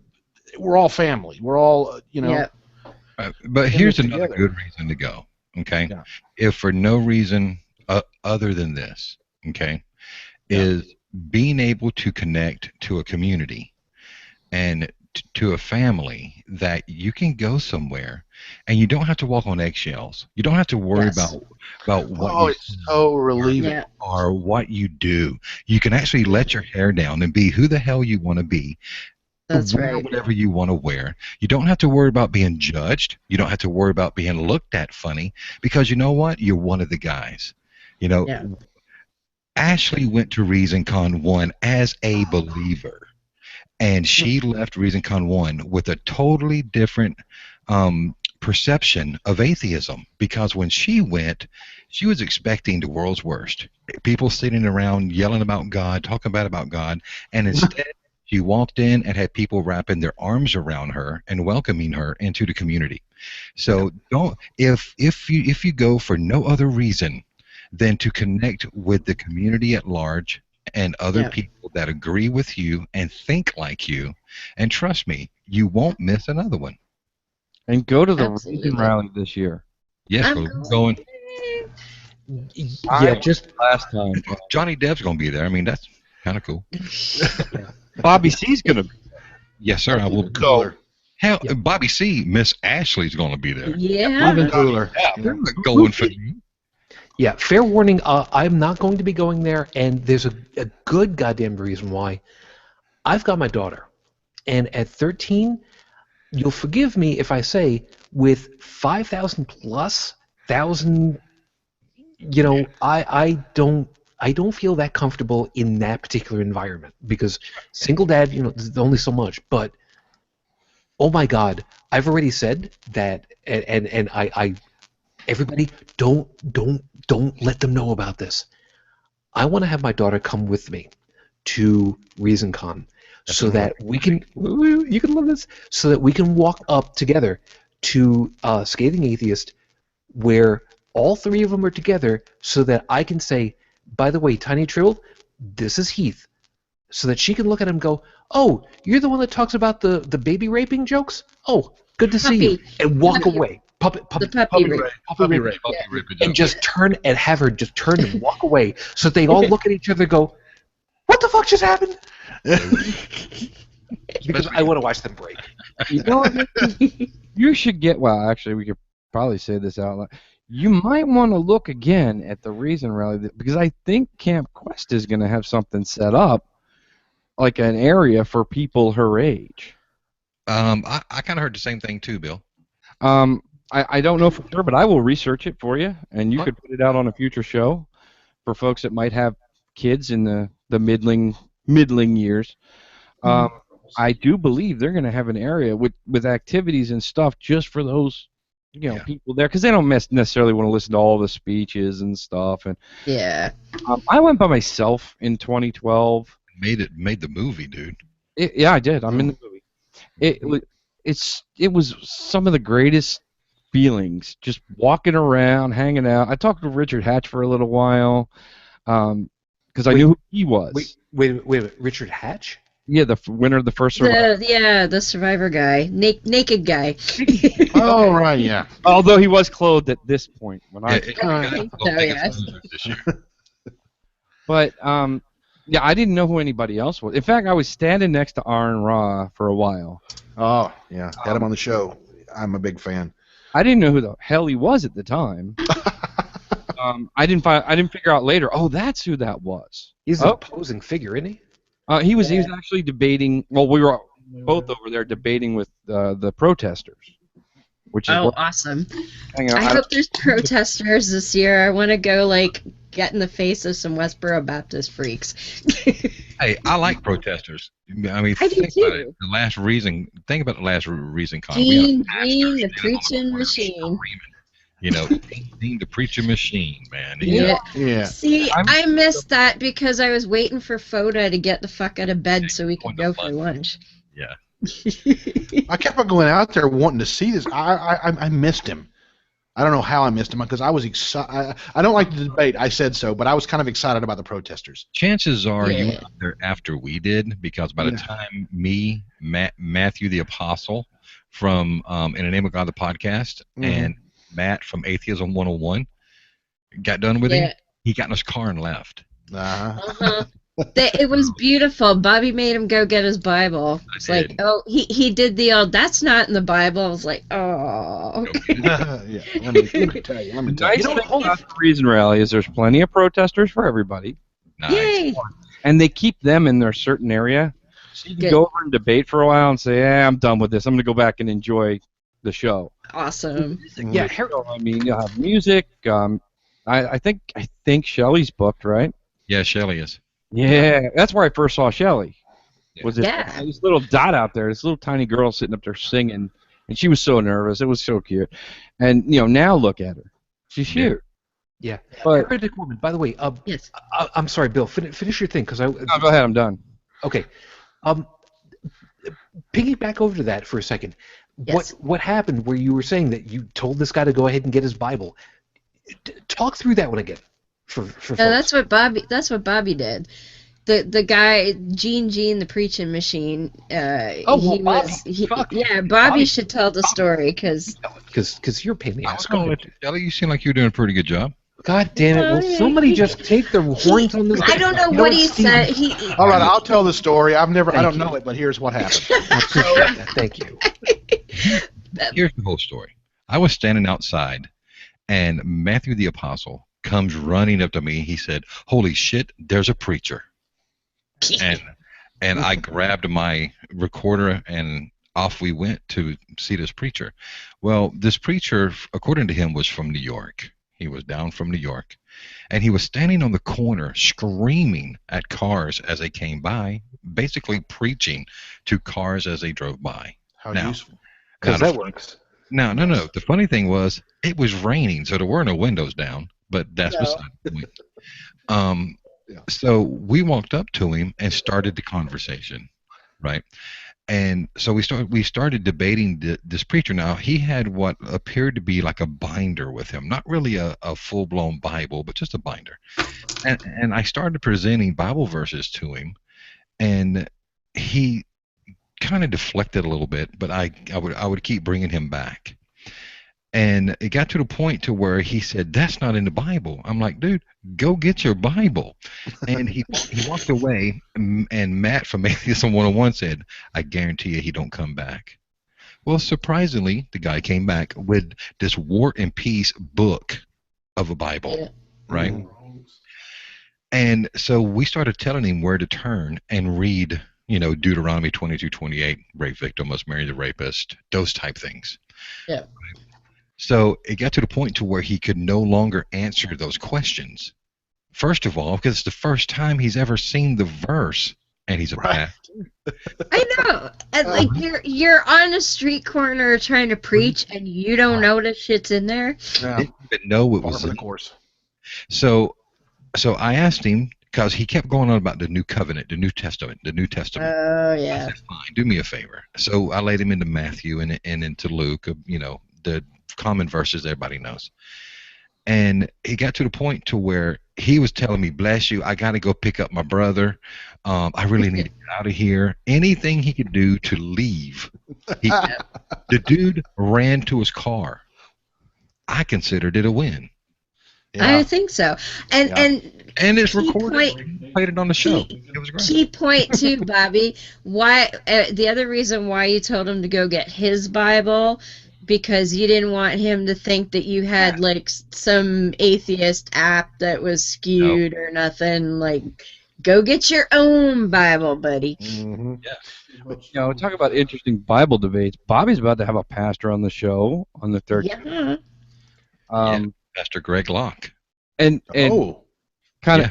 [SPEAKER 5] We're all family. We're all,
[SPEAKER 4] but here's another good reason to go. Okay. Yeah. If for no reason other than this, is being able to connect to a community and to a family that you can go somewhere and you don't have to walk on eggshells. You don't have to worry about what
[SPEAKER 5] Oh,
[SPEAKER 4] you
[SPEAKER 5] it's so relieving.
[SPEAKER 2] Yeah.
[SPEAKER 4] are, what you do. You can actually let your hair down and be who the hell you want to be.
[SPEAKER 2] That's
[SPEAKER 4] Wear
[SPEAKER 2] right.
[SPEAKER 4] whatever you want to wear. You don't have to worry about being judged. You don't have to worry about being looked at funny, because you know what? You're one of the guys. You know,
[SPEAKER 2] Yeah.
[SPEAKER 4] Ashley went to ReasonCon 1 as a believer, and she left ReasonCon 1 with a totally different perception of atheism, because when she went, she was expecting the world's worst. People sitting around yelling about God, talking bad about God, and instead she walked in and had people wrapping their arms around her and welcoming her into the community. So if you go for no other reason than to connect with the community at large and other people that agree with you and think like you, and trust me, you won't miss another one.
[SPEAKER 3] And go to the
[SPEAKER 2] Absolutely.
[SPEAKER 3] Reason rally this year.
[SPEAKER 4] Yes,
[SPEAKER 2] I'm
[SPEAKER 4] we're
[SPEAKER 2] going.
[SPEAKER 4] going.
[SPEAKER 1] Yeah, just
[SPEAKER 3] Last time.
[SPEAKER 4] Johnny Depp's going to be there. I mean, that's kind of cool.
[SPEAKER 3] Bobby C's going to be.
[SPEAKER 4] Yes, sir. I will
[SPEAKER 5] Cooler.
[SPEAKER 4] Hell,
[SPEAKER 1] Yeah.
[SPEAKER 4] Bobby C, Miss Ashley's going to be there.
[SPEAKER 2] Yeah.
[SPEAKER 5] Even cooler.
[SPEAKER 4] Yeah, they're going for me.
[SPEAKER 1] Yeah, fair warning, I'm not going to be going there, and there's a good goddamn reason why. I've got my daughter, and at 13, you'll forgive me if I say, with 5,000 plus thousand, you know, I don't feel that comfortable in that particular environment, because single dad, you know, there's only so much, but oh my God, I've already said that, and I everybody, don't let them know about this. I want to have my daughter come with me to ReasonCon so that we can, you can love this, so that we can walk up together to Scathing Atheist, where all three of them are together, so that I can say, by the way, Tiny Trill, this is Heath, so that she can look at him and go, oh, you're the one that talks about the baby raping jokes? Oh, good to see you. And walk away. Puppy rape. And just turn and have her just turn and walk away, so they all look at each other and go, what the fuck just happened? Because I want to watch them break.
[SPEAKER 3] You know what? You should get, well, actually, we could probably say this out loud. You might want to look again at the Reason Rally, because I think Camp Quest is going to have something set up, like an area for people her age.
[SPEAKER 4] I kind of heard the same thing too, Bill.
[SPEAKER 3] I don't know for sure, but I will research it for you, and you could put it out on a future show for folks that might have kids in the middling years. I do believe they're going to have an area with activities and stuff just for those, you know, people there, because they don't necessarily want to listen to all the speeches and stuff. And
[SPEAKER 2] Yeah.
[SPEAKER 3] I went by myself in 2012.
[SPEAKER 4] Made the movie, dude.
[SPEAKER 3] Yeah, I did. I'm in the movie. It was some of the greatest feelings, just walking around, hanging out. I talked to Richard Hatch for a little while, because I knew who he was.
[SPEAKER 1] Wait a minute, Richard Hatch?
[SPEAKER 3] Yeah, the winner of the first Survivor.
[SPEAKER 2] The Survivor guy, naked guy.
[SPEAKER 5] Oh, right, yeah.
[SPEAKER 3] Although he was clothed at this point when I. But yeah, I didn't know who anybody else was. In fact, I was standing next to Aaron Ra for a while.
[SPEAKER 5] Oh, yeah. Had him on the show. I'm a big fan.
[SPEAKER 3] I didn't know who the hell he was at the time. I didn't figure out later. Oh, that's who that was.
[SPEAKER 1] He's an opposing figure, isn't he?
[SPEAKER 3] He was actually debating. Well, we were both over there debating with the protesters, which is
[SPEAKER 2] awesome. I hope there's protesters this year. I want to go get in the face of some Westboro Baptist freaks.
[SPEAKER 4] Hey, I like protesters. I mean,
[SPEAKER 2] I do
[SPEAKER 4] think
[SPEAKER 2] too.
[SPEAKER 4] about it. Think about the last ReasonCon.
[SPEAKER 2] Dean, the preaching machine.
[SPEAKER 4] You know, Dean the preacher machine, man.
[SPEAKER 5] Yeah.
[SPEAKER 2] See, I missed that because I was waiting for Foda to get the fuck out of bed so we could go for lunch.
[SPEAKER 4] Yeah.
[SPEAKER 5] I kept on going out there wanting to see this. I missed him. I don't know how I missed him, because I was excited. I don't like the debate. I said so, but I was kind of excited about the protesters.
[SPEAKER 4] Chances are you were there after we did, because by the time me, Matthew the Apostle from In the Name of God the podcast, and Matt from Atheism 101 got done with him, he got in his car and left.
[SPEAKER 2] It was beautiful. Bobby made him go get his Bible. It's like, oh, he did the old, that's not in the Bible. I was like, oh.
[SPEAKER 5] Yeah, let me tell you.
[SPEAKER 3] The nice thing about the Reason Rally is there's plenty of protesters for everybody.
[SPEAKER 4] Nice.
[SPEAKER 2] Yay.
[SPEAKER 3] And they keep them in their certain area. So you can go over and debate for a while and say, I'm done with this. I'm going to go back and enjoy the show.
[SPEAKER 2] Awesome.
[SPEAKER 1] Yeah,
[SPEAKER 3] I mean, you'll have music. I think Shelley's booked, right?
[SPEAKER 4] Yeah, Shelley is.
[SPEAKER 3] Yeah, that's where I first saw Shelley. Was it
[SPEAKER 2] Yeah.
[SPEAKER 3] this little dot out there, this little tiny girl sitting up there singing, and she was so nervous. It was so cute. And now look at her. She's huge.
[SPEAKER 1] Yeah.
[SPEAKER 3] But
[SPEAKER 1] Heretic Woman, by the way,
[SPEAKER 2] Yes.
[SPEAKER 1] I'm sorry, Bill, finish your thing, because
[SPEAKER 3] no, go ahead. I'm done.
[SPEAKER 1] Okay. Piggyback over to that for a second.
[SPEAKER 2] Yes.
[SPEAKER 1] What happened where you were saying that you told this guy to go ahead and get his Bible? Talk through that one again. For folks.
[SPEAKER 2] That's what Bobby did. The guy Gene the preaching machine. Bobby should tell the story because
[SPEAKER 1] you're a pain in the
[SPEAKER 4] I
[SPEAKER 1] ass.
[SPEAKER 4] was going to let you, Shelley, you seem like you're doing a pretty good job.
[SPEAKER 1] God damn it! Will somebody just take the horns on this?
[SPEAKER 2] I don't know what he said.
[SPEAKER 5] All right, I'll tell the story. I don't know it, but here's what happened.
[SPEAKER 1] I appreciate that. Thank you.
[SPEAKER 4] Here's the whole story. I was standing outside, and Matthew the Apostle comes running up to me. He said, "Holy shit, there's a preacher." And I grabbed my recorder, and off we went to see this preacher. Well, this preacher, according to him, was from New York. He was down from New York, and he was standing on the corner screaming at cars as they came by, basically preaching to cars as they drove by.
[SPEAKER 5] How
[SPEAKER 4] Now,
[SPEAKER 5] useful.
[SPEAKER 1] Because that works.
[SPEAKER 4] No. The funny thing was, it was raining, so there were no windows down, but that's beside the point. So we walked up to him and started the conversation, right? And so we started debating this preacher. Now, he had what appeared to be like a binder with him, not really a full-blown Bible, but just a binder. And I started presenting Bible verses to him, and he kind of deflected a little bit, but I would keep bringing him back. And it got to the point to where he said, "That's not in the Bible." I'm like, "Dude, go get your Bible." And he walked away, and Matt from Atheists On 101 said, "I guarantee you he don't come back." Well, surprisingly, the guy came back with this War and Peace book of a Bible, right? And so we started telling him where to turn and read, Deuteronomy 22:28, rape victim must marry the rapist, those type things.
[SPEAKER 2] Yeah.
[SPEAKER 4] So it got to the point to where he could no longer answer those questions. First of all, because it's the first time he's ever seen the verse, and he's a pastor.
[SPEAKER 2] I know. And like you're on a street corner trying to preach, and you don't know that shit's in there.
[SPEAKER 5] Yeah.
[SPEAKER 4] Didn't even know it was
[SPEAKER 5] Of
[SPEAKER 4] in.
[SPEAKER 5] course.
[SPEAKER 4] So I asked him, because he kept going on about the New Covenant, the New Testament.
[SPEAKER 2] Oh
[SPEAKER 4] I
[SPEAKER 2] yeah.
[SPEAKER 4] said, "Fine, do me a favor." So I laid him into Matthew and into Luke, the common verses everybody knows. And he got to the point to where he was telling me, "Bless you, I got to go pick up my brother. I really need to get out of here." Anything he could do to leave. The dude ran to his car. I considered it a win.
[SPEAKER 2] I think so. And
[SPEAKER 4] it's
[SPEAKER 2] key
[SPEAKER 4] recorded.
[SPEAKER 2] point-
[SPEAKER 4] We played it on the show. It was great.
[SPEAKER 2] Key point too, Bobby. Why the other reason why you told him to go get his Bible, because you didn't want him to think that you had like some atheist app that was skewed or nothing. Like, go get your own Bible, buddy.
[SPEAKER 5] Mm-hmm.
[SPEAKER 4] Yeah.
[SPEAKER 3] Talk about interesting Bible debates. Bobby's about to have a pastor on the show on the 13th.
[SPEAKER 2] Yeah.
[SPEAKER 4] Pastor Greg Locke.
[SPEAKER 3] And
[SPEAKER 5] Oh.
[SPEAKER 3] kind of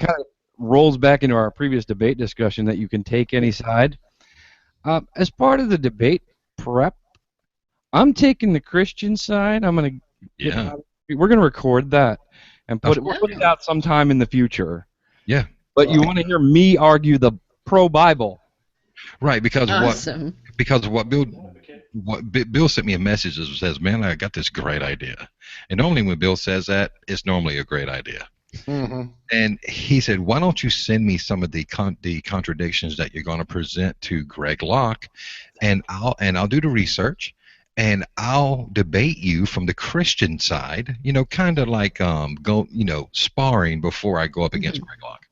[SPEAKER 3] rolls back into our previous debate discussion that you can take any side. As part of the debate prep, I'm taking the Christian side. I'm gonna we're gonna record that and put it out sometime in the future.
[SPEAKER 4] Yeah.
[SPEAKER 3] But you want to hear me argue the pro-Bible?
[SPEAKER 4] Right, because
[SPEAKER 2] Awesome.
[SPEAKER 4] what Bill sent me a message that says, "Man, I got this great idea." And normally when Bill says that, it's normally a great idea.
[SPEAKER 5] Mm-hmm.
[SPEAKER 4] And he said, "Why don't you send me some of the contradictions that you're going to present to Greg Locke, and I'll do the research, and I'll debate you from the Christian side, kind of like sparring before I go up against Greg Locke."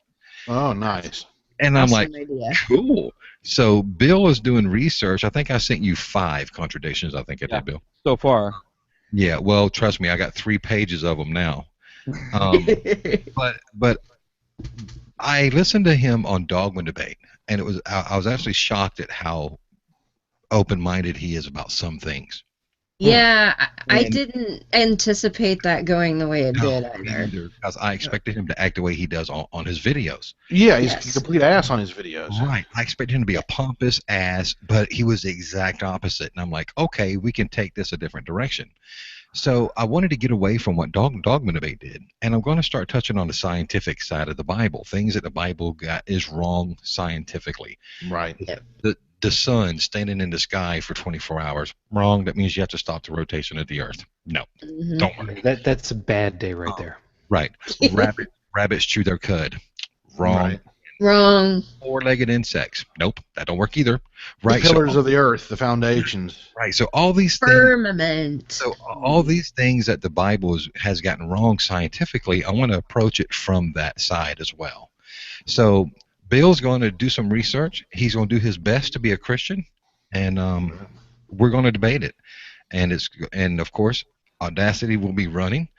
[SPEAKER 5] Oh, nice.
[SPEAKER 4] And I'm like,
[SPEAKER 2] Awesome idea.
[SPEAKER 4] cool. So Bill is doing research. I think I sent you 5 contradictions. I think I
[SPEAKER 3] Yeah.
[SPEAKER 4] did, Bill.
[SPEAKER 3] So far.
[SPEAKER 4] Yeah. Well, trust me, I got 3 pages of them now. But I listened to him on Dogma Debate, and I was actually shocked at how open-minded he is about some things.
[SPEAKER 2] Yeah, I
[SPEAKER 4] And-
[SPEAKER 2] didn't anticipate that going the way it did
[SPEAKER 4] me
[SPEAKER 2] either.
[SPEAKER 4] either, because I expected him to act the way he does on his videos.
[SPEAKER 5] Yeah, he's
[SPEAKER 2] Yes.
[SPEAKER 5] a complete ass on his videos.
[SPEAKER 4] Right. I expected him to be a pompous ass, but he was the exact opposite. And I'm like, okay, we can take this a different direction. So I wanted to get away from what Dogma Debate did, and I'm going to start touching on the scientific side of the Bible, things that the Bible is wrong scientifically.
[SPEAKER 5] Right.
[SPEAKER 4] The sun standing in the sky for 24 hours, wrong. That means you have to stop the rotation of the Earth. No,
[SPEAKER 2] Mhm.
[SPEAKER 4] don't worry.
[SPEAKER 1] That's a bad day right there.
[SPEAKER 4] Right. Rabbits chew their cud. Wrong.
[SPEAKER 5] Right.
[SPEAKER 2] Wrong.
[SPEAKER 4] 4-legged insects. Nope, that don't work either.
[SPEAKER 5] The
[SPEAKER 4] Right.
[SPEAKER 5] pillars of the earth, the foundations.
[SPEAKER 4] Right. So all these things.
[SPEAKER 2] Firmament.
[SPEAKER 4] So all these things that the Bible has gotten wrong scientifically, I want to approach it from that side as well. So Bill's going to do some research. He's going to do his best to be a Christian, and we're going to debate it. And of course, Audacity will be running,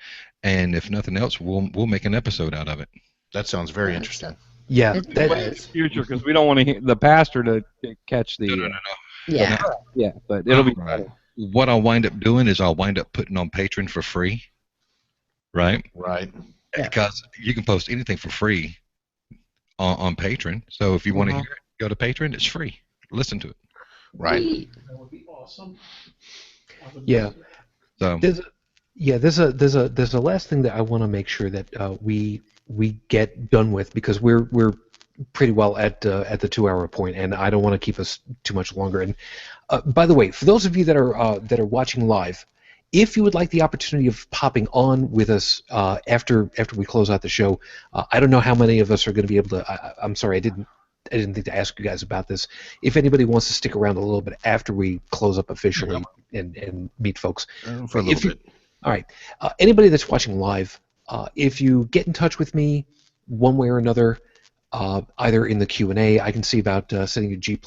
[SPEAKER 4] and if nothing else, we'll make an episode out of it.
[SPEAKER 5] That sounds very interesting.
[SPEAKER 1] Yeah,
[SPEAKER 2] It
[SPEAKER 1] that,
[SPEAKER 2] does.
[SPEAKER 3] Future, because we don't want the pastor to catch the.
[SPEAKER 4] No.
[SPEAKER 2] Yeah.
[SPEAKER 3] Yeah, but it'll be.
[SPEAKER 5] Right.
[SPEAKER 4] What I'll wind up doing is I'll wind up putting on Patreon for free, right?
[SPEAKER 5] Right.
[SPEAKER 2] Yeah.
[SPEAKER 4] Because you can post anything for free on Patreon. So if you want to hear it, go to Patreon. It's free. Listen to it.
[SPEAKER 5] Right.
[SPEAKER 2] Sweet.
[SPEAKER 6] That would be awesome. I would
[SPEAKER 1] Yeah.
[SPEAKER 6] love it.
[SPEAKER 4] So
[SPEAKER 1] there's a last thing that I want to make sure that we get done with, because we're pretty well at the 2-hour point, and I don't want to keep us too much longer. And by the way, for those of you that are watching live, if you would like the opportunity of popping on with us after we close out the show, I don't know how many of us are going to be able to. I'm sorry, I didn't think to ask you guys about this. If anybody wants to stick around a little bit after we close up officially and meet folks,
[SPEAKER 5] For a little bit.
[SPEAKER 1] all right. Anybody that's watching live, if you get in touch with me one way or another, either in the Q&A, I can see about sending a G+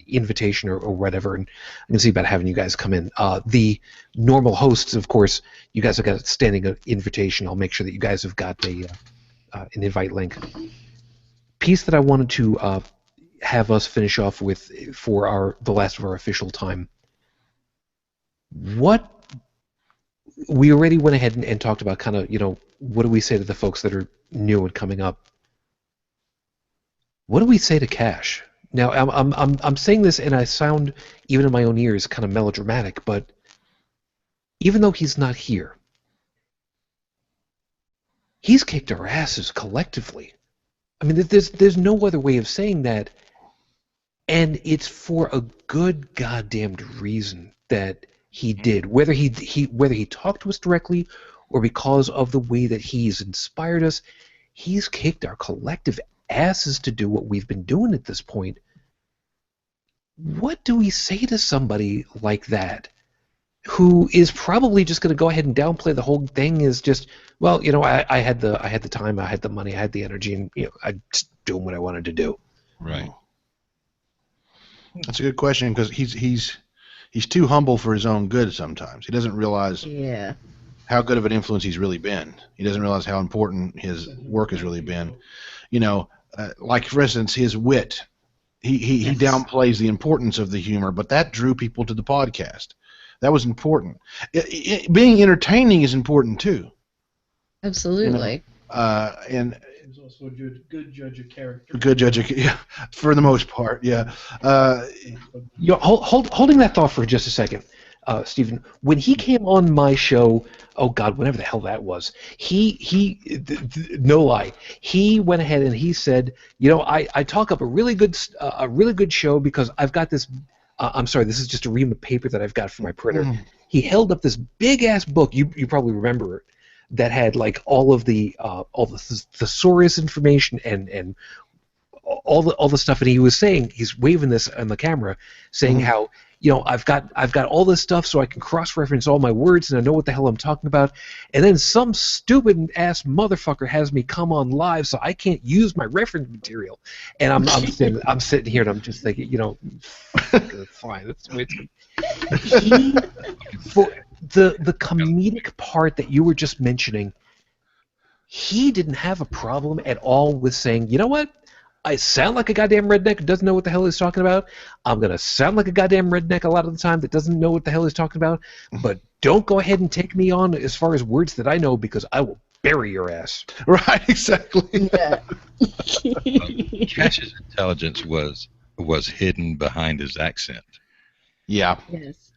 [SPEAKER 1] invitation or whatever, and I can see about having you guys come in. The normal hosts, of course, you guys have got a standing invitation. I'll make sure that you guys have got an invite link. Piece that I wanted to have us finish off with for the last of our official time. What we already went ahead and talked about, kind of, what do we say to the folks that are new and coming up? What do we say to Cash? Now, I'm saying this, and I sound, even in my own ears, kind of melodramatic, but even though he's not here, he's kicked our asses collectively. I mean, there's no other way of saying that, and it's for a good goddamned reason that he did. Whether he talked to us directly or because of the way that he's inspired us, he's kicked our collective asses to do what we've been doing at this point. What do we say to somebody like that, who is probably just going to go ahead and downplay the whole thing as just, well, I had the time, I had the money, I had the energy, and I'm just doing what I wanted to do.
[SPEAKER 4] right.
[SPEAKER 5] That's a good question, because he's too humble for his own good sometimes. He doesn't realize
[SPEAKER 2] Yeah.
[SPEAKER 5] how good of an influence he's really been. He doesn't realize how important his work has really been. Like, for instance, his wit. He downplays the importance of the humor, but that drew people to the podcast. That was important. Being entertaining is important too.
[SPEAKER 2] Absolutely.
[SPEAKER 5] And
[SPEAKER 6] He was also a good judge of character.
[SPEAKER 5] good judge, yeah, for the most part, yeah.
[SPEAKER 1] Holding that thought for just a second, Stephen. When he came on my show, oh God, whenever the hell that was, no lie, he went ahead and he said, I talk up a really good show because I've got this. I'm sorry, this is just a ream of paper that I've got for my printer. He held up this big ass book. You probably remember it, that had like all the thesaurus information and all the stuff, and he was saying, he's waving this on the camera, saying how, you know, I've got all this stuff so I can cross-reference all my words and I know what the hell I'm talking about, and then some stupid ass motherfucker has me come on live so I can't use my reference material, and I'm sitting here and I'm just thinking, you know, fine, that's the way it's for the comedic part that you were just mentioning. He didn't have a problem at all with saying, you know what? I sound like a goddamn redneck who doesn't know what the hell he's talking about. I'm going to sound like a goddamn redneck a lot of the time that doesn't know what the hell he's talking about. But don't go ahead and take me on as far as words that I know, because I will bury your ass.
[SPEAKER 5] Right, exactly.
[SPEAKER 2] Yeah.
[SPEAKER 4] Cash's intelligence was hidden behind his accent.
[SPEAKER 5] Yeah.
[SPEAKER 2] Yes.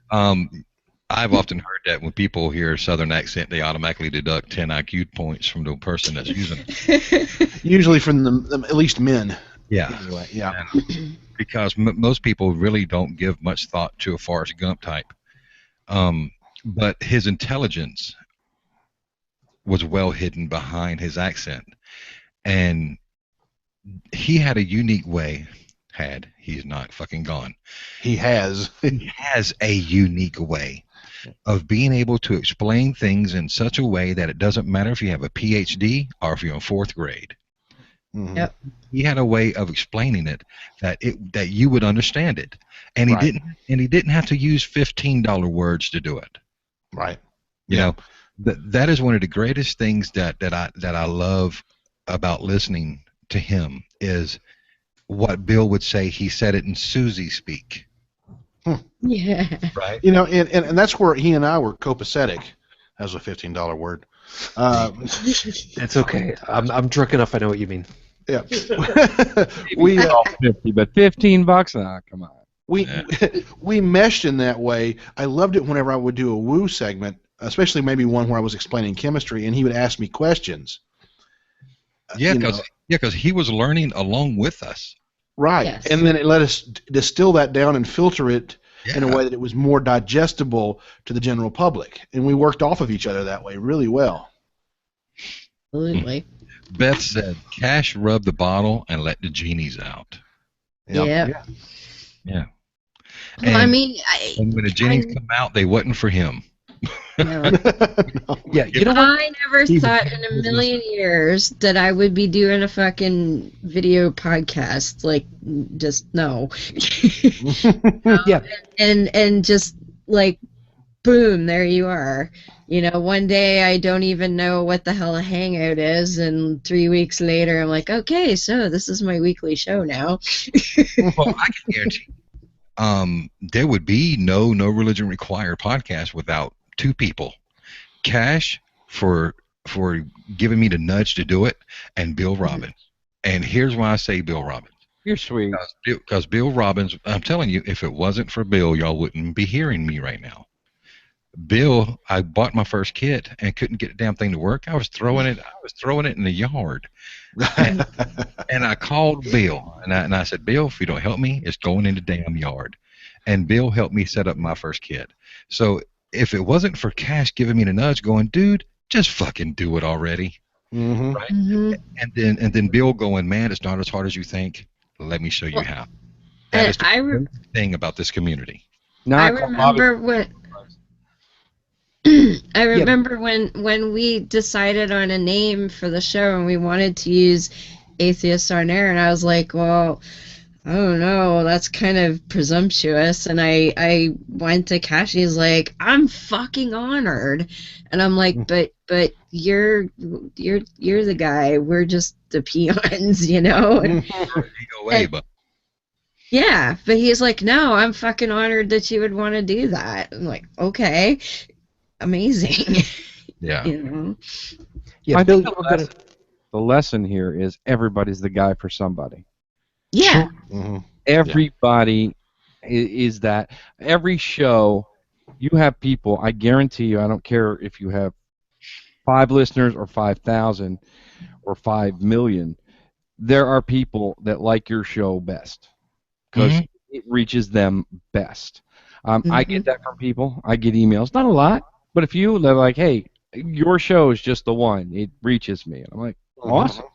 [SPEAKER 4] I've often heard that when people hear a Southern accent, they automatically deduct 10 IQ points from the person that's using it.
[SPEAKER 5] Usually from the at least men.
[SPEAKER 4] Yeah.
[SPEAKER 5] Anyway, yeah.
[SPEAKER 4] And because most people really don't give much thought to a Forrest Gump type. But his intelligence was well hidden behind his accent. And he had a unique way. He's not fucking gone.
[SPEAKER 5] He has.
[SPEAKER 4] He has a unique way of being able to explain things in such a way that it doesn't matter if you have a PhD or if you're in 4th grade.
[SPEAKER 5] Mhm.
[SPEAKER 2] Yep.
[SPEAKER 4] He had a way of explaining it that you would understand it, and
[SPEAKER 5] Right.
[SPEAKER 4] he didn't have to use $15 words to do it.
[SPEAKER 5] Right.
[SPEAKER 4] You know, that is one of the greatest things that I love about listening to him is what Bill would say. He said it in Susie speak.
[SPEAKER 2] Yeah.
[SPEAKER 4] Right.
[SPEAKER 5] You know, and that's where he and I were copacetic. That was a $15 word.
[SPEAKER 1] It's okay. I'm drunk enough. I know what you mean.
[SPEAKER 5] Yeah. we
[SPEAKER 3] All 50, but $15? Ah, come on.
[SPEAKER 5] we meshed in that way. I loved it whenever I would do a woo segment, especially maybe one where I was explaining chemistry, and he would ask me questions.
[SPEAKER 4] Yeah,
[SPEAKER 5] You know,
[SPEAKER 4] because he was learning along with us.
[SPEAKER 5] right.
[SPEAKER 2] Yes.
[SPEAKER 5] And then it let us distill that down and filter it in a way that it was more digestible to the general public. And we worked off of each other that way really well.
[SPEAKER 2] Absolutely.
[SPEAKER 4] Beth said, "Cash rubbed the bottle and let the genies out."
[SPEAKER 2] Yeah.
[SPEAKER 4] Yeah.
[SPEAKER 2] Well, I
[SPEAKER 4] And-
[SPEAKER 2] mean,
[SPEAKER 4] And when the genies come out, they wasn't for him.
[SPEAKER 2] no.
[SPEAKER 1] Yeah, you know what?
[SPEAKER 2] I never thought in a million years that I would be doing a fucking video podcast. Like, just no.
[SPEAKER 1] Yeah.
[SPEAKER 2] And just like, boom, there you are. You know, one day I don't even know what the hell a hangout is, and 3 weeks later I'm like, okay, so this is my weekly show now.
[SPEAKER 4] Well, I can guarantee there would be no religion required podcast without two people. Cash for giving me the nudge to do it, and Bill Robbins. And here's why I say Bill Robbins.
[SPEAKER 3] You're sweet.
[SPEAKER 4] Because Bill Robbins, I'm telling you, if it wasn't for Bill, y'all wouldn't be hearing me right now. Bill, I bought my first kit and couldn't get the damn thing to work. I was throwing it in the yard. And I called Bill and I said, Bill, if you don't help me, it's going in the damn yard. And Bill helped me set up my first kit. So if it wasn't for Cash giving me the nudge going, dude, just fucking do it already.
[SPEAKER 5] Mm-hmm.
[SPEAKER 4] Right?
[SPEAKER 2] Mm-hmm.
[SPEAKER 4] And then Bill going, man, it's not as hard as you think. Let me show you how. That
[SPEAKER 2] And
[SPEAKER 4] is the thing about this community.
[SPEAKER 2] I remember when I remember when we decided on a name for the show and we wanted to use Atheists On Air, and I was like, well, I don't know, that's kind of presumptuous. And I went to Cash, and he's like, I'm fucking honored. And I'm like, but you're the guy. We're just the peons, you know? And, yeah, but he's like, no, I'm fucking honored that you would want to do that. I'm like, okay, amazing.
[SPEAKER 4] Yeah.
[SPEAKER 2] You know?
[SPEAKER 1] Yeah,
[SPEAKER 3] I
[SPEAKER 1] Bill,
[SPEAKER 3] think the lesson here is everybody's the guy for somebody.
[SPEAKER 2] Yeah.
[SPEAKER 5] Mm-hmm.
[SPEAKER 3] Everybody is that. Every show, you have people, I guarantee you, I don't care if you have 5 listeners or 5,000 or 5 million, there are people that like your show best because it reaches them best. I get that from people. I get emails, not a lot, but a few. They're like, hey, your show is just the one. It reaches me. And I'm like, awesome.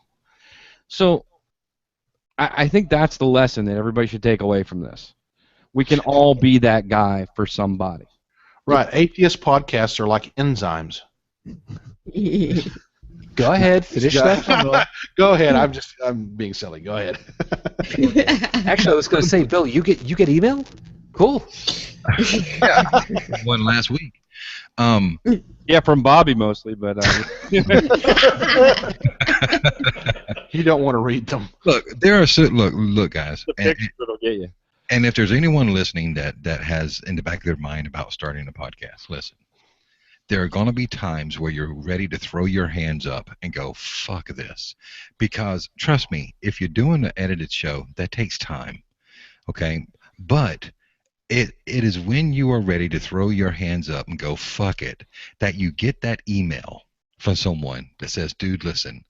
[SPEAKER 3] So I think that's the lesson that everybody should take away from this. We can all be that guy for somebody.
[SPEAKER 5] Right. Atheist podcasts are like enzymes.
[SPEAKER 1] Go ahead, finish that thought.
[SPEAKER 5] Go ahead. I'm being silly. Go ahead.
[SPEAKER 1] Actually, I was going to say, Bill, you get email? Cool.
[SPEAKER 4] One last week.
[SPEAKER 3] Yeah, from Bobby mostly, but
[SPEAKER 5] You don't want to read them.
[SPEAKER 4] Look, there are look, guys.
[SPEAKER 3] the pictures that'll get you.
[SPEAKER 4] And if there's anyone listening that has in the back of their mind about starting a podcast, listen. There are going to be times where you're ready to throw your hands up and go, fuck this. Because, trust me, if you're doing an edited show, that takes time. Okay? But it is when you are ready to throw your hands up and go, fuck it, that you get that email from someone that says, dude, listen,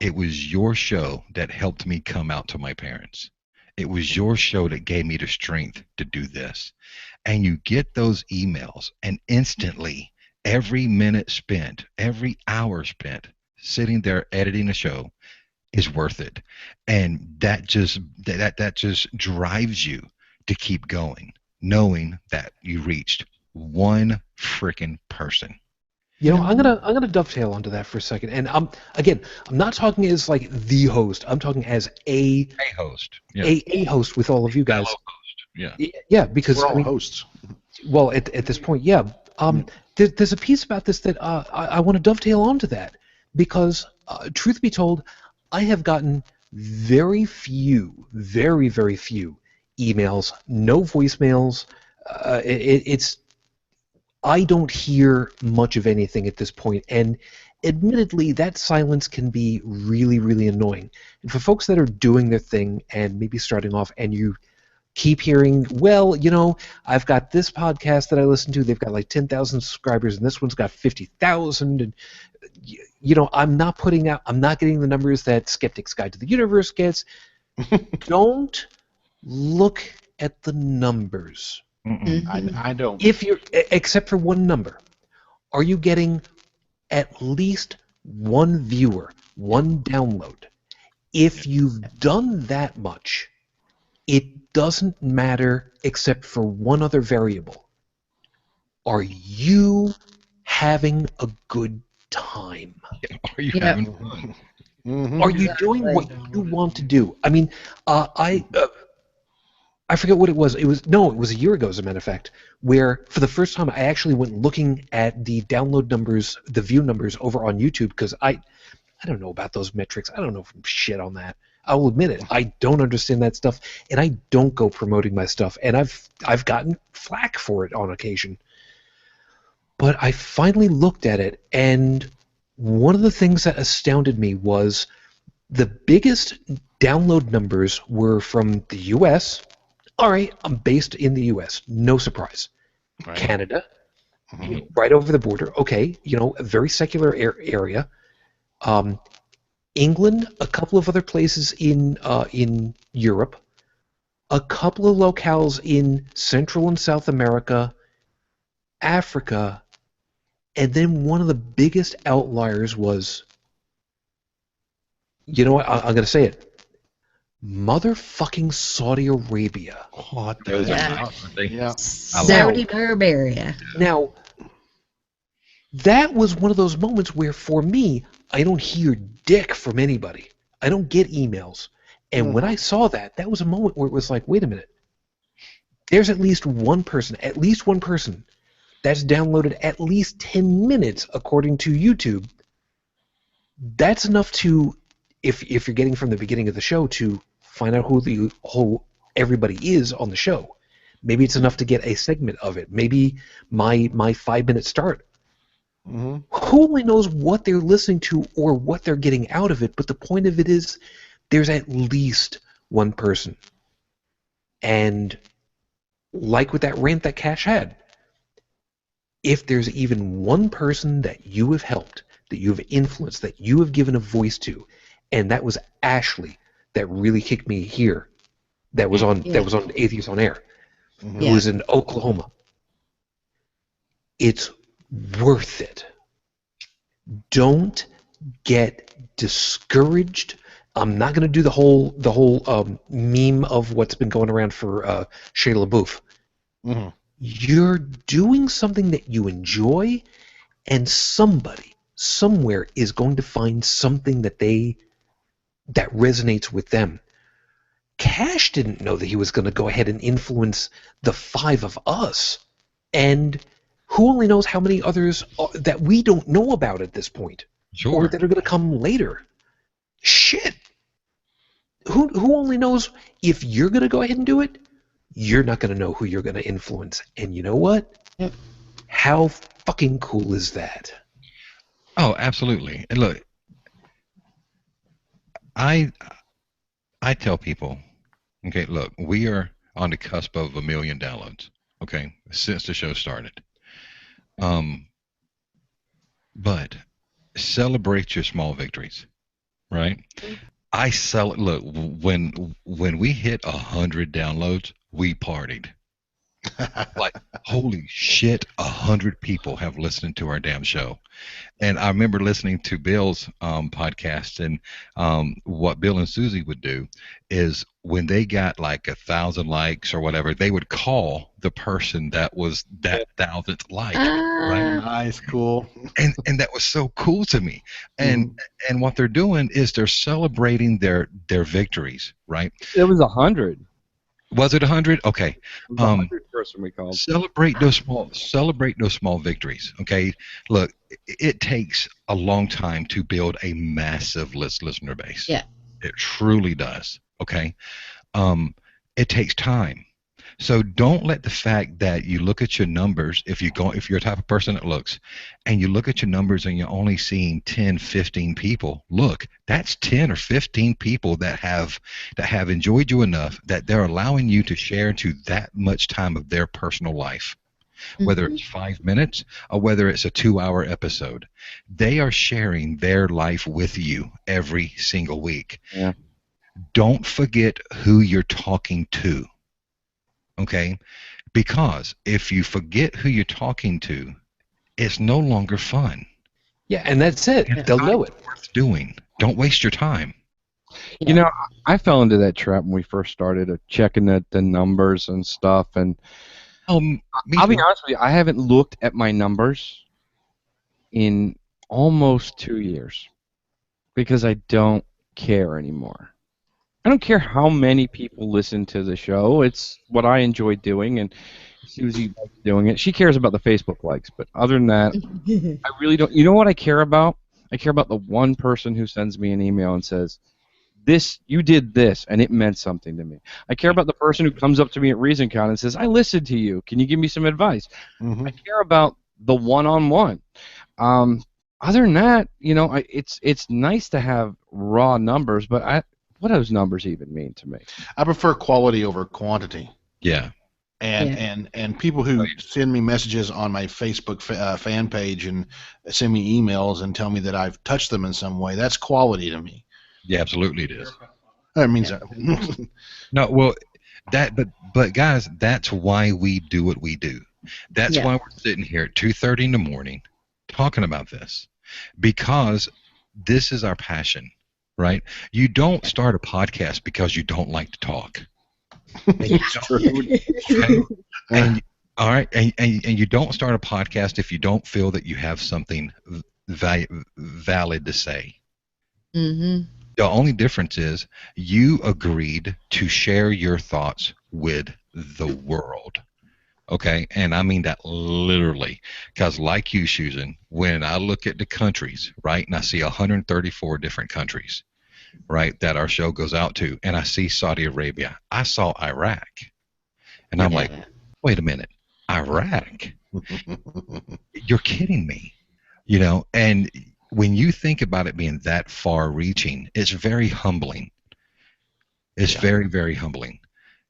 [SPEAKER 4] it was your show that helped me come out to my parents. It was your show that gave me the strength to do this. And you get those emails, and instantly, every minute spent, every hour spent sitting there editing a show is worth it. And that just drives you to keep going, knowing that you reached one freaking person.
[SPEAKER 1] You know, I'm gonna dovetail onto that for a second. And I'm not talking as like the host. I'm talking as a
[SPEAKER 4] host. Yeah.
[SPEAKER 1] A host with all of you guys.
[SPEAKER 4] Fellow host. Yeah.
[SPEAKER 1] Yeah, because
[SPEAKER 5] We're all hosts.
[SPEAKER 1] Well, at this point, yeah. There's a piece about this that I want to dovetail onto that because, truth be told, I have gotten very very few emails, no voicemails. I don't hear much of anything at this point, and admittedly, that silence can be really, really annoying. And for folks that are doing their thing and maybe starting off, and you keep hearing, well, you know, I've got this podcast that I listen to, they've got like 10,000 subscribers, and this one's got 50,000, and you know, I'm not getting the numbers that Skeptic's Guide to the Universe gets. Don't look at the numbers.
[SPEAKER 5] I don't.
[SPEAKER 1] If you're, except for one number, are you getting at least one viewer, one download? If you've done that much, it doesn't matter except for one other variable. Are you having a good time?
[SPEAKER 4] Are you having fun?
[SPEAKER 5] Mm-hmm.
[SPEAKER 1] Are you doing what you want to do? I mean, I forget what it was. It was a year ago, as a matter of fact, where for the first time I actually went looking at the download numbers, the view numbers over on YouTube, because I don't know about those metrics. I don't know shit on that. I will admit it. I don't understand that stuff, and I don't go promoting my stuff, and I've gotten flack for it on occasion. But I finally looked at it, and one of the things that astounded me was the biggest download numbers were from the U.S. All right, I'm based in the U.S. No surprise. Right. Canada, right over the border. Okay, you know, a very secular area. England, a couple of other places in Europe, a couple of locales in Central and South America, Africa, and then one of the biggest outliers was, you know what, I'm going to say it, motherfucking Saudi Arabia.
[SPEAKER 5] What
[SPEAKER 2] the Saudi Arabia.
[SPEAKER 1] Now, that was one of those moments where, for me, I don't hear dick from anybody. I don't get emails. And when I saw that, that was a moment where it was like, wait a minute. There's at least one person that's downloaded at least 10 minutes, according to YouTube. That's enough to, if you're getting from the beginning of the show, to find out who everybody is on the show. Maybe it's enough to get a segment of it. Maybe my 5-minute start. Who only knows what they're listening to or what they're getting out of it, but the point of it is there's at least one person. And like with that rant that Cash had, if there's even one person that you have helped, that you have influenced, that you have given a voice to, and that was Ashley that really kicked me here, that was on Atheists On Air, who was in Oklahoma. It's worth it. Don't get discouraged I'm not going to do the whole meme of what's been going around for Shia LaBeouf.
[SPEAKER 5] Mhm.
[SPEAKER 1] You're doing something that you enjoy, and somebody somewhere is going to find something that resonates with them. Cash didn't know that he was going to go ahead and influence the five of us, and who only knows how many others that we don't know about at this point, or
[SPEAKER 4] Sure.
[SPEAKER 1] that are going to come later. Shit. Who only knows if you're going to go ahead and do it? You're not going to know who you're going to influence. And you know what?
[SPEAKER 2] Yep.
[SPEAKER 1] How fucking cool is that?
[SPEAKER 4] Oh, absolutely. And look, I tell people, okay, look, we are on the cusp of 1 million downloads, okay, since the show started. But celebrate your small victories, right? Look, when we hit 100 downloads, we partied. Like, holy shit, 100 people have listened to our damn show. And I remember listening to Bill's podcast, and what Bill and Susie would do is when they got like 1,000 likes or whatever, they would call the person that was that 1,000th like, right?
[SPEAKER 5] Nice, cool.
[SPEAKER 4] And that was so cool to me. And and what they're doing is they're celebrating their victories, right?
[SPEAKER 3] It was 100.
[SPEAKER 4] Was it 100? Okay.
[SPEAKER 3] It was 100 person we called.
[SPEAKER 4] Celebrate those small victories. Okay. Look, it takes a long time to build a massive listener base.
[SPEAKER 2] Yeah.
[SPEAKER 4] It truly does. Okay. It takes time. So don't let the fact that you look at your numbers, if you're a type of person that looks, and you look at your numbers and you're only seeing 10, 15 people, look, that's 10 or 15 people that have enjoyed you enough that they're allowing you to share into that much time of their personal life. Whether it's 5 minutes or whether it's a 2-hour episode, they are sharing their life with you every single week.
[SPEAKER 3] Yeah.
[SPEAKER 4] Don't forget who you're talking to. Okay? Because if you forget who you're talking to, it's no longer fun.
[SPEAKER 1] Yeah, and that's it. They'll know it.
[SPEAKER 4] Worth doing. Don't waste your time.
[SPEAKER 3] You know, I fell into that trap when we first started, checking the numbers and stuff. And I'll be honest with you, I haven't looked at my numbers in almost 2 years because I don't care anymore. I don't care how many people listen to the show. It's what I enjoy doing, and Susie likes doing it. She cares about the Facebook likes, but other than that, I really don't. You know what I care about? I care about the one person who sends me an email and says, you did this, and it meant something to me. I care about the person who comes up to me at ReasonCon and says, I listened to you. Can you give me some advice? I care about the one-on-one. Other than that, you know, it's nice to have raw numbers, but what do those numbers even mean to me?
[SPEAKER 5] I prefer quality over quantity.
[SPEAKER 4] Yeah.
[SPEAKER 5] And people who send me messages on my Facebook fan page and send me emails and tell me that I've touched them in some way, that's quality to me.
[SPEAKER 4] Yeah, absolutely it is.
[SPEAKER 5] That means
[SPEAKER 4] No, well, but guys, that's why we do what we do. That's why we're sitting here at 2:30 in the morning talking about this, because this is our passion, right? You don't start a podcast because you don't like to talk. And you don't start a podcast if you don't feel that you have something valid to say. The only difference is you agreed to share your thoughts with the world. Okay? And I mean that literally. Because like you, Susan, when I look at the countries, right, and I see 134 different countries, right, that our show goes out to, and I see Saudi Arabia, I saw Iraq. And I'm like, wait a minute, Iraq? You're kidding me. You know, and when you think about it being that far-reaching, it's very humbling. It's very, very humbling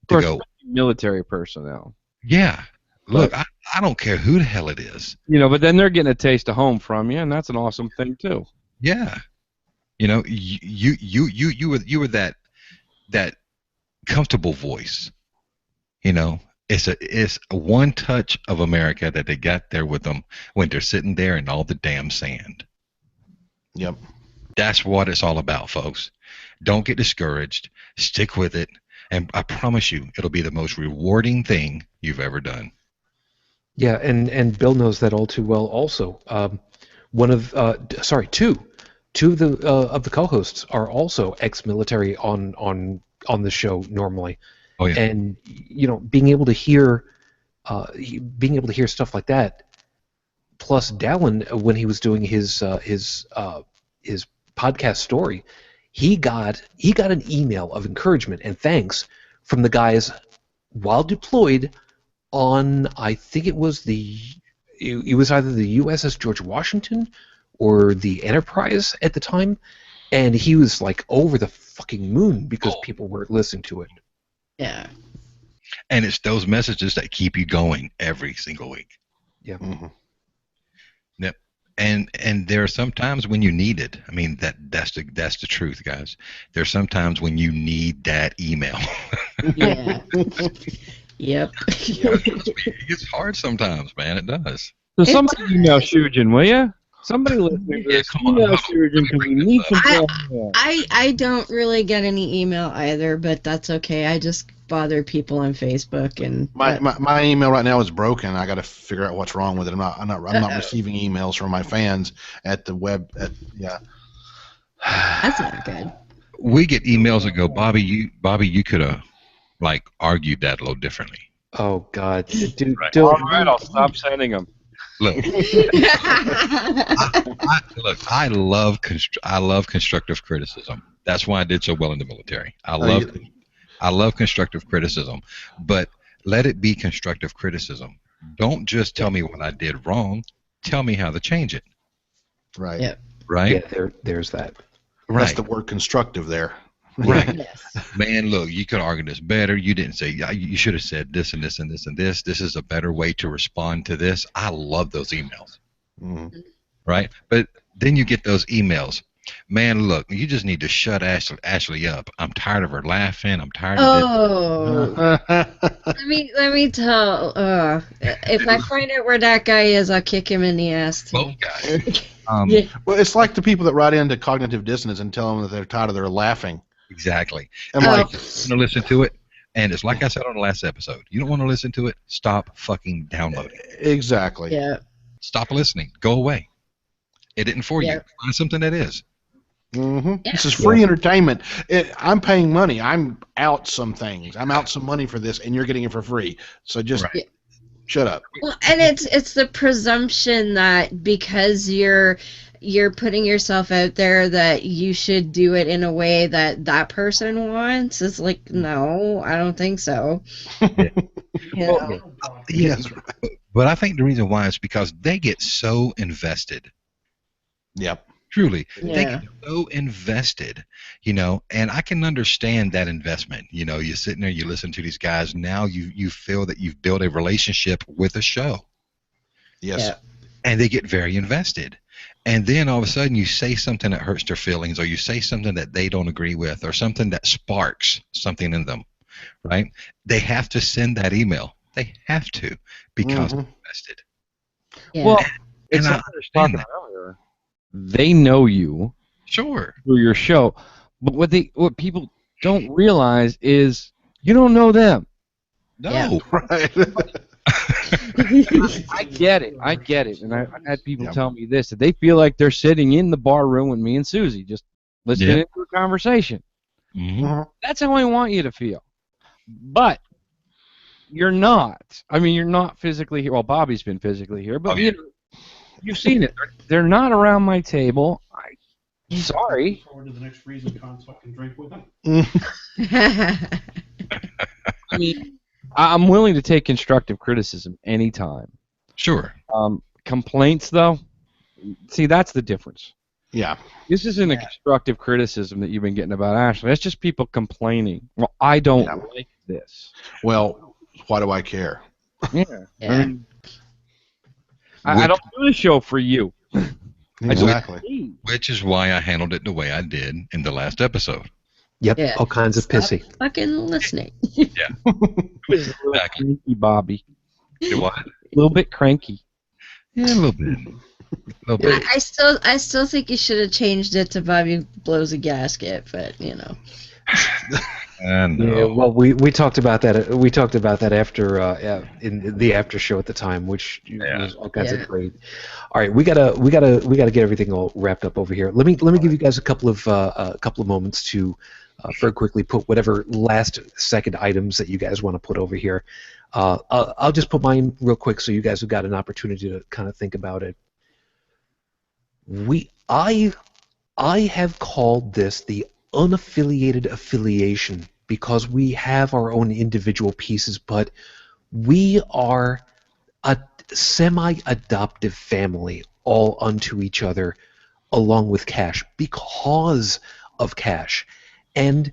[SPEAKER 4] to go.
[SPEAKER 3] Military personnel.
[SPEAKER 4] Yeah. Look, I don't care who the hell it is.
[SPEAKER 3] You know, but then they're getting a taste of home from you, and that's an awesome thing too.
[SPEAKER 4] Yeah. You know, you were that comfortable voice. You know, it's a one touch of America that they got there with them when they're sitting there in all the damn sand.
[SPEAKER 5] Yep.
[SPEAKER 4] That's what it's all about, folks. Don't get discouraged. Stick with it. And I promise you, it'll be the most rewarding thing you've ever done.
[SPEAKER 1] Yeah, and Bill knows that all too well. Also, two of the co-hosts are also ex-military on the show normally.
[SPEAKER 4] Oh yeah.
[SPEAKER 1] And being able to hear stuff like that, plus Dallin, when he was doing his podcast story, he got an email of encouragement and thanks from the guys while deployed on, I think it was either the USS George Washington or the Enterprise at the time, and he was like over the fucking moon because people were listening to it.
[SPEAKER 2] Yeah.
[SPEAKER 4] And it's those messages that keep you going every single week.
[SPEAKER 1] Yeah.
[SPEAKER 5] Mhm.
[SPEAKER 4] Yep. And there are some times when you need it. I mean, that's the truth, guys. There's some times when you need that email.
[SPEAKER 2] Yeah. Yep.
[SPEAKER 4] It gets hard sometimes, man. It does.
[SPEAKER 3] So
[SPEAKER 2] It
[SPEAKER 3] somebody
[SPEAKER 2] does.
[SPEAKER 3] email Shujin, will you? Somebody listening to
[SPEAKER 4] Yeah,
[SPEAKER 3] this,
[SPEAKER 4] come on.
[SPEAKER 3] email Shujin because we need some help.
[SPEAKER 2] I don't really get any email either, but that's okay. I just bother people on Facebook and
[SPEAKER 5] My email right now is broken. I got to figure out what's wrong with it. I'm not receiving emails from my fans at the web.
[SPEAKER 2] that's not good.
[SPEAKER 4] We get emails that go, Bobby, you could have argued that a little differently.
[SPEAKER 1] Oh God, dude,
[SPEAKER 4] Right.
[SPEAKER 3] All right, I'll stop sending them.
[SPEAKER 4] Look, I love constructive criticism. That's why I did so well in the military. I love constructive criticism, but let it be constructive criticism. Don't just tell me what I did wrong. Tell me how to change it.
[SPEAKER 5] Right.
[SPEAKER 2] Yep.
[SPEAKER 4] Right.
[SPEAKER 1] Yeah, there's that.
[SPEAKER 4] Right.
[SPEAKER 5] That's the word constructive there.
[SPEAKER 4] Right.
[SPEAKER 2] Yes.
[SPEAKER 4] Man, look, you could argue this better. You didn't say, you should have said this and this and this and this. This is a better way to respond to this. I love those emails.
[SPEAKER 5] Mhm.
[SPEAKER 4] Right? But then you get those emails. Man, look, you just need to shut Ashley up. I'm tired of her laughing. I'm tired of this.
[SPEAKER 2] Oh, let me tell. If I find out where that guy is, I'll kick him in the ass too.
[SPEAKER 4] Both guys.
[SPEAKER 2] Yeah.
[SPEAKER 5] Well, it's like the people that write into cognitive dissonance and tell them that they're tired of their laughing.
[SPEAKER 4] Exactly.
[SPEAKER 5] I'm
[SPEAKER 2] Oh.
[SPEAKER 5] like,
[SPEAKER 4] You want to listen to it, and it's like I said on the last episode. You don't want to listen to it, stop fucking downloading.
[SPEAKER 5] exactly.
[SPEAKER 2] Yeah.
[SPEAKER 4] Stop listening. Go away. It isn't for
[SPEAKER 2] Yeah.
[SPEAKER 4] you. Find something that is.
[SPEAKER 5] Yeah.
[SPEAKER 2] Yeah.
[SPEAKER 5] This is free entertainment. I'm paying money. I'm out some things. I'm out some money for this, and you're getting it for free. So just
[SPEAKER 4] Right.
[SPEAKER 5] shut up.
[SPEAKER 2] Well, and it's the presumption that because you're putting yourself out there that you should do it in a way that person wants. It's like, no, I don't think so. You know?
[SPEAKER 5] Yes.
[SPEAKER 4] But I think the reason why is because they get so invested.
[SPEAKER 5] Yep.
[SPEAKER 4] Truly, they
[SPEAKER 2] Yeah.
[SPEAKER 4] get so invested, and I can understand that investment. You're sitting there, you listen to these guys. Now you feel that you've built a relationship with a show,
[SPEAKER 5] Yes.
[SPEAKER 2] Yeah.
[SPEAKER 4] and they get very invested. And then all of a sudden you say something that hurts their feelings, or you say something that they don't agree with, or something that sparks something in them, right? They have to send that email. They have to, because they're invested.
[SPEAKER 2] Yeah.
[SPEAKER 3] Well, it's
[SPEAKER 4] And I
[SPEAKER 3] like I was
[SPEAKER 4] understand
[SPEAKER 3] talking earlier. They know you
[SPEAKER 4] Sure.
[SPEAKER 3] through your show, but what people don't realize is you don't know them.
[SPEAKER 4] No.
[SPEAKER 2] Yeah.
[SPEAKER 5] Right.
[SPEAKER 3] I get it, and I've had people
[SPEAKER 5] Yeah.
[SPEAKER 3] tell me this, that they feel like they're sitting in the bar room with me and Susie, just listening
[SPEAKER 4] Yeah.
[SPEAKER 3] to a conversation.
[SPEAKER 4] Mhm.
[SPEAKER 3] That's how I want you to feel. But you're not. I mean, you're not physically here. Well, Bobby's been physically here, but
[SPEAKER 4] Oh, yeah.
[SPEAKER 3] you've seen it. They're not around my table. I'm sorry.
[SPEAKER 6] Look forward to the next freezing con so I can drink with them.
[SPEAKER 3] I mean, I'm willing to take constructive criticism anytime.
[SPEAKER 4] Sure.
[SPEAKER 3] Complaints, though, see, that's the difference.
[SPEAKER 5] Yeah.
[SPEAKER 3] This isn't a constructive criticism that you've been getting about Ashley. That's just people complaining. Well, I don't
[SPEAKER 5] Yeah.
[SPEAKER 3] like this.
[SPEAKER 5] Well, why do I care?
[SPEAKER 3] Yeah.
[SPEAKER 2] Yeah.
[SPEAKER 3] I mean, I don't do the show for you.
[SPEAKER 5] Exactly.
[SPEAKER 4] Which is why I handled it the way I did in the last episode.
[SPEAKER 1] Yep,
[SPEAKER 2] Yeah.
[SPEAKER 1] all kinds of
[SPEAKER 2] Stop
[SPEAKER 1] pissy.
[SPEAKER 2] fucking listening.
[SPEAKER 3] It was a little
[SPEAKER 4] Exactly.
[SPEAKER 3] cranky, Bobby.
[SPEAKER 4] You know what?
[SPEAKER 3] A little bit cranky.
[SPEAKER 4] Yeah, a little bit. little bit.
[SPEAKER 2] I still think you should have changed it to Bobby blows a gasket, but you know.
[SPEAKER 4] No.
[SPEAKER 1] Yeah, well, we talked about that. We talked about that after in the after show at the time, which was all kinds of great. All right, we gotta get everything all wrapped up over here. Let me give you guys a couple of moments to very quickly put whatever last second items that you guys want to put over here. I'll just put mine real quick so you guys have got an opportunity to kind of think about it. I have called this the unaffiliated affiliation because we have our own individual pieces, but we are a semi-adoptive family all unto each other along with Cash because of Cash. And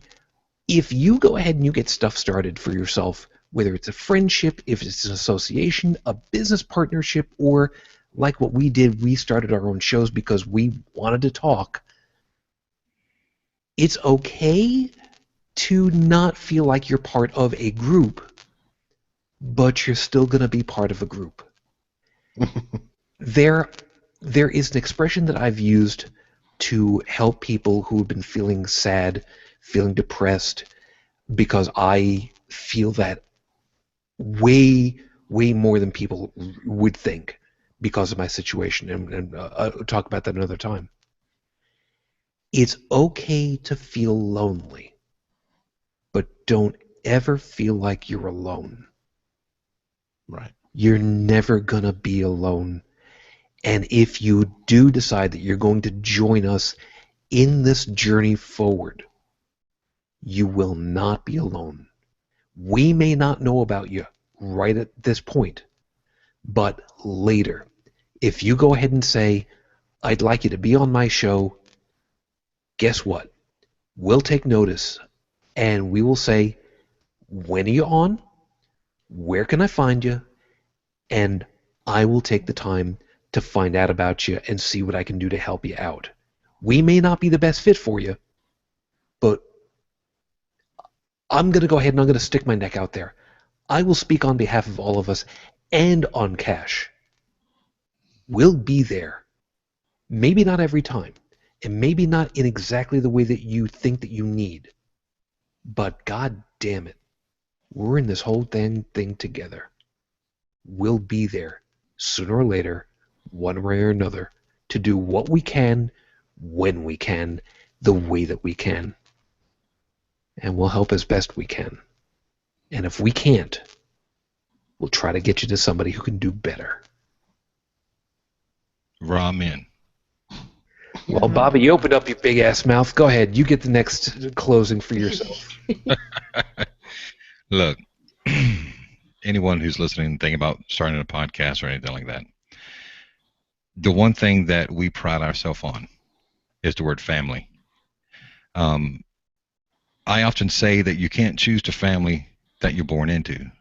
[SPEAKER 1] if you go ahead and you get stuff started for yourself, whether it's a friendship, if it's an association, a business partnership, or like what we did, we started our own shows because we wanted to talk. It's okay to not feel like you're part of a group, but you're still going to be part of a group. There is an expression that I've used to help people who have been feeling sad, feeling depressed, because I feel that way more than people would think because of my situation, and I'll talk about that another time. It's okay to feel lonely, but don't ever feel like you're alone.
[SPEAKER 5] Right.
[SPEAKER 1] You're never going to be alone. And if you do decide that you're going to join us in this journey forward, you will not be alone. We may not know about you right at this point, but later, if you go ahead and say, I'd like you to be on my show, guess what? We'll take notice, and we will say, when are you on? Where can I find you? And I will take the time to find out about you and see what I can do to help you out. We may not be the best fit for you, but I'm going to go ahead and I'm going to stick my neck out there. I will speak on behalf of all of us and on Cash. We'll be there. Maybe not every time, and maybe not in exactly the way that you think that you need. But God damn it, we're in this whole thing together. We'll be there sooner or later, one way or another, to do what we can, when we can, the way that we can. And we'll help as best we can. And if we can't, we'll try to get you to somebody who can do better.
[SPEAKER 4] Ramen.
[SPEAKER 1] Well, Bobby, you opened up your big ass mouth. Go ahead. You get the next closing for yourself.
[SPEAKER 4] Look, anyone who's listening thinking about starting a podcast or anything like that, the one thing that we pride ourselves on is the word family. I often say that you can't choose the family that you're born into,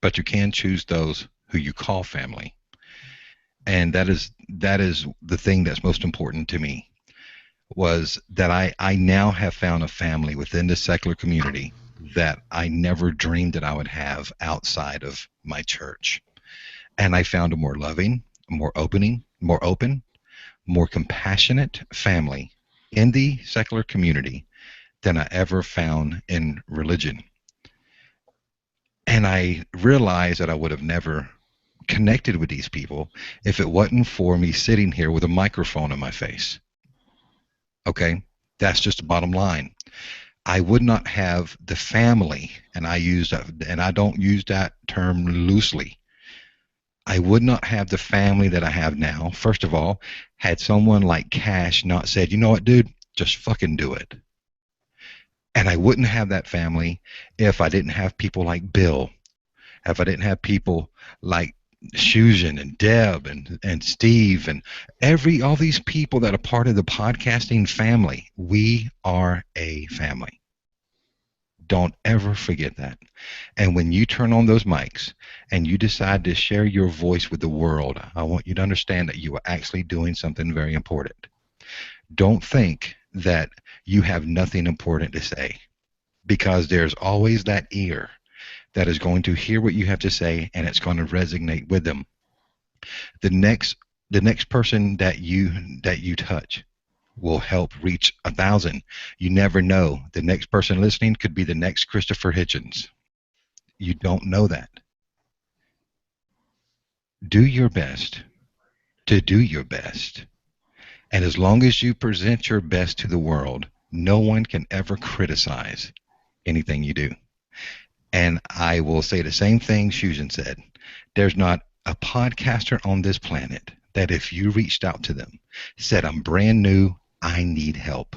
[SPEAKER 4] but you can choose those who you call family. And that is the thing that's most important to me, was that I now have found a family within the secular community that I never dreamed that I would have outside of my church. And I found a more loving, more open, more compassionate family in the secular community than I ever found in religion. And I realized that I would have never connected with these people if it wasn't for me sitting here with a microphone in my face. Okay? That's just the bottom line. I would not have the family, and I don't use that term loosely. I would not have the family that I have now, first of all, had someone like Cash not said, you know what, dude, just fucking do it. And I wouldn't have that family if I didn't have people like Bill, if I didn't have people like Susan and Deb and Steve and all these people that are part of the podcasting family. We are a family. Don't ever forget that. And when you turn on those mics and you decide to share your voice with the world, I want you to understand that you are actually doing something very important. Don't think that you have nothing important to say, because there's always that ear that is going to hear what you have to say, and it's going to resonate with them. The next the next person that you touch will help reach 1,000. You never know. The next person listening could be the next Christopher Hitchens. You don't know that. Do your best to do your best. And as long as you present your best to the world, no one can ever criticize anything you do. And I will say the same thing Susan said. There's not a podcaster on this planet that if you reached out to them, said, I'm brand new, I need help,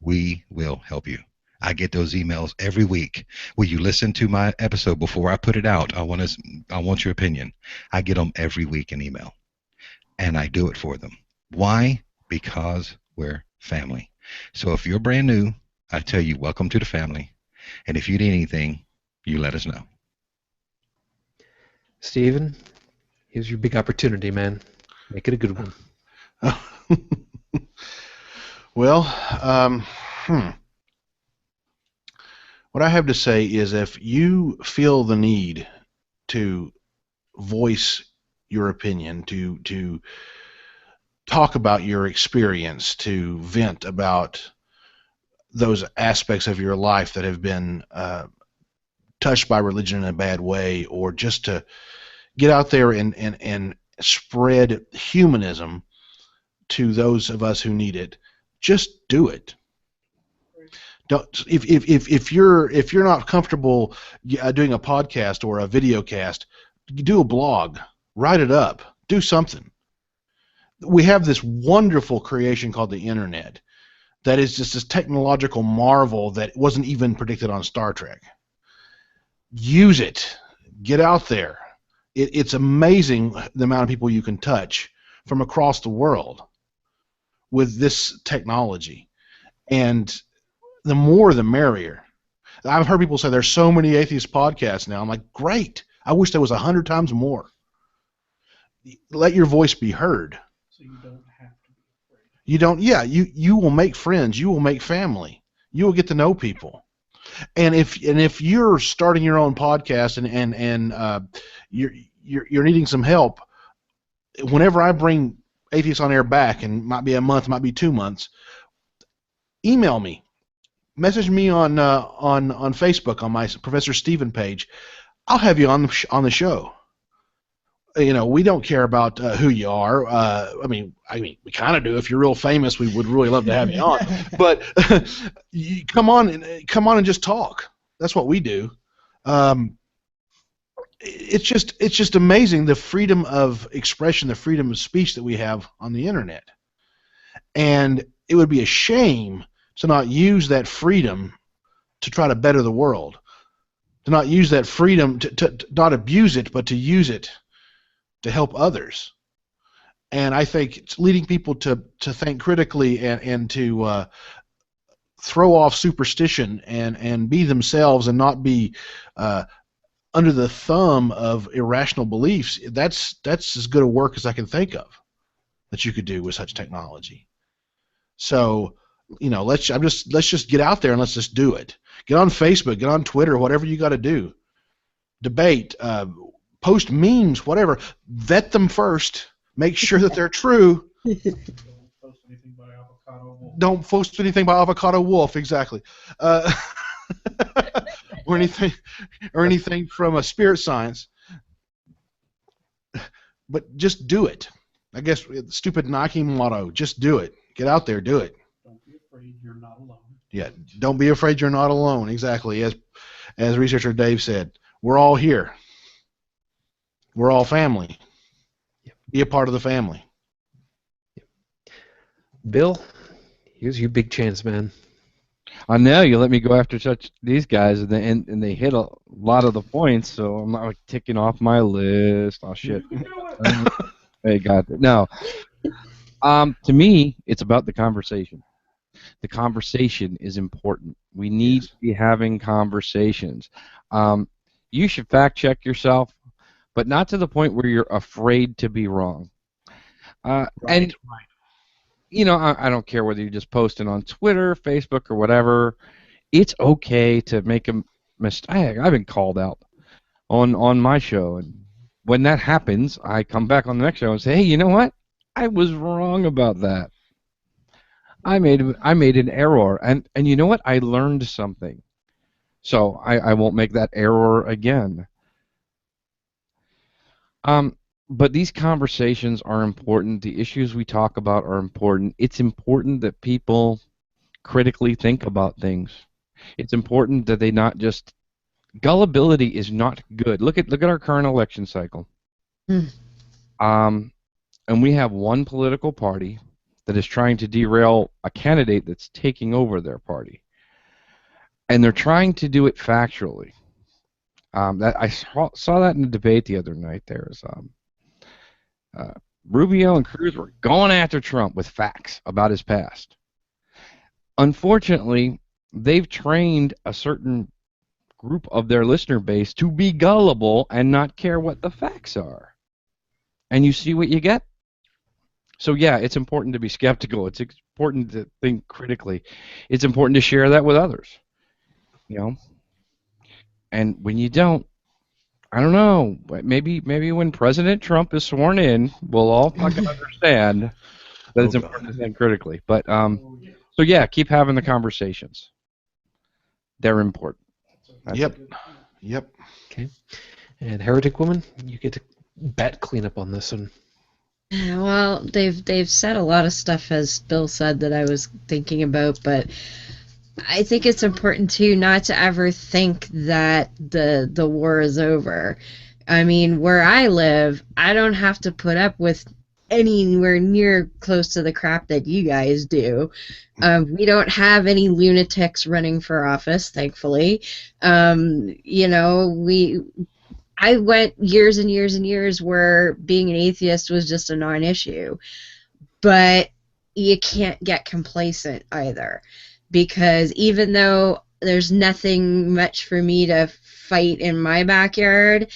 [SPEAKER 4] we will help you. I get those emails every week. Will you listen to my episode before I put it out? I want your opinion. I get them every week in email. And I do it for them. Why? Because we're family. So if you're brand new, I tell you, welcome to the family. And if you need anything, you let us know.
[SPEAKER 1] Steven, here's your big opportunity, man. Make it a good one.
[SPEAKER 5] Well, what I have to say is if you feel the need to voice your opinion, to talk about your experience, to vent about those aspects of your life that have been touched by religion in a bad way, or just to get out there and spread humanism to those of us who need it, just do it. Don't, if you're not comfortable doing a podcast or a video cast, do a blog, write it up, do something. We have this wonderful creation called the internet that is just this technological marvel that wasn't even predicted on Star Trek. Use it. Get out there. It's amazing the amount of people you can touch from across the world with this technology. And the more the merrier. I've heard people say there's so many atheist podcasts now. I'm like, great. I wish there was 100 times more. Let your voice be heard.
[SPEAKER 6] So you don't have to be afraid.
[SPEAKER 5] You don't. Yeah, you will make friends. You will make family. You will get to know people. And if you're starting your own podcast and you're needing some help, whenever I bring Atheists on Air back, and might be a month, might be 2 months, email me, message me on Facebook on my Professor Steven page. I'll have you on the show. You know, we don't care about who you are. I mean, we kind of do. If you're real famous, we would really love to have you on. But you come on and just talk. That's what we do. It's just amazing the freedom of expression, the freedom of speech that we have on the internet. And it would be a shame to not use that freedom to try to better the world. To not use that freedom to not abuse it, but to use it to help others. And I think it's leading people to think critically and to throw off superstition and be themselves and not be under the thumb of irrational beliefs. That's as good a work as I can think of that you could do with such technology. So, you know, let's just get out there and let's just do it. Get on Facebook, get on Twitter, whatever you got to do. Debate, post memes, whatever. Vet them first. Make sure that they're true.
[SPEAKER 6] Don't post anything by Avocado Wolf.
[SPEAKER 5] Don't post anything by Avocado Wolf, exactly. Or anything from a Spirit Science. But just do it. I guess the stupid Nike motto, just do it. Get out there, do it.
[SPEAKER 6] Don't be afraid, you're not alone.
[SPEAKER 5] Yeah, don't be afraid you're not alone. Exactly. As researcher Dave said, we're all here. We're all family.
[SPEAKER 1] Yep.
[SPEAKER 5] Be a part of the family.
[SPEAKER 1] Yep. Bill, here's your big chance, man.
[SPEAKER 3] I know you let me go after such these guys, and they hit a lot of the points, so I'm not like ticking off my list. Oh shit! Hey, God, no. To me, it's about the conversation. The conversation is important. We need to be having conversations. You should fact check yourself, but not to the point where you're afraid to be wrong. And you know, I don't care whether you're just posting on Twitter, Facebook, or whatever. It's okay to make a mistake. I've been called out on my show, and when that happens, I come back on the next show and say, hey, you know what? I was wrong about that. I made an error, and you know what? I learned something. So I won't make that error again. But these conversations are important. The issues we talk about are important. It's important that people critically think about things. It's important that they not just gullibility is not good. Look at our current election cycle. And we have one political party that is trying to derail a candidate that's taking over their party, and they're trying to do it factually. That I saw that in the debate the other night. There's Rubio and Cruz were going after Trump with facts about his past. Unfortunately, they've trained a certain group of their listener base to be gullible and not care what the facts are. And you see what you get? So yeah, it's important to be skeptical. It's important to think critically. It's important to share that with others. You know? And when you don't, I don't know, maybe when President Trump is sworn in, we'll all fucking understand that it's important to think critically. But so yeah, keep having the conversations. They're important. That's
[SPEAKER 5] Yep.
[SPEAKER 3] it.
[SPEAKER 5] Yep.
[SPEAKER 1] Okay. And Heretic Woman, you get to bat cleanup on this one.
[SPEAKER 2] Well, they've said a lot of stuff, as Bill said, that I was thinking about, but I think it's important too not to ever think that the war is over. I mean, where I live, I don't have to put up with anywhere near close to the crap that you guys do. We don't have any lunatics running for office, thankfully. You know, I went years and years and years where being an atheist was just a non-issue. But you can't get complacent either, because even though there's nothing much for me to fight in my backyard,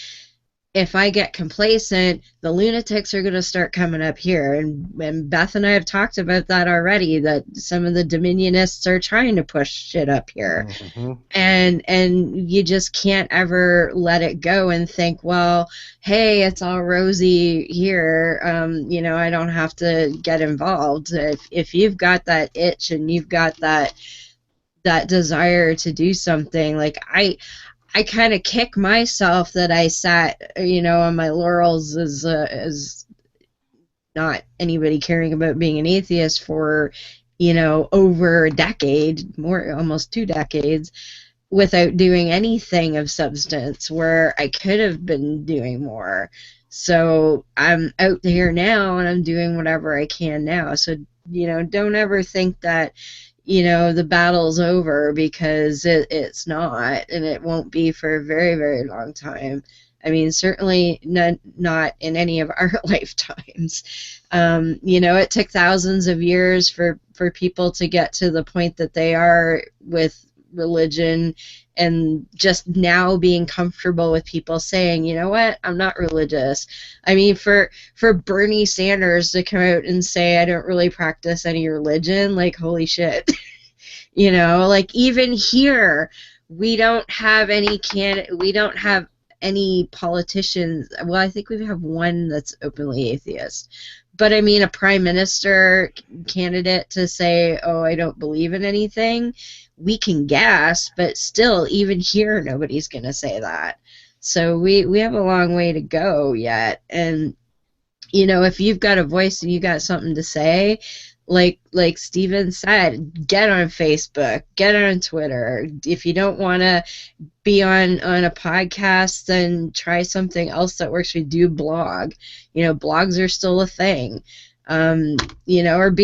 [SPEAKER 2] if I get complacent, the lunatics are going to start coming up here. And Beth and I have talked about that already, that some of the Dominionists are trying to push shit up here.
[SPEAKER 5] Mm-hmm.
[SPEAKER 2] And you just can't ever let it go and think, well, hey, it's all rosy here. You know, I don't have to get involved. If you've got that itch and you've got that desire to do something, like I kind of kick myself that I sat, you know, on my laurels as not anybody caring about being an atheist for, you know, over a decade, more, almost 2 decades, without doing anything of substance, where I could have been doing more. So I'm out here now and I'm doing whatever I can now. So, you know, don't ever think that, you know, the battle's over, because it's not, and it won't be for a very, very long time. I mean, certainly not in any of our lifetimes. You know, it took thousands of years for people to get to the point that they are with religion, and just now being comfortable with people saying, you know what, I'm not religious. I mean, for Bernie Sanders to come out and say, I don't really practice any religion, like, holy shit. You know, like, even here, we don't have any politicians. Well, I think we have one that's openly atheist. But I mean, a prime minister candidate to say, oh, I don't believe in anything, we can guess, but still, even here, nobody's going to say that. So we have a long way to go yet. And, you know, if you've got a voice and you got something to say, like Steven said, get on Facebook, get on Twitter. If you don't want to be on a podcast, then try something else that works for you. Do blog. You know, blogs are still a thing. You know, or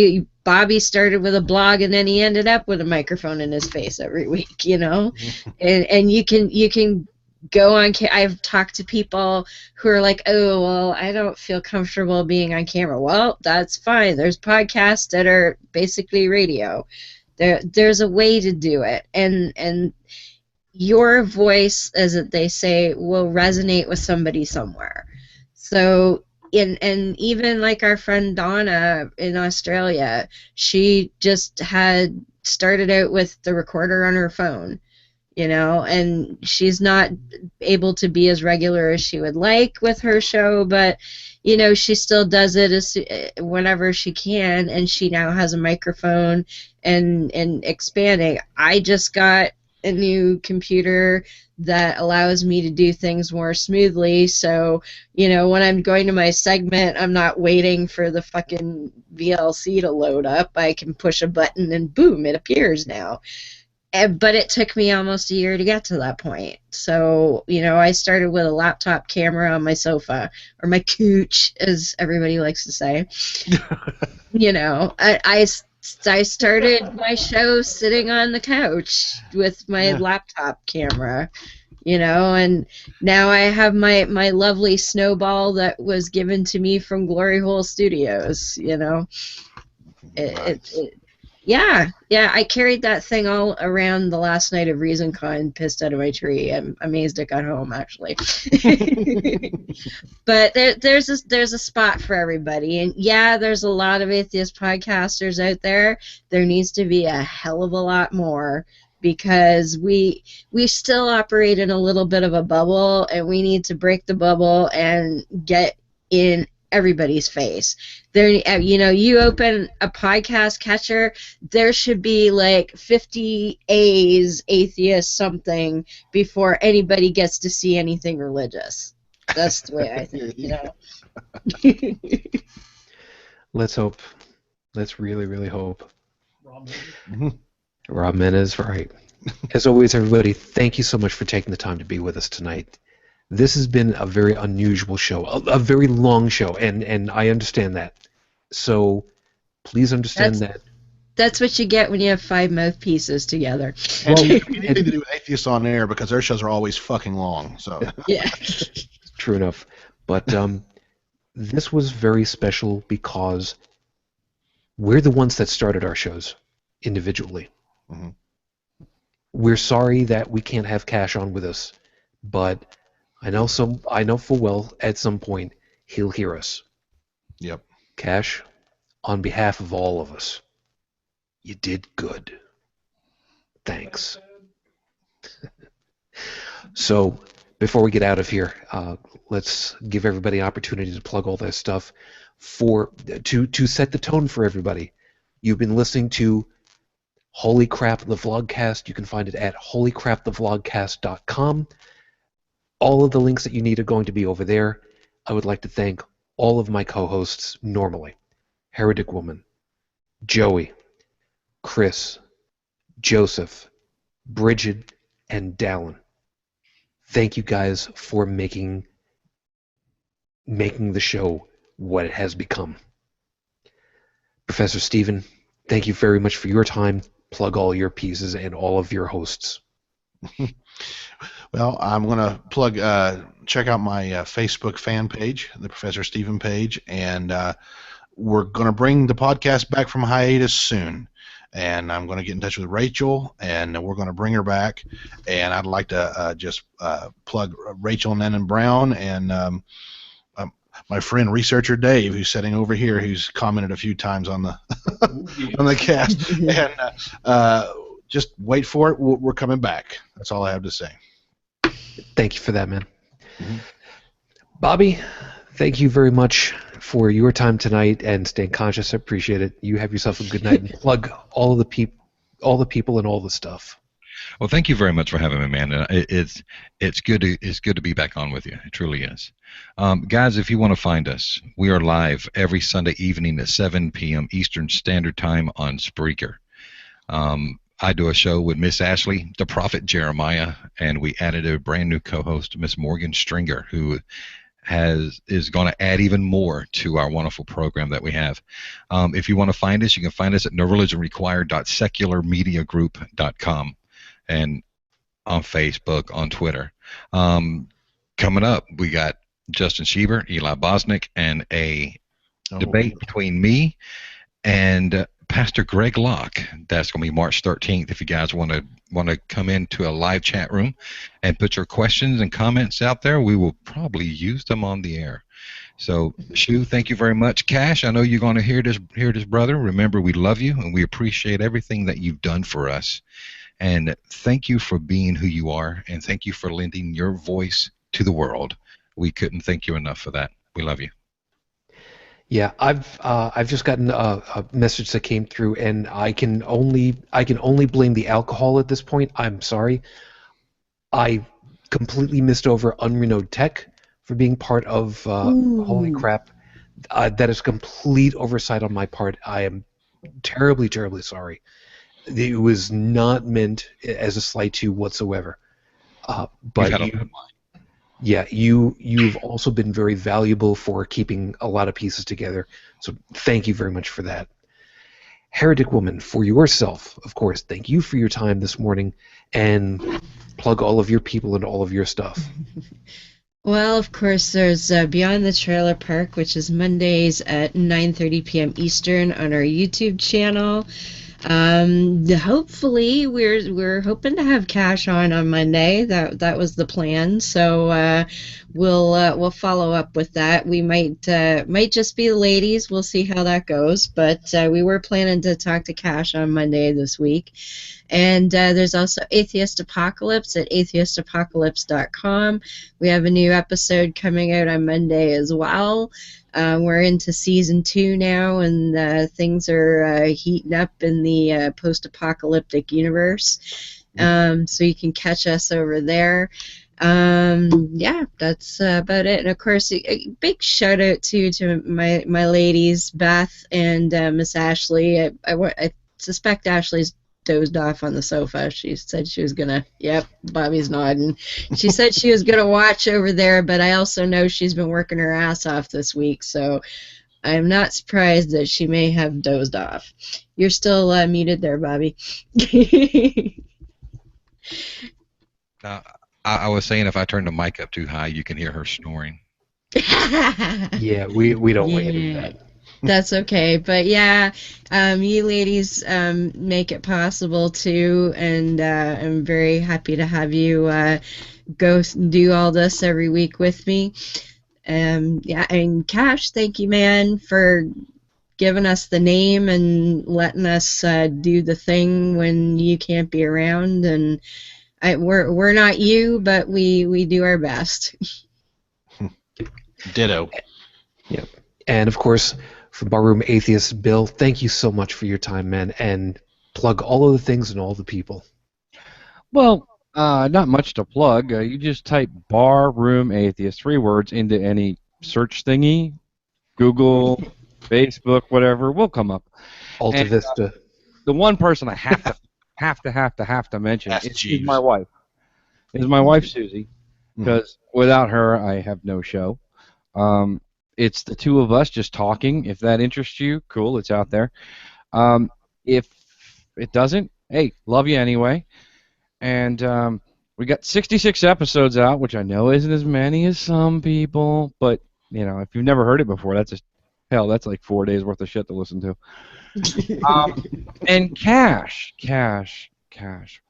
[SPEAKER 2] Bobby started with a blog and then he ended up with a microphone in his face every week, you know? And you can go on. I've talked to people who are like, oh, well, I don't feel comfortable being on camera. Well, that's fine. There's podcasts that are basically radio. There's a way to do it, and your voice, as they say, will resonate with somebody somewhere. So, and even like our friend Donna in Australia, she just had started out with the recorder on her phone. You know, and she's not able to be as regular as she would like with her show, but, you know, she still does it whenever she can, and she now has a microphone and expanding. I just got a new computer that allows me to do things more smoothly, so, you know, when I'm going to my segment, I'm not waiting for the fucking VLC to load up. I can push a button and boom, it appears now. But it took me almost a year to get to that point. So, you know, I started with a laptop camera on my sofa, or my couch, as everybody likes to say. You know, I started my show sitting on the couch with my laptop camera, you know, and now I have my lovely snowball that was given to me from Glory Hole Studios, you know. Yeah, I carried that thing all around the last night of ReasonCon, pissed out of my tree. I'm amazed it got home, actually. But there's a spot for everybody, and yeah, there's a lot of atheist podcasters out there. There needs to be a hell of a lot more, because we still operate in a little bit of a bubble, and we need to break the bubble and get in everybody's face. There, you know, you open a podcast catcher, there should be like 50 A's, atheist something, before anybody gets to see anything religious. That's the way I think, you know.
[SPEAKER 1] Let's hope. Let's really, really hope.
[SPEAKER 6] Rob
[SPEAKER 1] Menace, right. As always, everybody, thank you so much for taking the time to be with us tonight. This has been a very unusual show, a very long show, and I understand that. So please understand that.
[SPEAKER 2] That's what you get when you have 5 mouthpieces together.
[SPEAKER 5] Well, we need to do Atheists on Air, because their shows are always fucking long. So
[SPEAKER 2] yeah.
[SPEAKER 1] True enough. But this was very special because we're the ones that started our shows individually.
[SPEAKER 5] Mm-hmm.
[SPEAKER 1] We're sorry that we can't have Cash on with us, but I know full well at some point he'll hear us.
[SPEAKER 5] Yep.
[SPEAKER 1] Cash, on behalf of all of us, you did good. Thanks. So, before we get out of here, let's give everybody an opportunity to plug all this stuff to set the tone for everybody. You've been listening to Holy Crap the Vlogcast. You can find it at HolyCrapTheVlogCast.com. All of the links that you need are going to be over there. I would like to thank all of my co-hosts normally. Heretic Woman, Joey, Chris, Joseph, Bridget, and Dallin. Thank you guys for making the show what it has become. Professor Stephen, thank you very much for your time. Plug all your pieces and all of your hosts.
[SPEAKER 5] Well, I'm going to plug, check out my Facebook fan page, the Professor Stephen page, and we're going to bring the podcast back from hiatus soon. And I'm going to get in touch with Rachel, and we're going to bring her back. And I'd like to just plug Rachel Nennan Brown and my friend researcher Dave, who's sitting over here, who's commented a few times on the on the cast. And just wait for it. We're coming back. That's all I have to say.
[SPEAKER 1] Thank you for that, man. Mm-hmm. Bobby, thank you very much for your time tonight and staying conscious. I appreciate it. You have yourself a good night, and plug all the people and all the stuff.
[SPEAKER 4] Well, thank you very much for having me, man. It's good to be back on with you. It truly is. Guys, if you want to find us, we are live every Sunday evening at 7 p.m. Eastern Standard Time on Spreaker. I do a show with Miss Ashley, the Prophet Jeremiah, and we added a brand new co-host, Miss Morgan Stringer, who is going to add even more to our wonderful program that we have. If you want to find us, you can find us at noreligionrequired.secularmediagroup.com and on Facebook, on Twitter. Coming up, we got Justin Schieber, Eli Bosnick, and a debate between me and Pastor Greg Locke. That's going to be March 13th. If you guys want to come into a live chat room and put your questions and comments out there, we will probably use them on the air. So, Shu, thank you very much. Cash, I know you're going to hear this, brother. Remember, we love you and we appreciate everything that you've done for us. And thank you for being who you are, and thank you for lending your voice to the world. We couldn't thank you enough for that. We love you.
[SPEAKER 1] Yeah, I've just gotten a message that came through, and I can only blame the alcohol at this point. I'm sorry. I completely missed over Unrenewed Tech for being part of Holy
[SPEAKER 2] Ooh.
[SPEAKER 1] Crap. That is complete oversight on my part. I am terribly, terribly sorry. It was not meant as a slight to you whatsoever.
[SPEAKER 4] We've
[SPEAKER 1] But
[SPEAKER 4] had a
[SPEAKER 1] you, yeah, you've also been very valuable for keeping a lot of pieces together. So thank you very much for that. Heretic Woman, for yourself, of course, thank you for your time this morning, and plug all of your people and all of your stuff.
[SPEAKER 2] Well, of course, there's Beyond the Trailer Park, which is Mondays at 9:30 p.m. Eastern on our YouTube channel. Hopefully, we're hoping to have Cash on Monday. That was the plan. So we'll follow up with that. We might just be the ladies. We'll see how that goes. But we were planning to talk to Cash on Monday this week. And there's also Atheist Apocalypse at atheistapocalypse.com. We have a new episode coming out on Monday as well. We're into season 2 now, and things are heating up in the post-apocalyptic universe. So you can catch us over there. Yeah, that's about it. And of course, a big shout out to my ladies, Beth and Miss Ashley. I suspect Ashley's dozed off on the sofa. She said she was gonna, yep, Bobby's nodding. She said she was gonna watch over there, but I also know she's been working her ass off this week, so I'm not surprised that she may have dozed off. You're still muted there, Bobby.
[SPEAKER 4] I was saying if I turn the mic up too high, you can hear her snoring.
[SPEAKER 1] Yeah, we don't want you to do that.
[SPEAKER 2] That's okay, but yeah, you ladies make it possible too, and I'm very happy to have you go do all this every week with me. Yeah, and Cash, thank you, man, for giving us the name and letting us do the thing when you can't be around. And we're not you, but we do our best.
[SPEAKER 5] Ditto.
[SPEAKER 1] Yep. And of course, from Barroom Atheist, Bill, thank you so much for your time, man, and plug all of the things and all the people.
[SPEAKER 3] Well, not much to plug. You just type Barroom Atheist, 3 words, into any search thingy, Google, Facebook, whatever, will come up.
[SPEAKER 1] Alta
[SPEAKER 3] And,
[SPEAKER 1] Vista.
[SPEAKER 3] the one person I have to mention
[SPEAKER 5] That's
[SPEAKER 3] is
[SPEAKER 5] Jeeves.
[SPEAKER 3] my wife. Is my wife Susie, because without her I have no show. It's the two of us just talking. If that interests you, cool, it's out there. If it doesn't, hey, love you anyway. And we got 66 episodes out, which I know isn't as many as some people, but you know, if you've never heard it before, that's like 4 days worth of shit to listen to. And Cash.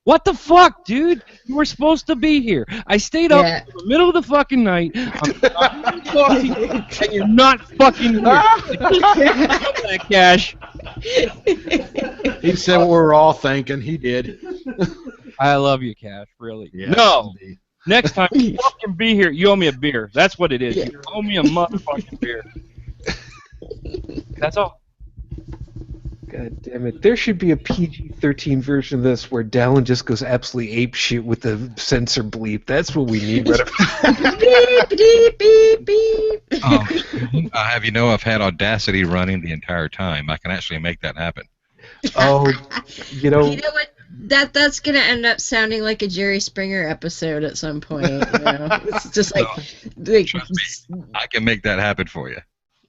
[SPEAKER 3] What the fuck, dude? You were supposed to be here. I stayed up in the middle of the fucking night. I'm talking, and you're not fucking here. Cash.
[SPEAKER 5] He said what we were all thinking. He did.
[SPEAKER 3] I love you, Cash. Really.
[SPEAKER 5] Yes,
[SPEAKER 3] No.
[SPEAKER 5] indeed.
[SPEAKER 3] Next time you fucking be here, you owe me a beer. That's what it is. You owe me a motherfucking beer. That's all.
[SPEAKER 1] God damn it. There should be a PG-13 version of this where Dallin just goes absolutely apeshit with the censor bleep. That's what we need. Right
[SPEAKER 2] Beep, beep, beep, beep.
[SPEAKER 4] Have you know I've had Audacity running the entire time. I can actually make that happen.
[SPEAKER 1] Oh,
[SPEAKER 2] You know what? That's gonna end up sounding like a Jerry Springer episode at some point. You know? It's just like,
[SPEAKER 4] Trust me, I can make that happen for you.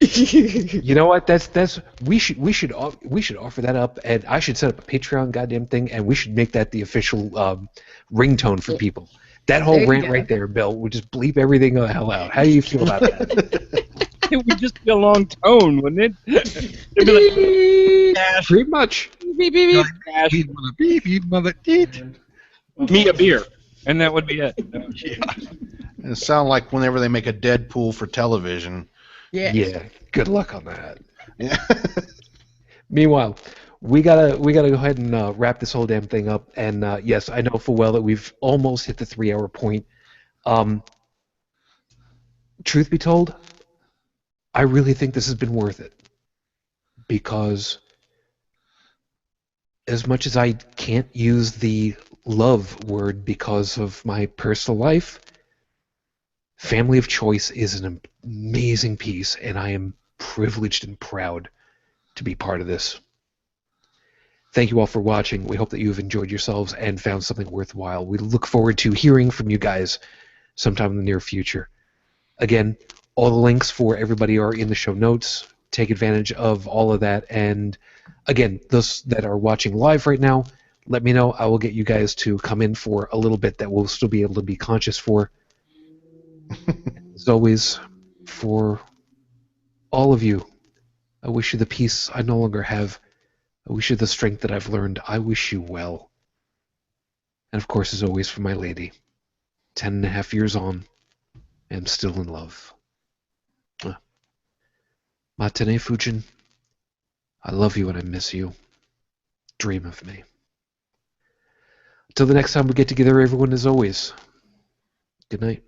[SPEAKER 1] you know what? We should offer that up, and I should set up a Patreon goddamn thing, and we should make that the official ringtone for people. That whole rant right there, Bill, would just bleep everything the hell out. How do you feel about that?
[SPEAKER 3] It would just be a long tone, wouldn't it? It'd be like, Cash,
[SPEAKER 1] Pretty much.
[SPEAKER 3] beep, beep, beep, Cash,
[SPEAKER 4] You mother beep, you mother eat.
[SPEAKER 3] me a beer, and that would be it.
[SPEAKER 5] It sounds like whenever they make a Deadpool for television.
[SPEAKER 1] Yeah. Good luck on that.
[SPEAKER 5] Yeah.
[SPEAKER 1] Meanwhile, we gotta go ahead and wrap this whole damn thing up. And yes, I know full well that we've almost hit the 3-hour point. Truth be told, I really think this has been worth it, because as much as I can't use the love word because of my personal life, family of choice is an amazing piece, and I am privileged and proud to be part of this. Thank you all for watching. We hope that you've enjoyed yourselves and found something worthwhile. We look forward to hearing from you guys sometime in the near future. Again, all the links for everybody are in the show notes. Take advantage of all of that. And again, those that are watching live right now, let me know. I will get you guys to come in for a little bit that we'll still be able to be conscious for. As always, for all of you, I wish you the peace I no longer have. I wish you the strength that I've learned. I wish you well. And of course, as always, for my lady, 10.5 years on, I am still in love. Matane Fujin, I love you and I miss you. Dream of me. Until the next time we get together, everyone, as always, good night.